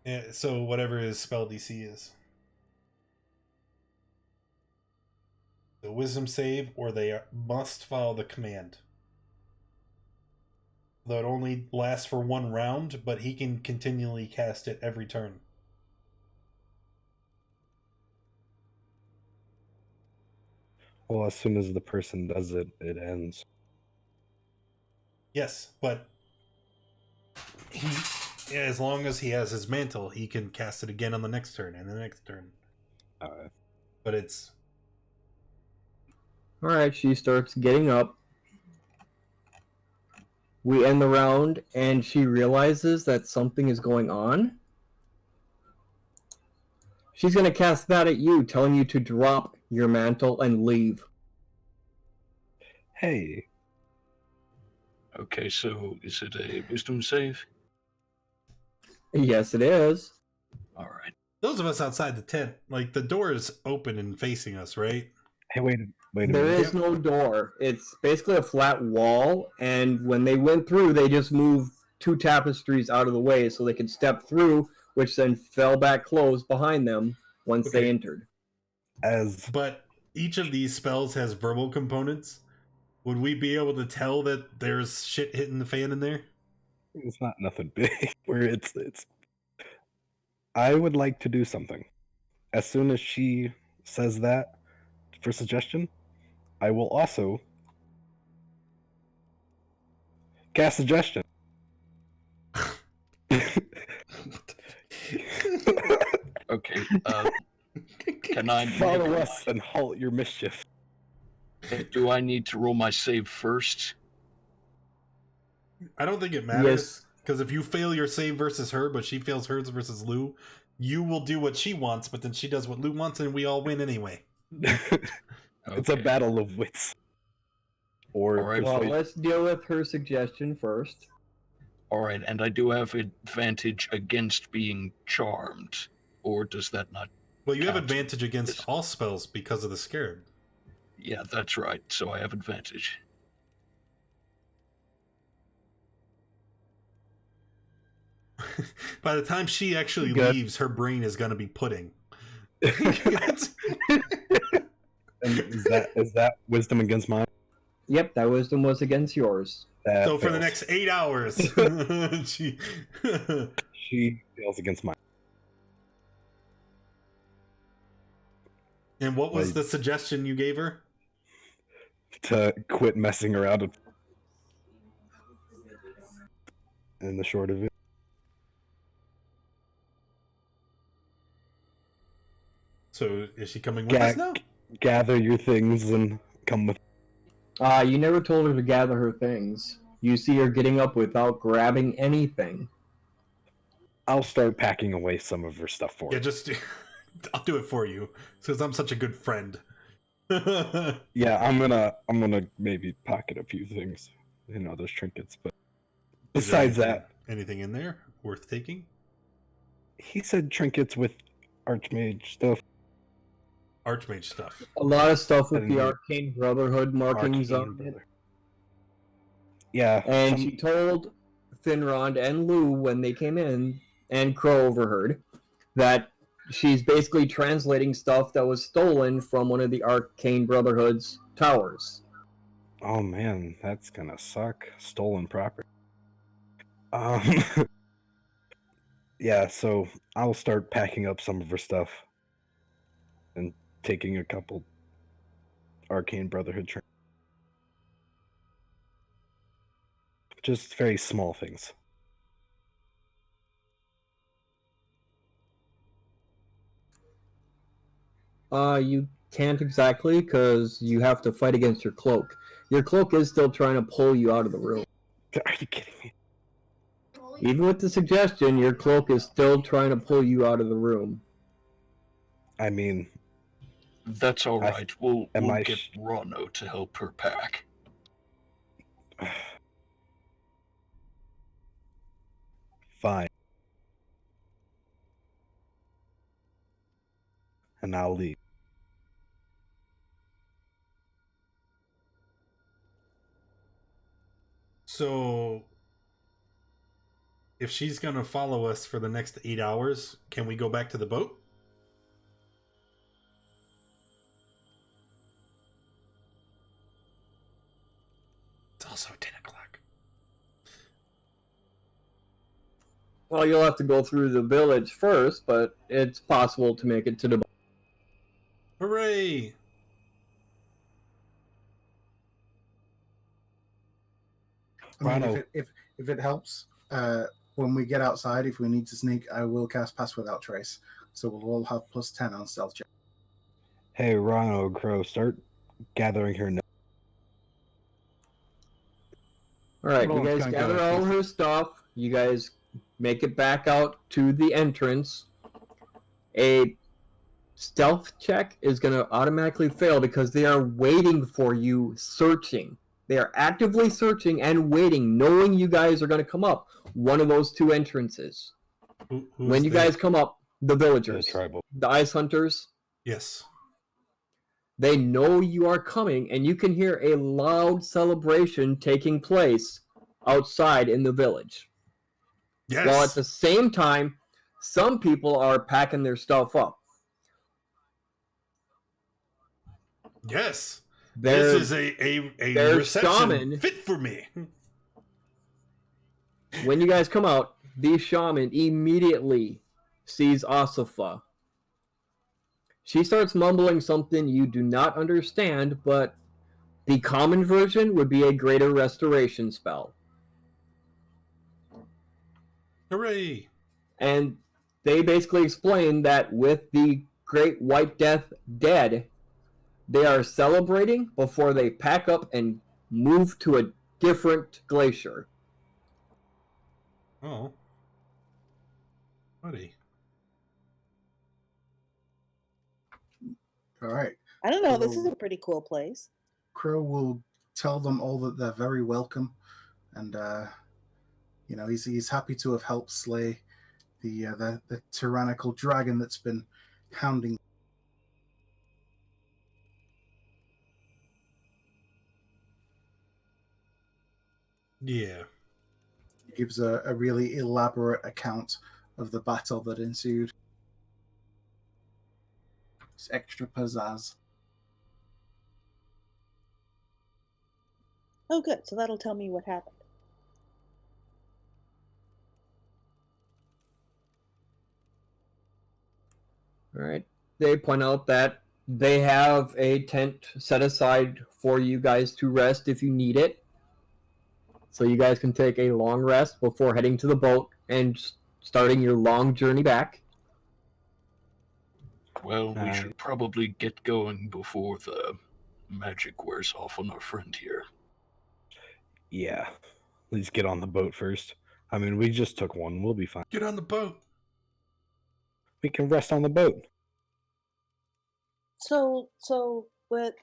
Yeah, so whatever his spell DC is. The wisdom save, or they must follow the command. Though it only lasts for 1 round, but he can continually cast it every turn. Well, as soon as the person does it, it ends. Yes, but as long as he has his mantle, he can cast it again on the next turn and the next turn. But it's Alright, she starts getting up. We end the round, and she realizes that something is going on. She's going to cast that at you, telling you to drop your mantle and leave. Hey, Okay, so is it a wisdom save? Yes, it is. All right. those of us outside the tent, like the door is open and facing us, right? hey, wait a There minute. is no door. It's basically a flat wall, and when they went through, they just moved 2 tapestries out of the way so they could step through, which then fell back closed behind them once Okay. they entered. As But each of these spells has verbal components. Would we be able to tell that there's shit hitting the fan in there? it's not nothing big. Where it's. I would like to do something. As soon as she says that for suggestion, I will also cast suggestion. Okay, can I Follow us and halt your mischief. do I need to roll my save first? I don't think it matters, because if you fail your save versus her, but she fails hers versus Lou, you will do what she wants, but then she does what Lou wants, and we all win anyway. It's a Okay. battle of wits. Or All right, Well, persuasion. let's deal with her suggestion first. All right, and I do have advantage against being charmed, or does that not Well, you have Count. advantage against Yes. all spells because of the scarab. Yeah, that's right. So I have advantage. By the time she actually Good. leaves, her brain is going to be pudding. And is that wisdom against mine? Yep, that wisdom was against yours. That So for the fails. next 8 hours, she... She fails against mine. And what was Like- the suggestion you gave her? To quit messing around. And the short of it, So is she coming with us now? gather your things and come with. You never told her to gather her things. You see her getting up without grabbing anything. I'll start packing away some of her stuff for Yeah, her. just... I'll do it for you, because I'm such a good friend. Yeah, I'm gonna maybe pocket a few things, those trinkets. But Is there besides that, anything in there worth taking? he said trinkets with Archmage stuff. Archmage stuff. A lot of stuff with And the the Arcane Brotherhood markings Arcane on it. brother. Yeah, And some- she told Finrond and Lou when they came in, and Crow overheard, that she's basically translating stuff that was stolen from one of the Arcane Brotherhood's towers. oh man, that's gonna suck. Stolen property. Yeah, so I'll start packing up some of her stuff and taking a couple Arcane Brotherhood just very small things. You can't exactly, because you have to fight against your cloak. Your cloak is still trying to pull you out of the room. Are you kidding me? Even with the suggestion, your cloak is still trying to pull you out of the room. I mean, That's all right. We'll I get Rono to help her pack. fine. And I'll leave. So, if she's going to follow us for the next 8 hours, can we go back to the boat? It's also 10 o'clock. Well, you'll have to go through the village first, but it's possible to make it to the... Hooray! I mean, Rhino. if it helps, when we get outside, if we need to sneak, I will cast Pass Without Trace. So we'll all have +10 on stealth check. Hey, Rono, Crow, start gathering her notes. Alright, Well, you it's guys gonna gather go- all her stuff. You guys make it back out to the entrance. A stealth check is going to automatically fail because they are waiting for you, searching. They are actively searching and waiting, knowing you guys are going to come up one of those two entrances. Who's When you the- guys come up, the The villagers, tribal. the ice hunters, Yes. they know you are coming, and you can hear a loud celebration taking place outside in the village. Yes. While at the same time, some people are packing their stuff up. Yes. They're, This is a their reception shaman- fit for me. when you guys come out, the shaman immediately sees Asifa. She starts mumbling something you do not understand, but the common version would be a greater restoration spell. Hooray. And they basically explain that with the Great White Death dead, they are celebrating before they pack up and move to a different glacier. Oh. Buddy. All right. I don't know. This is a pretty cool place. Crow will tell them all that they're very welcome, and he's happy to have helped slay the tyrannical dragon that's been hounding. Yeah. He gives a really elaborate account of the battle that ensued. It's extra pizzazz. Oh, good. So that'll tell me what happened. All right. They point out that they have a tent set aside for you guys to rest if you need it. So you guys can take a long rest before heading to the boat and starting your long journey back. Well, we should probably get going before the magic wears off on our friend here. Yeah. Let's get on the boat first. I mean, we just took one. We'll be fine. Get on the boat. We can rest on the boat. So what,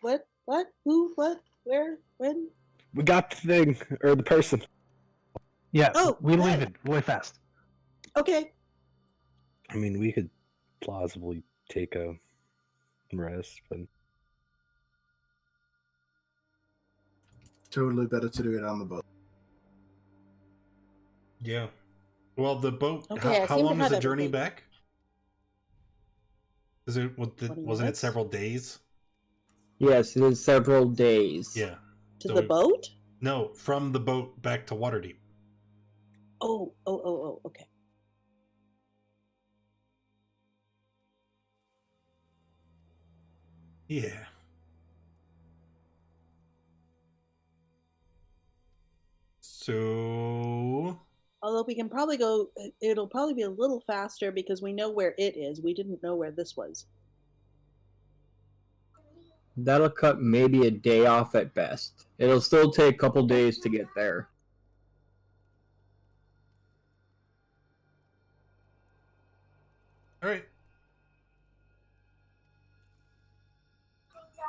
who, what, where, when? We got the thing, or the person. Yeah, Oh, we good. leave it really fast. Okay. I mean, we could plausibly take a rest, but Totally better to do it on the boat. Yeah. Well, the boat. Okay, I how seem to long is have the journey everything. back? Is it? 20 Wasn't it minutes? several days? Yes, it is several days. Yeah. To So the boat? No, from the boat back to Waterdeep. Oh, okay. Yeah. So Although we can probably go, it'll probably be a little faster because we know where it is. We didn't know where this was. That'll cut maybe a day off at best. It'll still take a couple days to get there. all right.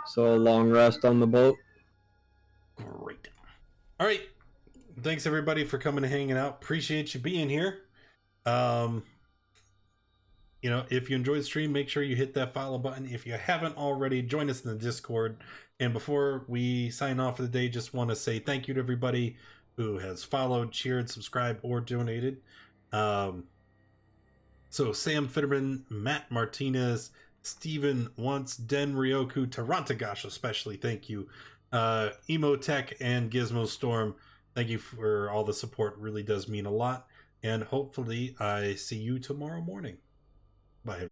So a long rest on the boat. Great. All right. Thanks everybody for coming and hanging out. Appreciate you being here. If you enjoyed the stream, make sure you hit that follow button. If you haven't already, join us in the Discord. And before we sign off for the day, just want to say thank you to everybody who has followed, cheered, subscribed, or donated. So Sam Fitterman, Matt Martinez, Steven Once, Den Ryoku, Tarantagash especially, thank you. Emotech and Gizmo Storm, thank you for all the support. Really does mean a lot. And hopefully I see you tomorrow morning. Bye.